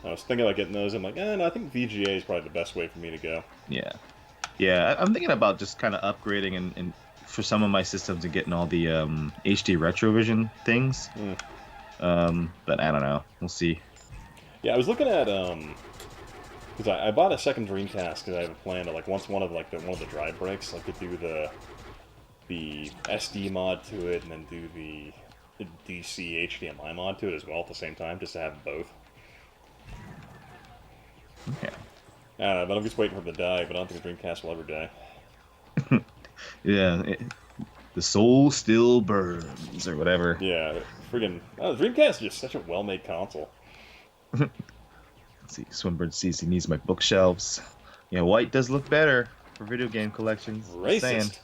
I was thinking about getting those. I'm like, no, I think VGA is probably the best way for me to go. Yeah. I'm thinking about just kind of upgrading and for some of my systems and getting all the HD Retrovision things. But I don't know. We'll see. Yeah, I was looking at because I bought a second Dreamcast because I have a plan to, like, once one of the drive breaks, like, to do the SD mod to it and then do the DC HDMI mod to it as well at the same time, just to have both. Okay. I don't know, but I'm just waiting for it to die, but I don't think the Dreamcast will ever die. Yeah, the soul still burns, or whatever. Yeah, friggin' the Dreamcast is just such a well-made console. Let's see, Swinburne sees he needs my bookshelves. Yeah, white does look better for video game collections. Racist.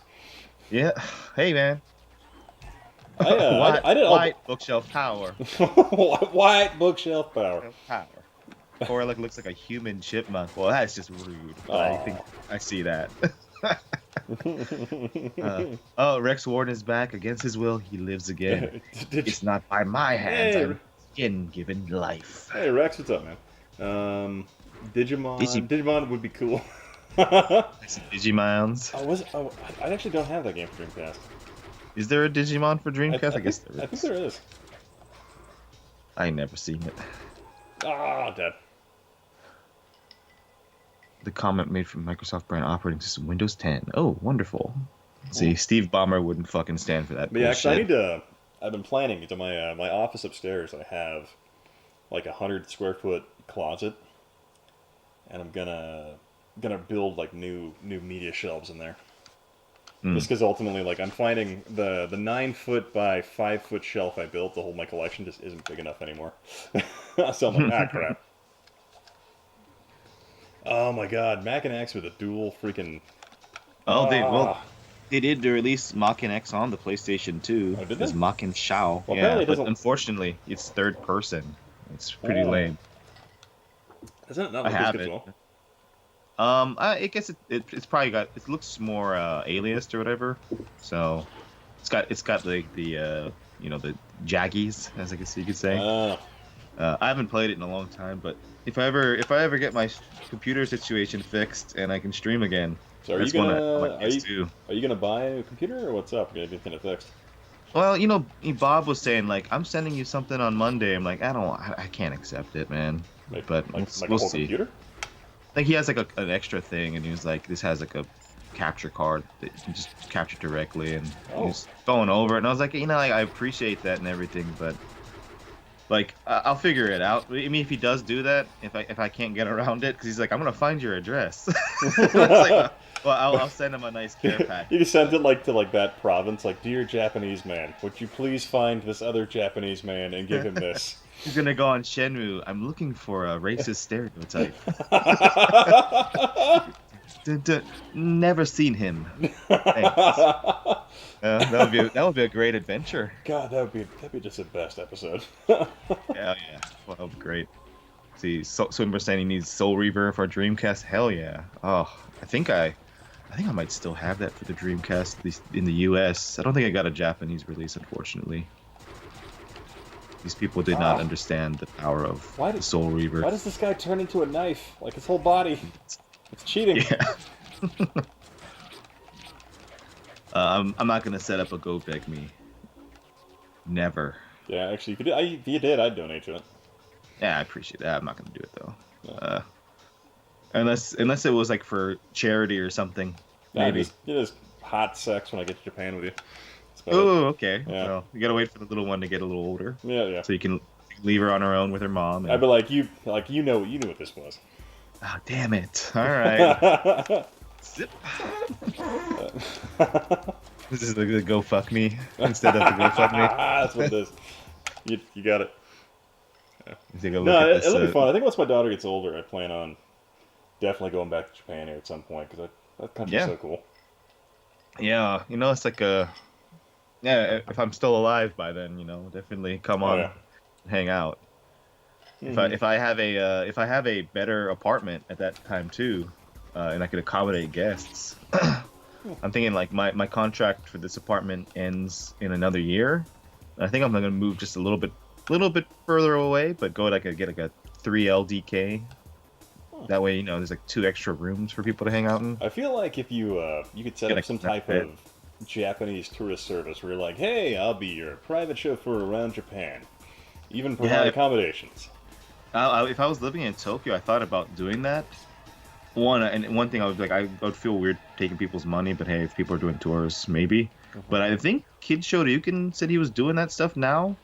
Yeah, hey man. I did white bookshelf power. White bookshelf power. Koralik looks like a human chipmunk. Well, that's just rude. But I think I see that. Rex Warden is back against his will. He lives again. It's not by my hands. Hey. I'm skin given life. Hey Rex, what's up, man? Digimon would be cool. Digimons. I actually don't have that game for Dreamcast. Is there a Digimon for Dreamcast? I guess there is. I think there is. I ain't never seen it. Dead. The comment made from Microsoft brand operating system Windows 10. Oh, wonderful. See, Steve Ballmer wouldn't fucking stand for that. But yeah, actually, I've been planning to my office upstairs. I have like 100 square foot closet, and I'm gonna build like new media shelves in there. Just because ultimately, like, I'm finding the 9-foot by 5-foot shelf I built to hold my collection just isn't big enough anymore. So I'm like, crap. Oh my god, Mac and X with a dual freaking... They did release Mach and X on the PlayStation 2. Oh, did they? It's Mach and Shao. Well, yeah, but unfortunately, it's third person. It's pretty lame. Isn't it not I look have as good it. as well? I guess it's probably got, it looks more aliased or whatever. So it's got like the the jaggies, as I guess you could say. I haven't played it in a long time, but if I ever get my computer situation fixed and I can stream again, so are you gonna buy a computer or what's up? Gonna get it fixed? Well, Bob was saying, like, I'm sending you something on Monday. I'm like, I can't accept it, man. But we'll see. Computer? Like, he has like an extra thing, and he was like, this has like a capture card that you can just capture directly, and he's going over it. And I was like, like, I appreciate that and everything, but Like, I'll figure it out. I mean, if he does do that, if I can't get around it, because he's like, I'm gonna find your address. It's like, well, I'll send him a nice care package. You send it like to like that province, like, dear Japanese man, would you please find this other Japanese man and give him this? He's gonna go on Shenmue. I'm looking for a racist stereotype. Never seen him. That would be a great adventure. God, that'd be just the best episode. Yeah. Well, that would be great. See, Swimmer saying he needs Soul Reaver for Dreamcast. Hell yeah. Oh, I think I might still have that for the Dreamcast, at least in the US. I don't think I got a Japanese release, unfortunately. These people did not understand the power of the Soul Reaver. Why does this guy turn into a knife? Like his whole body? It's cheating. Yeah. I'm not gonna set up a Go Beg Me. Never. Yeah, actually, if you did, I'd donate to it. Yeah, I appreciate that. I'm not gonna do it though. Yeah. Unless it was like for charity or something. Maybe. Just hot sex when I get to Japan with you. Oh, okay. Yeah. Well, you gotta wait for the little one to get a little older. Yeah. So you can leave her on her own with her mom. And... I'd be like, you knew what this was. Oh, damn it! All right. Zip. This is the go fuck me instead of the go fuck me. That's what it is. You got it. Yeah. Take a look at this, it'll be fun. I think once my daughter gets older, I plan on definitely going back to Japan here at some point because that country's so cool. Yeah, it's like if I'm still alive by then, definitely come on, and hang out. Mm-hmm. If I have a better apartment at that time too, and I could accommodate guests, I'm thinking like my contract for this apartment ends in another year. I think I'm gonna move just a little bit further away, but get like a 3 LDK. That way, there's like 2 extra rooms for people to hang out in. I feel like if you could set up some type of Japanese tourist service where you're like, hey, I'll be your private chauffeur around Japan, even provide accommodations. If I was living in Tokyo, I thought about doing that. One thing I would feel weird taking people's money, but hey, if people are doing tours, maybe. Mm-hmm. But I think Kid Shoryuken said he was doing that stuff now.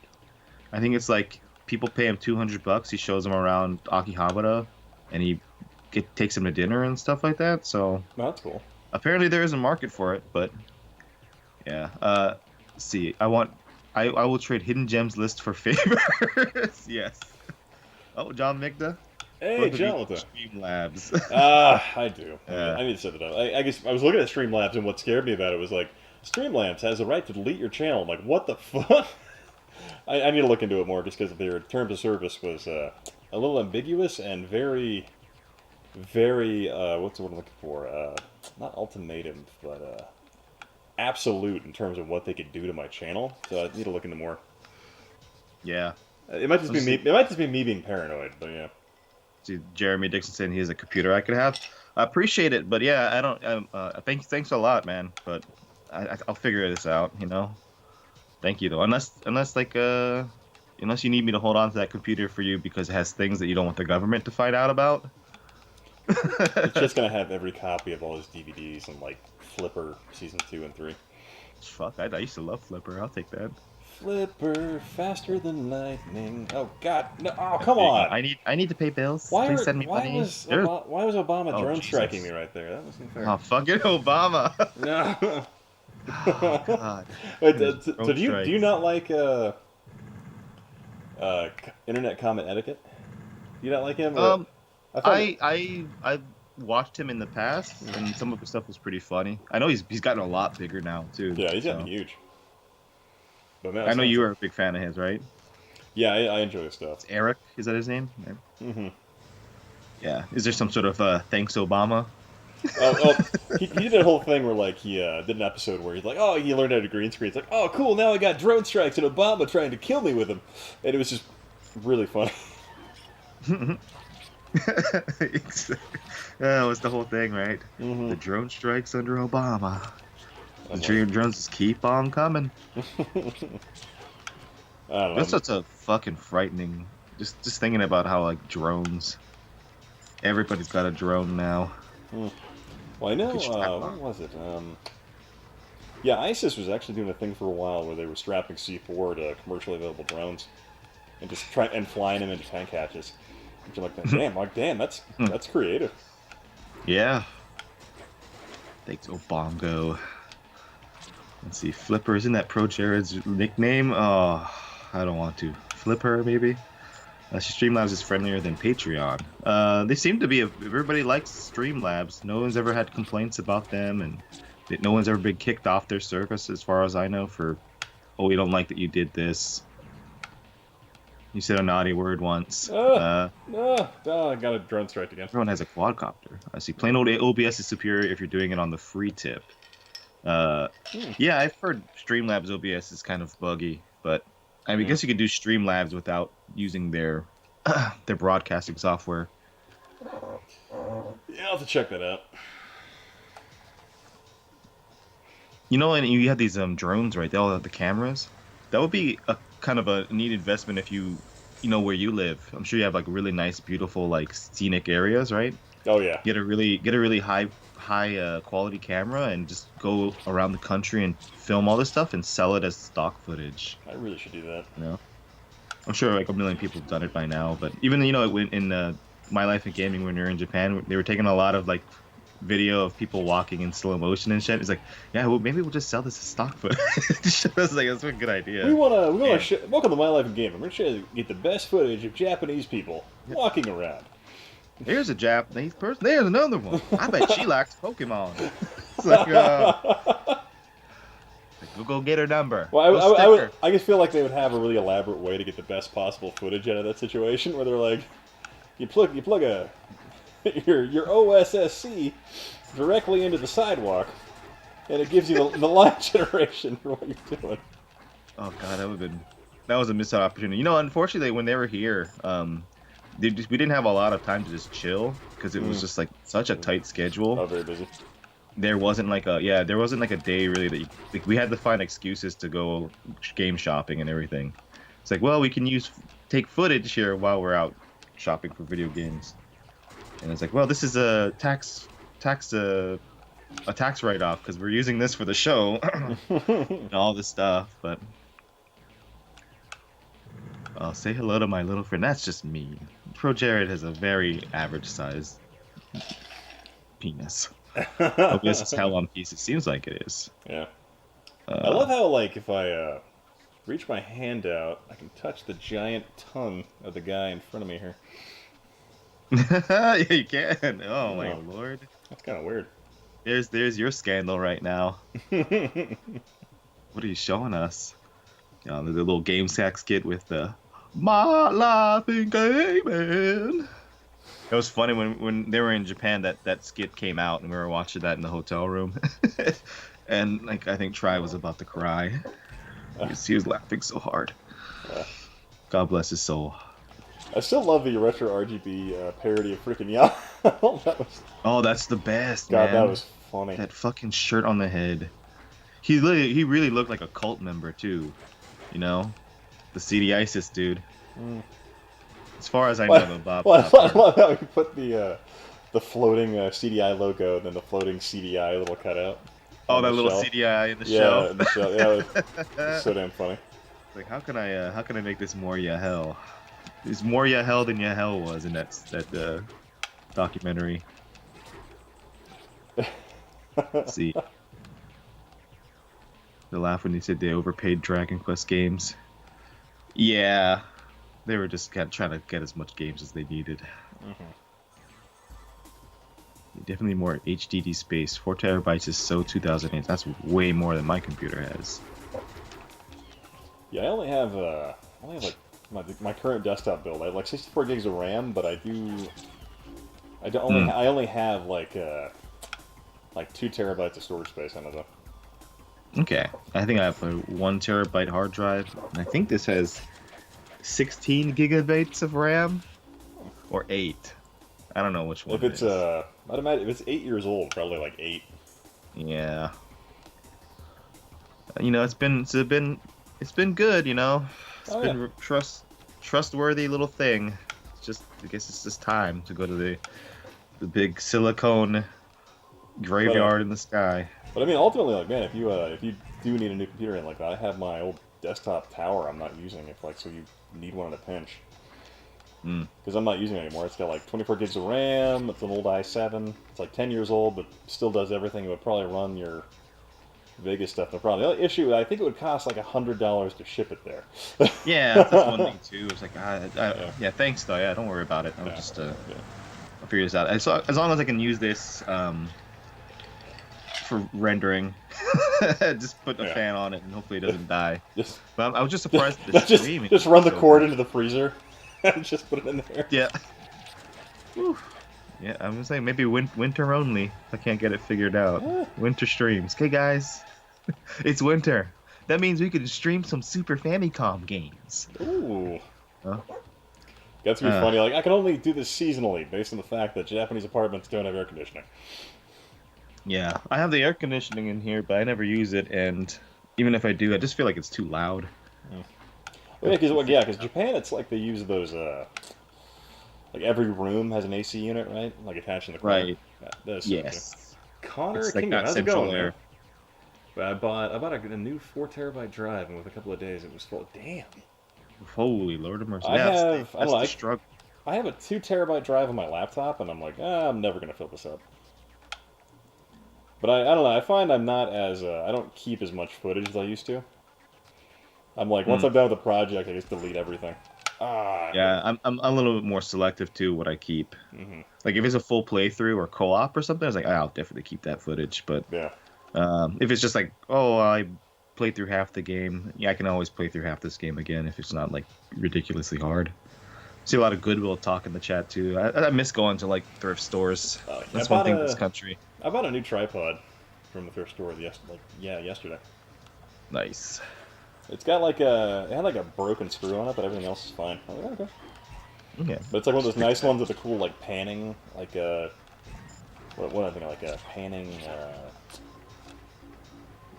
I think it's like people pay him $200. He shows them around Akihabara, and he takes them to dinner and stuff like that. So that's cool. Apparently, there is a market for it, but yeah. See, I will trade Hidden Gems list for favors. Yes. Oh, John Migda. Hey, Jonathan. Streamlabs. I do. I need to set it up. I guess I was looking at Streamlabs, and what scared me about it was like, Streamlabs has the right to delete your channel. I'm like, what the fuck? I need to look into it more, just because their terms of service was a little ambiguous and very, very, what's the word I'm looking for? Not ultimatum, but absolute in terms of what they could do to my channel. So I need to look into more. Yeah. It might just be me. It might just be me being paranoid, but yeah. See, Jeremy Dixon saying he has a computer I could have. I appreciate it, but yeah, I don't. Thanks a lot, man. But I'll figure this out. Thank you though. Unless you need me to hold on to that computer for you because it has things that you don't want the government to find out about. It's just gonna have every copy of all his DVDs and like Flipper season 2 and 3. Fuck, I used to love Flipper. I'll take that. Flipper, faster than lightning. Oh God, no! Oh, come on! I need to pay bills. Please send me money. Why was Obama drone striking me right there? That wasn't fair. Oh, fucking Obama! No. Oh God. Wait, so do you not like internet comment etiquette? Do you not like him? I watched him in the past, and some of his stuff was pretty funny. I know he's gotten a lot bigger now too. Yeah, he's gotten huge. But man, I know you are a big fan of his, right? Yeah, I enjoy his stuff. It's Eric, is that his name? Mm-hmm. Yeah. Is there some sort of thanks Obama? He did a whole thing where like he did an episode where he's like, oh, he learned how to green screen. It's like, oh, cool, now I got drone strikes and Obama trying to kill me with them, and it was just really funny. That was the whole thing, right? Mm-hmm. The drone strikes under Obama. The drones just keep on coming. That's such a fucking frightening. Just thinking about how like drones. Everybody's got a drone now. Well, I know. What was it? Yeah, ISIS was actually doing a thing for a while where they were strapping C4 to commercially available drones. and just flying him into tank hatches. Which I'm like, damn, that's creative. Yeah. Thanks, Obongo. Let's see, Flipper, isn't that Pro Jared's nickname? Oh, I don't want to. Flipper, maybe? Streamlabs is friendlier than Patreon. They seem to be, everybody likes Streamlabs. No one's ever had complaints about them, and no one's ever been kicked off their service, as far as I know, for, oh, we don't like that you did this. You said a naughty word once. I got a drone strike again. Everyone has a quadcopter. I see. Plain old OBS is superior if you're doing it on the free tip. Yeah, I've heard Streamlabs OBS is kind of buggy, but I guess you could do Streamlabs without using their broadcasting software. Yeah, I'll have to check that out. You know, and you have these drones, right? They all have the cameras. That would be a kind of a neat investment if you know where you live. I'm sure you have like really nice, beautiful, like scenic areas, right? Oh yeah. Get a really high quality camera and just go around the country and film all this stuff and sell it as stock footage. I really should do that. You know, I'm sure like a million people have done it by now. But even in My Life in Gaming, when we were in Japan, they were taking a lot of like video of people walking in slow motion and shit. It's like, yeah, well, maybe we'll just sell this as stock footage. That's like, that's a good idea. We wanna welcome to My Life in Gaming. We're gonna get the best footage of Japanese people walking around. There's a Japanese person. There's another one. I bet she likes Pokemon. It's like, we'll go get her number. Well, I just feel like they would have a really elaborate way to get the best possible footage out of that situation, where they're like, you plug your OSSC directly into the sidewalk, and it gives you the line generation for what you're doing. Oh god, that was a missed opportunity. You know, unfortunately, when they were here, we didn't have a lot of time to just chill because it was just like such a tight schedule. Oh, very busy. There wasn't like a day really that we had to find excuses to go game shopping and everything. It's like, well, we can take footage here while we're out shopping for video games. And it's like, well, this is a tax write-off because we're using this for the show and all this stuff. But I'll say hello to my little friend. That's just me. Pro Jared has a very average-sized penis. I guess it's how on piece it seems like it is. Yeah. I love how, like, if I reach my hand out, I can touch the giant tongue of the guy in front of me here. Yeah, you can. Oh my lord. That's kind of weird. There's your scandal right now. What are you showing us? The little game sack skit with the My Life in Gaming. It was funny when they were in Japan that skit came out and we were watching that in the hotel room. And like I think Try was about to cry. He was laughing so hard. God bless his soul. I still love the retro RGB parody of freaking Yahoo. Oh, that's the best, God, man. that was funny. That fucking shirt on the head. He really looked like a cult member too. You know, the CD ISIS dude. As far as I know, the Bob. Well, I love how he put the floating CDI logo and then the floating CDI little cutout. Oh, that little shelf. CDI in the yeah, shelf. In the shelf. Yeah, it was so damn funny. Like, how can I make this more Yahel? It's more Yahel than Yahel was in that documentary. Let's see. The laugh when he said they overpaid Dragon Quest games. Yeah, they were just kind of trying to get as much games as they needed. Definitely more HDD space. 4 terabytes is so 2008. That's way more than my computer has. Yeah, I only have like my current desktop build. I have like 64 gigs of RAM, but I only have like 2 terabytes of storage space on it though. Okay, I think I have a 1 terabyte hard drive, and I think this has 16 gigabytes of RAM, or 8. I don't know which one. If it's I'd imagine if it's 8 years old, probably like 8. Yeah. You know, it's been good. You know, it's been trustworthy little thing. It's just, I guess it's just time to go to the big silicone graveyard in the sky. But I mean, ultimately, like, man, if you do need a new computer in like that, I have my old desktop tower I'm not using. If like, so you need one in a pinch. Mm. Because I'm not using it anymore. It's got like 24 gigs of RAM. It's an old i7. It's like 10 years old, but still does everything. It would probably run your Vegas stuff, no problem. The only issue, I think it would cost like $100 to ship it there. Yeah, that's one thing too. It's like, yeah, thanks though. Yeah, don't worry about it. I'll just I'll figure this out. As long as I can use this for rendering, just put a fan on it and hopefully it doesn't die. But I was just surprised at the streaming. Just run the cord into the freezer and just put it in there. Yeah. Whew. Yeah, I'm gonna say maybe winter only. If I can't get it figured out. Winter streams. Okay, guys, it's winter. That means we could stream some Super Famicom games. Ooh. That's gonna be funny. Like, I can only do this seasonally, based on the fact that Japanese apartments don't have air conditioning. Yeah, I have the air conditioning in here, but I never use it, and even if I do, I just feel like it's too loud. Well, yeah, because Japan, it's like they use those. Like every room has an AC unit, right? Like attached in the corner. Right. Yes. Connor, it's like Kingdom, how's it going, air. Man? I bought a new 4TB drive, and with a couple of days, it was full. Damn. Holy Lord of mercy! I have the struggle. I have a 2TB drive on my laptop, and I'm like, I'm never gonna fill this up. But I don't know. I find I'm not as I don't keep as much footage as I used to. I'm like, once I'm done with the project, I just delete everything. Yeah, I'm a little bit more selective too what I keep. Like if it's a full playthrough or co-op or something, I was like, I'll definitely keep that footage. But if it's just like, I played through half the game, I can always play through half this game again if it's not like ridiculously hard. See a lot of Goodwill talk in the chat too. I miss going to like thrift stores. That's one thing in this country. I bought a new tripod from the thrift store yesterday. Nice. It's got like it had like a broken screw on it, but everything else is fine. I'm like, okay. Yeah. But it's like one of those nice ones with the cool like panning, like what I think like a panning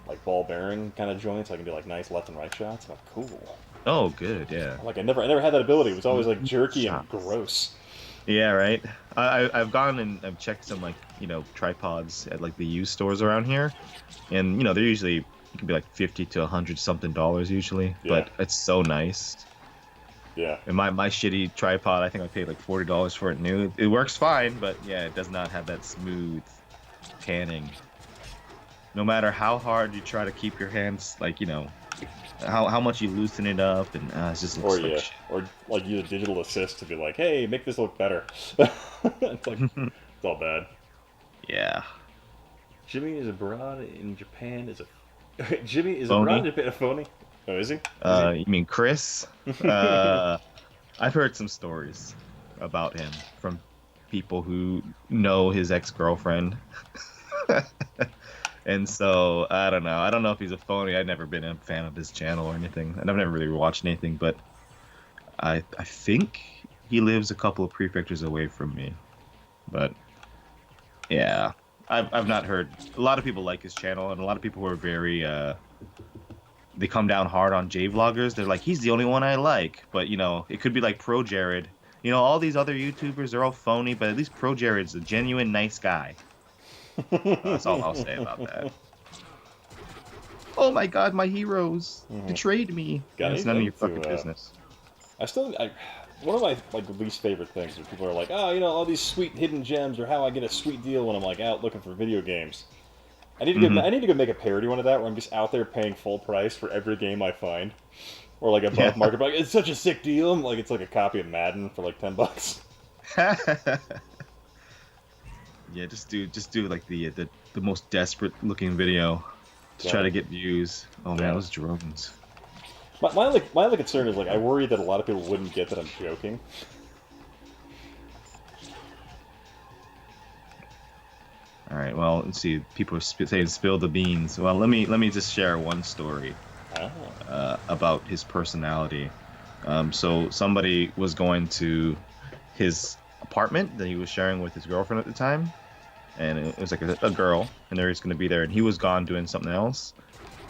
like ball bearing kind of joints. I can do like nice left and right shots. I'm like, cool. Oh, good. Yeah. Like I never had that ability. It was always like jerky and gross. Yeah, right. I've gone and I've checked some like tripods at like the used stores around here, and they're usually. It can be like $50 to $100 something usually, but it's so nice. Yeah. And my shitty tripod, I think I paid like $40 for it new. It works fine, but yeah, it does not have that smooth panning. No matter how hard you try to keep your hands, like how much you loosen it up, and it's just looks like shit. Or like use a digital assist to be like, hey, make this look better. It's like it's all bad. Yeah. Jimmy is abroad in Japan Jimmy is abroad in Japan a phony? Oh, is he? You mean Chris? I've heard some stories about him from people who know his ex-girlfriend. And so, I don't know. I don't know if he's a phony. I've never been a fan of his channel or anything. And I've never really watched anything, but I think he lives a couple of prefectures away from me. But, yeah. I've not heard. A lot of people like his channel, and a lot of people who are very they come down hard on J-vloggers. They're like, he's the only one I like. But it could be like Pro Jared. All these other YouTubers are all phony, but at least Pro Jared's a genuine nice guy. That's all I'll say about that. Oh my God, my heroes betrayed me. It's none of your fucking business. One of my least favorite things is people are like, all these sweet hidden gems, or how I get a sweet deal when I'm like out looking for video games. I need to go make a parody one of that where I'm just out there paying full price for every game I find, or like above market. Like, it's such a sick deal. I'm like, it's like a copy of Madden for like $10. Yeah, just do like the most desperate looking video to try to get views. Oh man, those drones. My only concern is, like, I worry that a lot of people wouldn't get that I'm joking. All right, well, let's see. People are saying spill the beans. Well, let me just share one story about his personality. So somebody was going to his apartment that he was sharing with his girlfriend at the time, and it was like a girl, and they're just going to be there, and he was gone doing something else,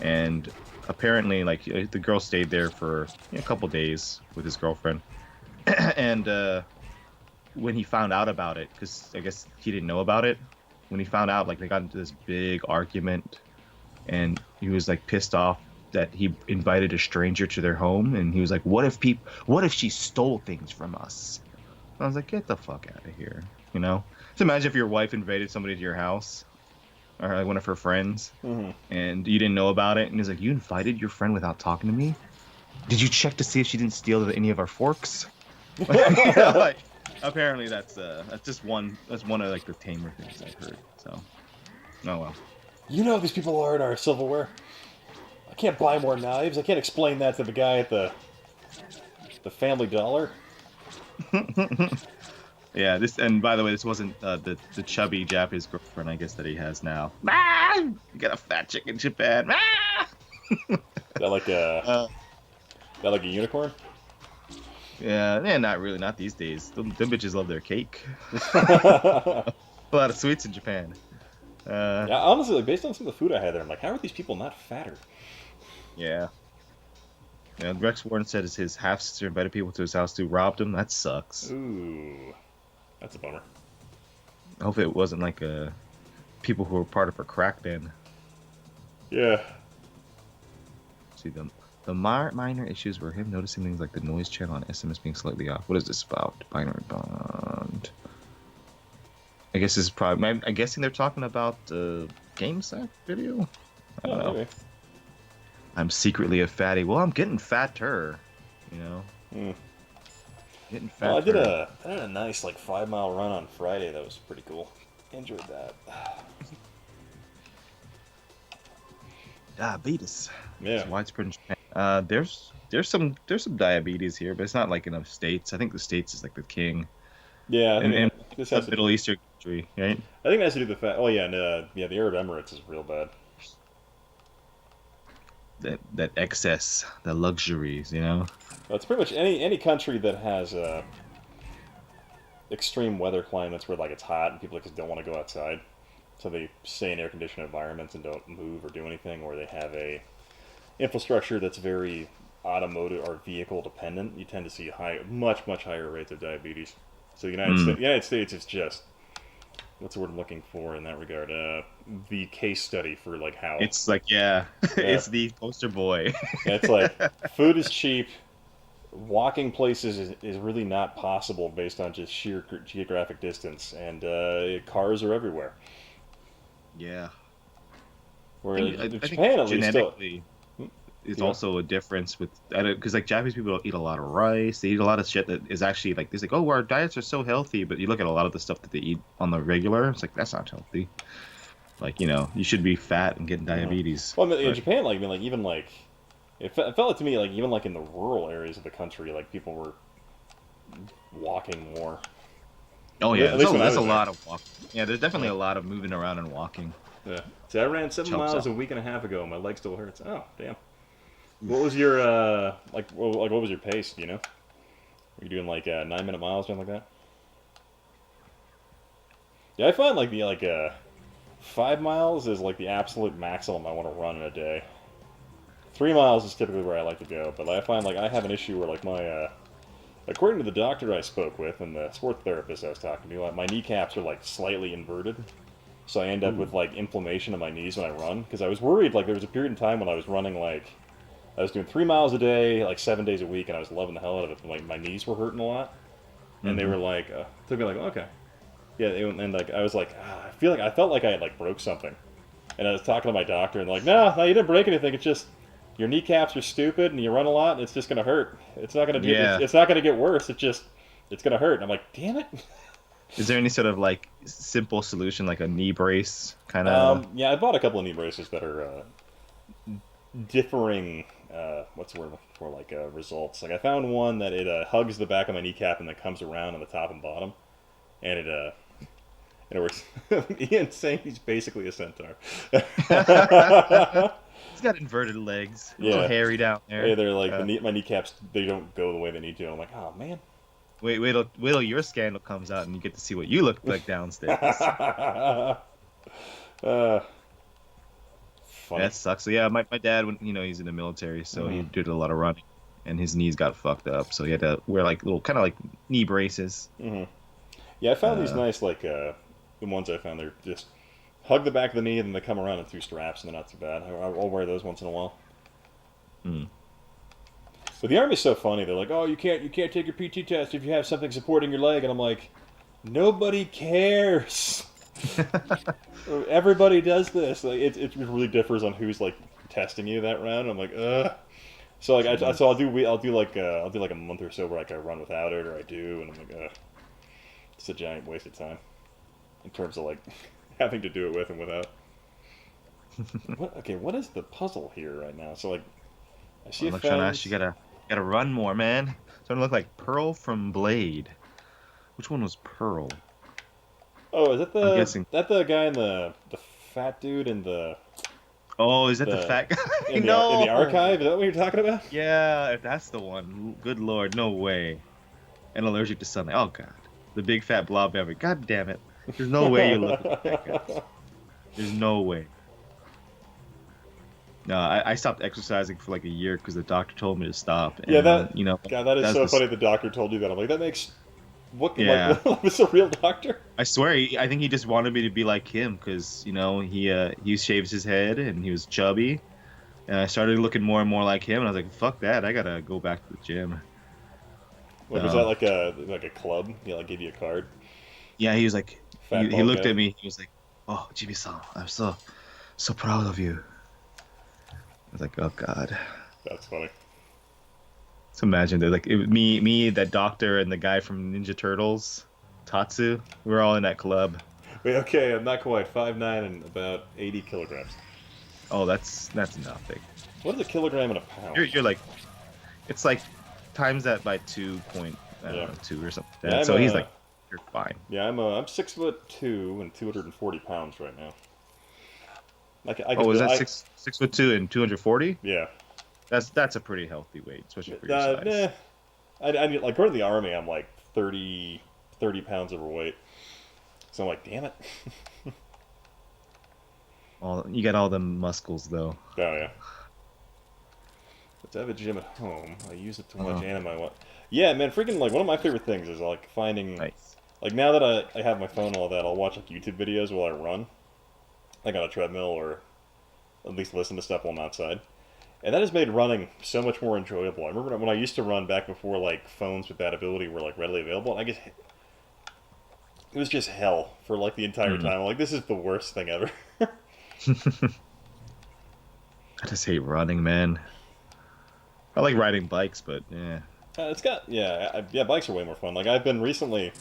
and apparently, like, the girl stayed there for a couple days with his girlfriend, and when he found out about it, because I guess he didn't know about it, when he found out, like, they got into this big argument, and he was like pissed off that he invited a stranger to their home, and he was like, what if she stole things from us? And I was like, get the fuck out of here, you know? So imagine if your wife invaded somebody to your house, or like one of her friends, and you didn't know about it, and he's like, you invited your friend without talking to me? Did you check to see if she didn't steal any of our forks? Like, apparently that's just one of like the tamer things I've heard. So, oh well. You know these people are in our silverware. I can't buy more knives. I can't explain that to the guy at the Family Dollar. Yeah, and by the way, this wasn't the chubby Japanese girlfriend, I guess, that he has now. You got a fat chick in Japan. Is that like a unicorn? Yeah, not really, not these days. Them bitches love their cake. A lot of sweets in Japan. Yeah, honestly, like, based on some of the food I had there, I'm like, how are these people not fatter? Yeah. Yeah, Rex Warren said his half sister invited people to his house to rob him. That sucks. Ooh, that's a bummer. I hope it wasn't like people who were part of her crack den. Yeah. See, the minor issues were him noticing things like the noise channel on SMS being slightly off. What is this about? Binary bond. I guess this is probably. I'm guessing they're talking about the GameSack video. I don't know. Maybe. I'm secretly a fatty. Well, I'm getting fatter. You know. Getting fat. Well, I did a nice like 5-mile run on Friday. That was pretty cool. Enjoyed that. Diabetes. Yeah. It's widespread in Japan. There's some diabetes here, but it's not like in the States. I think the States is like the king. Yeah, I think And this a has Middle Eastern country, right? I think it has to do with the fact. Oh yeah, and the Arab Emirates is real bad. That excess, the luxuries, you know. Well, it's pretty much any country that has extreme weather climates where like it's hot and people just don't want to go outside, so they stay in air-conditioned environments and don't move or do anything, or they have a infrastructure that's very automotive or vehicle dependent. You tend to see much higher rates of diabetes. So the United States is just, what's the word I'm looking for in that regard? The case study for like how It's like it's the poster boy. it's like food is cheap, walking places is really not possible based on just sheer geographic distance, and cars are everywhere. Yeah. Where I Japan think at least genetically is Yeah. also a difference with, because like Japanese people eat a lot of rice. They eat a lot of shit that is actually like, this like, oh, our diets are so healthy, but you look at a lot of the stuff that they eat on the regular, it's like, that's not healthy. Like, you know, you should be fat and getting diabetes. Well, I mean, in Japan, like, I mean, like even like it felt like to me like even like in the rural areas of the country, like people were walking more. Oh yeah, At least when I there's a was lot of walking. Yeah, there's definitely a lot of moving around and walking. Yeah. See, I ran 7 Chokes miles up. a week and a half ago, and my leg still hurts. Oh, damn. What was your what was your pace? Do you know? Were you doing like 9-minute miles, something like that? Yeah, I find like the 5 miles is like the absolute maximum I want to run in a day. 3 miles is typically where I like to go, but I find like I have an issue where like my according to the doctor I spoke with and the sports therapist I was talking to, like, my kneecaps are like slightly inverted. So I end up with like inflammation in my knees when I run, because I was worried. Like there was a period in time when I was running like I was doing 3 miles a day, like 7 days a week, and I was loving the hell out of it. But like my knees were hurting a lot, and they were like, took me like, okay, yeah, and like I was like, I felt like I had like broke something, and I was talking to my doctor, and like, no, you didn't break anything. It's just your kneecaps are stupid, and you run a lot, and it's just gonna hurt. It's not gonna do. Yeah. It's not gonna get worse. It's gonna hurt. And I'm like, damn it. Is there any sort of like simple solution, like a knee brace kind of? Yeah, I bought a couple of knee braces that are differing. What's the word I'm looking for? Like results. Like I found one that it hugs the back of my kneecap and then comes around on the top and bottom, and it works. Ian's saying he's basically a centaur. He's got inverted legs. A Yeah. little hairy down there. Hey, they're like my kneecaps. They don't go the way they need to. And I'm like, oh man. Wait till your scandal comes out and you get to see what you look like downstairs. Funny. That sucks. So yeah, my dad, when he's in the military, so he did a lot of running, and his knees got fucked up, so he had to wear like little kind of like knee braces. Mm-hmm. Yeah, I found these nice, like the ones I found. They're just hug the back of the knee, and then they come around in 2 straps, and they're not too bad. I'll wear those once in a while. Hmm. But the Army's so funny. They're like, oh, you can't take your PT test if you have something supporting your leg. And I'm like, nobody cares. Everybody does this. Like, it really differs on who's like testing you that round. I'm like, ugh. So like, I'll do like a month or so where like I run without it, or I do, and I'm like, ugh. It's a giant waste of time in terms of like having to do it with and without. What is the puzzle here right now? So like, I see a Look, fence. Shanash, you gotta run more, man. Starting to look like Pearl from Blade. Which one was Pearl? Oh, is that I'm guessing. the guy in the fat dude in the Oh, is that the fat guy? in No. the archive? Is that what you're talking about? Yeah, if that's the one. Good lord, no way. And allergic to sunlight. Oh god. The big fat blob ever. God damn it. There's no way you look like that guy. There's no way. No, I stopped exercising for like a year because the doctor told me to stop. And, Yeah, that you know, God, that is so that's funny. The doctor told you that. I'm like, that makes what? Yeah. Like, was a real doctor? I swear, I think he just wanted me to be like him because you know he shaves his head and he was chubby, and I started looking more and more like him, and I was like, fuck that, I gotta go back to the gym. What, was that like a club? He like gave you a card? Yeah, he was like, Fat he bald looked guy? at me, he was like, oh, Jimmy-san, I'm so proud of you. I was like, oh god. That's funny. Just imagine that, like me, that doctor, and the guy from Ninja Turtles, Tatsu, we're all in that club. Wait, okay, I'm not quite 5'9" and about 80 kilograms. Oh, that's nothing. What is a kilogram in a pound? You're like, it's like times that by 2.2 Yeah. or something. Like Yeah, that. So he's like, you're fine. Yeah, I'm 6'2" and 240 pounds right now. Oh, is that 6'2" and 240? Yeah. That's a pretty healthy weight, especially for your size. Nah. I like going to the Army. I'm like 30 pounds overweight. So I'm like, damn it. You got all the muscles though. Oh yeah. But to have a gym at home, I use it to watch anime. Yeah, man, freaking like one of my favorite things is like finding Nice. like now that I have my phone and all that, I'll watch like YouTube videos while I run, like on a treadmill, or at least listen to stuff while I'm outside. And that has made running so much more enjoyable. I remember when I used to run back before like phones with that ability were like readily available, and I guess it was just hell for like the entire time. Like, this is the worst thing ever. I just hate running, man. I like riding bikes, but yeah. It's got bikes are way more fun. Like I've been running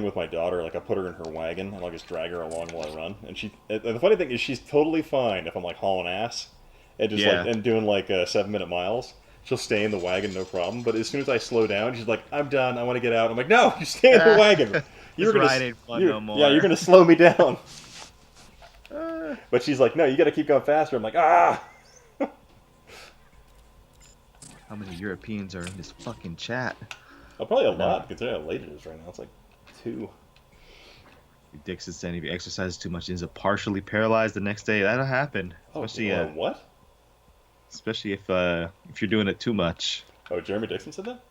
with my daughter. Like I put her in her wagon and I'll just drag her along while I run. And the funny thing is she's totally fine if I'm like hauling ass and just like and doing like 7-minute miles. She'll stay in the wagon, no problem. But as soon as I slow down, she's like, "I'm done. I want to get out." I'm like, "No, you stay in the wagon. This ride ain't fun no more." Yeah, you're gonna slow me down. But she's like, "No, you got to keep going faster." I'm like, "Ah." How many Europeans are in this fucking chat? Oh, probably a lot considering how late it is right now. It's like 2. Dixon saying if you exercise too much, ends up partially paralyzed the next day. That'll happen. Especially what? Especially if you're doing it too much. Oh, Jeremy Dixon said that?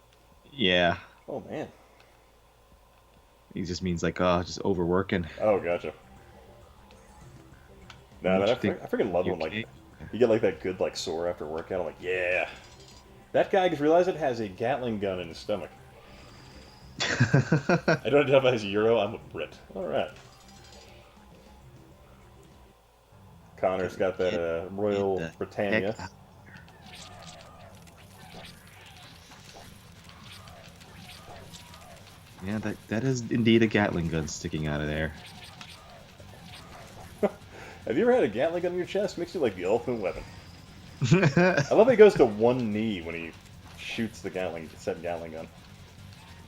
Yeah. Oh man. He just means like just overworking. Oh, gotcha. No, man, I freaking love when like you get like that good like sore after workout. I'm like, yeah. That guy just realized it has a Gatling gun in his stomach. I don't identify as a Euro. I'm a Brit. All right. Connor's got that Royal Britannia. Yeah, that is indeed a Gatling gun sticking out of there. Have you ever had a Gatling gun in your chest? Makes you like the ultimate weapon. I love that he goes to one knee when he shoots the Gatling gun.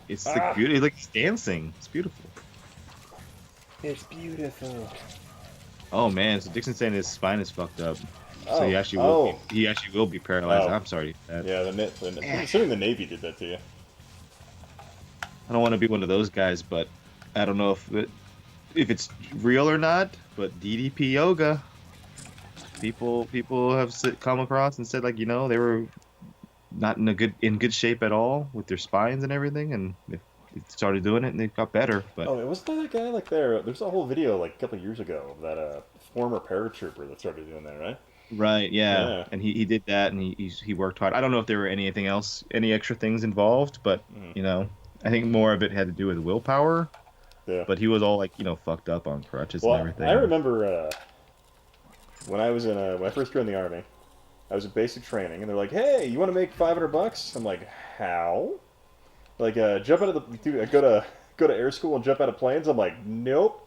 It's the beauty. It's like he's dancing. It's beautiful. It's beautiful. Oh man, so Dixon's saying his spine is fucked up. Oh, So he actually will be paralyzed. Oh. I'm sorry. Yeah, I'm assuming the Navy did that to you. I don't want to be one of those guys, but I don't know if it's real or not. But DDP yoga, people have come across and said like they were not in good shape at all with their spines and everything, and they started doing it and they got better. But Wasn't that guy like there's a whole video like a couple of years ago of that former paratrooper that started doing that, right? Right, yeah. Yeah. And he did that, and he worked hard. I don't know if there were anything else, any extra things involved, but Mhm. I think more of it had to do with willpower. Yeah. But he was all like, fucked up on crutches and Well, I everything. remember when I was when I first joined the army, I was in basic training, and they're like, "Hey, you want to make $500?" I'm like, "How?" Like, jump out of the dude. Go to air school and jump out of planes. I'm like, "Nope."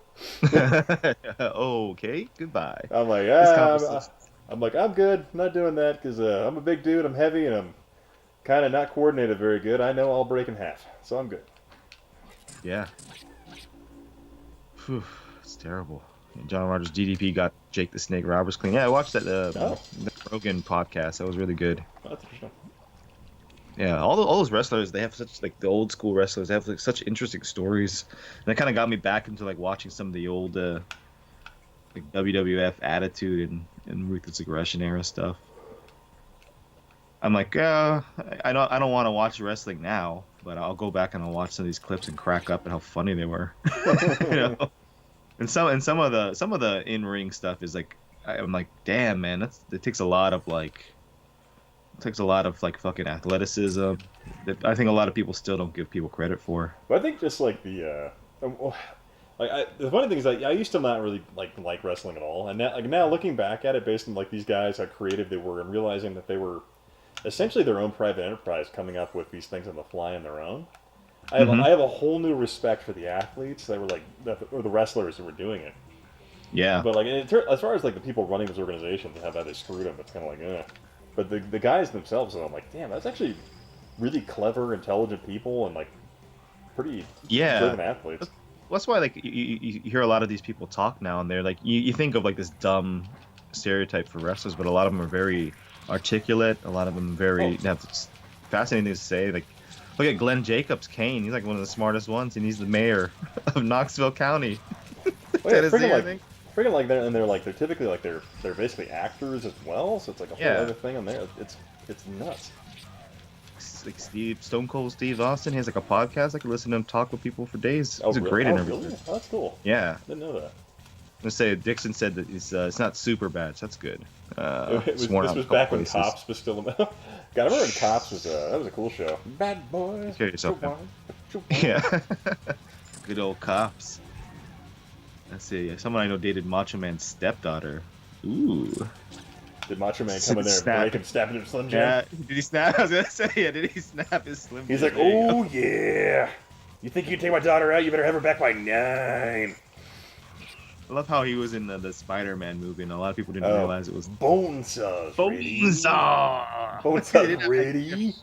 Okay, goodbye. I'm like, This conversation. I'm good. I'm not doing that because I'm a big dude. I'm heavy, and I'm kind of not coordinated very good. I know I'll break in half, so I'm good. Yeah. Whew, it's terrible. John Rogers DDP got Jake the Snake Roberts clean. Yeah, I watched that Oh, the Rogan podcast. That was really good. that's interesting. Yeah, all those wrestlers, they have such like the old school wrestlers. They have like such interesting stories, and it kind of got me back into like watching some of the old like WWF Attitude and Ruthless Aggression era stuff. I'm like, I don't want to watch wrestling now, but I'll go back and I'll watch some of these clips and crack up at how funny they were. you know, and some of the in ring stuff is like, I'm like, damn man, it takes a lot of like fucking athleticism that I think a lot of people still don't give people credit for. But I think just like the funny thing is that I used to not really like wrestling at all, and now looking back at it, based on like these guys, how creative they were, and realizing that they were essentially their own private enterprise, coming up with these things on the fly on their own. I have a whole new respect for the athletes that were or the wrestlers who were doing it. Yeah. But like as far as like the people running those organizations and how they screwed them, it's kind of like, eh. But the guys themselves, I'm like, damn, that's actually really clever, intelligent people, and like pretty driven athletes. That's why like you hear a lot of these people talk now, and they're like you think of like this dumb stereotype for wrestlers, but a lot of them are very articulate. A lot of them have fascinating things to say. Like look at Glenn Jacobs, Kane. He's like one of the smartest ones, and he's the mayor of Knoxville County. Well, yeah, Tennessee, I think. freaking like they're typically like they're basically actors as well, so it's like a whole other thing on there. It's nuts. Like Stone Cold Steve Austin, he has like a podcast. I could listen to him talk with people for days. He's a great interview. Really? Oh, that's cool. Yeah. Didn't know that. Let's say Dixon said that it's not super bad. So that's good. This was back when Cops was still God, I remember when Cops was that was a cool show. Bad boys. Carry yourself now. Yeah. Good old Cops. Let's see. Someone I know dated Macho Man's stepdaughter. Ooh. Did Macho Man come in there and break and snap into Slim Jim? Yeah. Did he snap? I was gonna say, yeah. Did he snap his Slim Jim? He's like, oh yeah. You think you can take my daughter out? You better have her back by 9. I love how he was in the Spider-Man movie, and a lot of people didn't realize it was Bonesaw. Bonesaw. Bonesaw ready.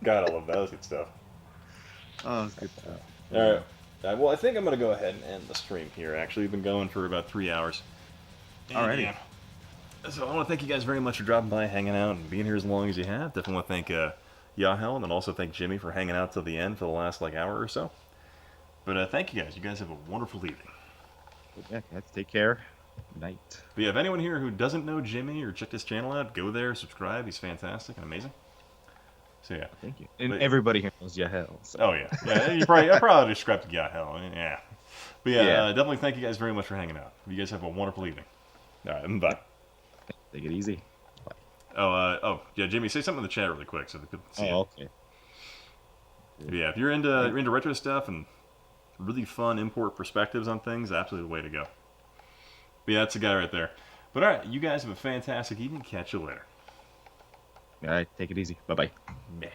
God, I love that. That was good stuff. Oh, that's good stuff. All right. Well, I think I'm going to go ahead and end the stream here. Actually, we've been going for about 3 hours. Alrighty. Yeah. So I want to thank you guys very much for dropping by, hanging out, and being here as long as you have. Definitely want to thank Yahel, and then also thank Jimmy for hanging out till the end for the last hour or so. But thank you guys. You guys have a wonderful evening. Yeah, guys, take care. Good night. But yeah, if anyone here who doesn't know Jimmy or check his channel out, go there, subscribe. He's fantastic and amazing. So yeah. Thank you. And everybody here knows Yahel. So. Oh yeah. Yeah, I probably described Yahel. Yeah. But yeah, definitely thank you guys very much for hanging out. You guys have a wonderful evening. All right, bye. Take it easy. Bye. Yeah, Jimmy, say something in the chat really quick so they could see it. Okay. Yeah, if you're into retro stuff and really fun import perspectives on things, absolutely the way to go. But yeah, that's the guy right there. But all right, you guys have a fantastic evening. Catch you later. All right, take it easy. Bye-bye. Meh.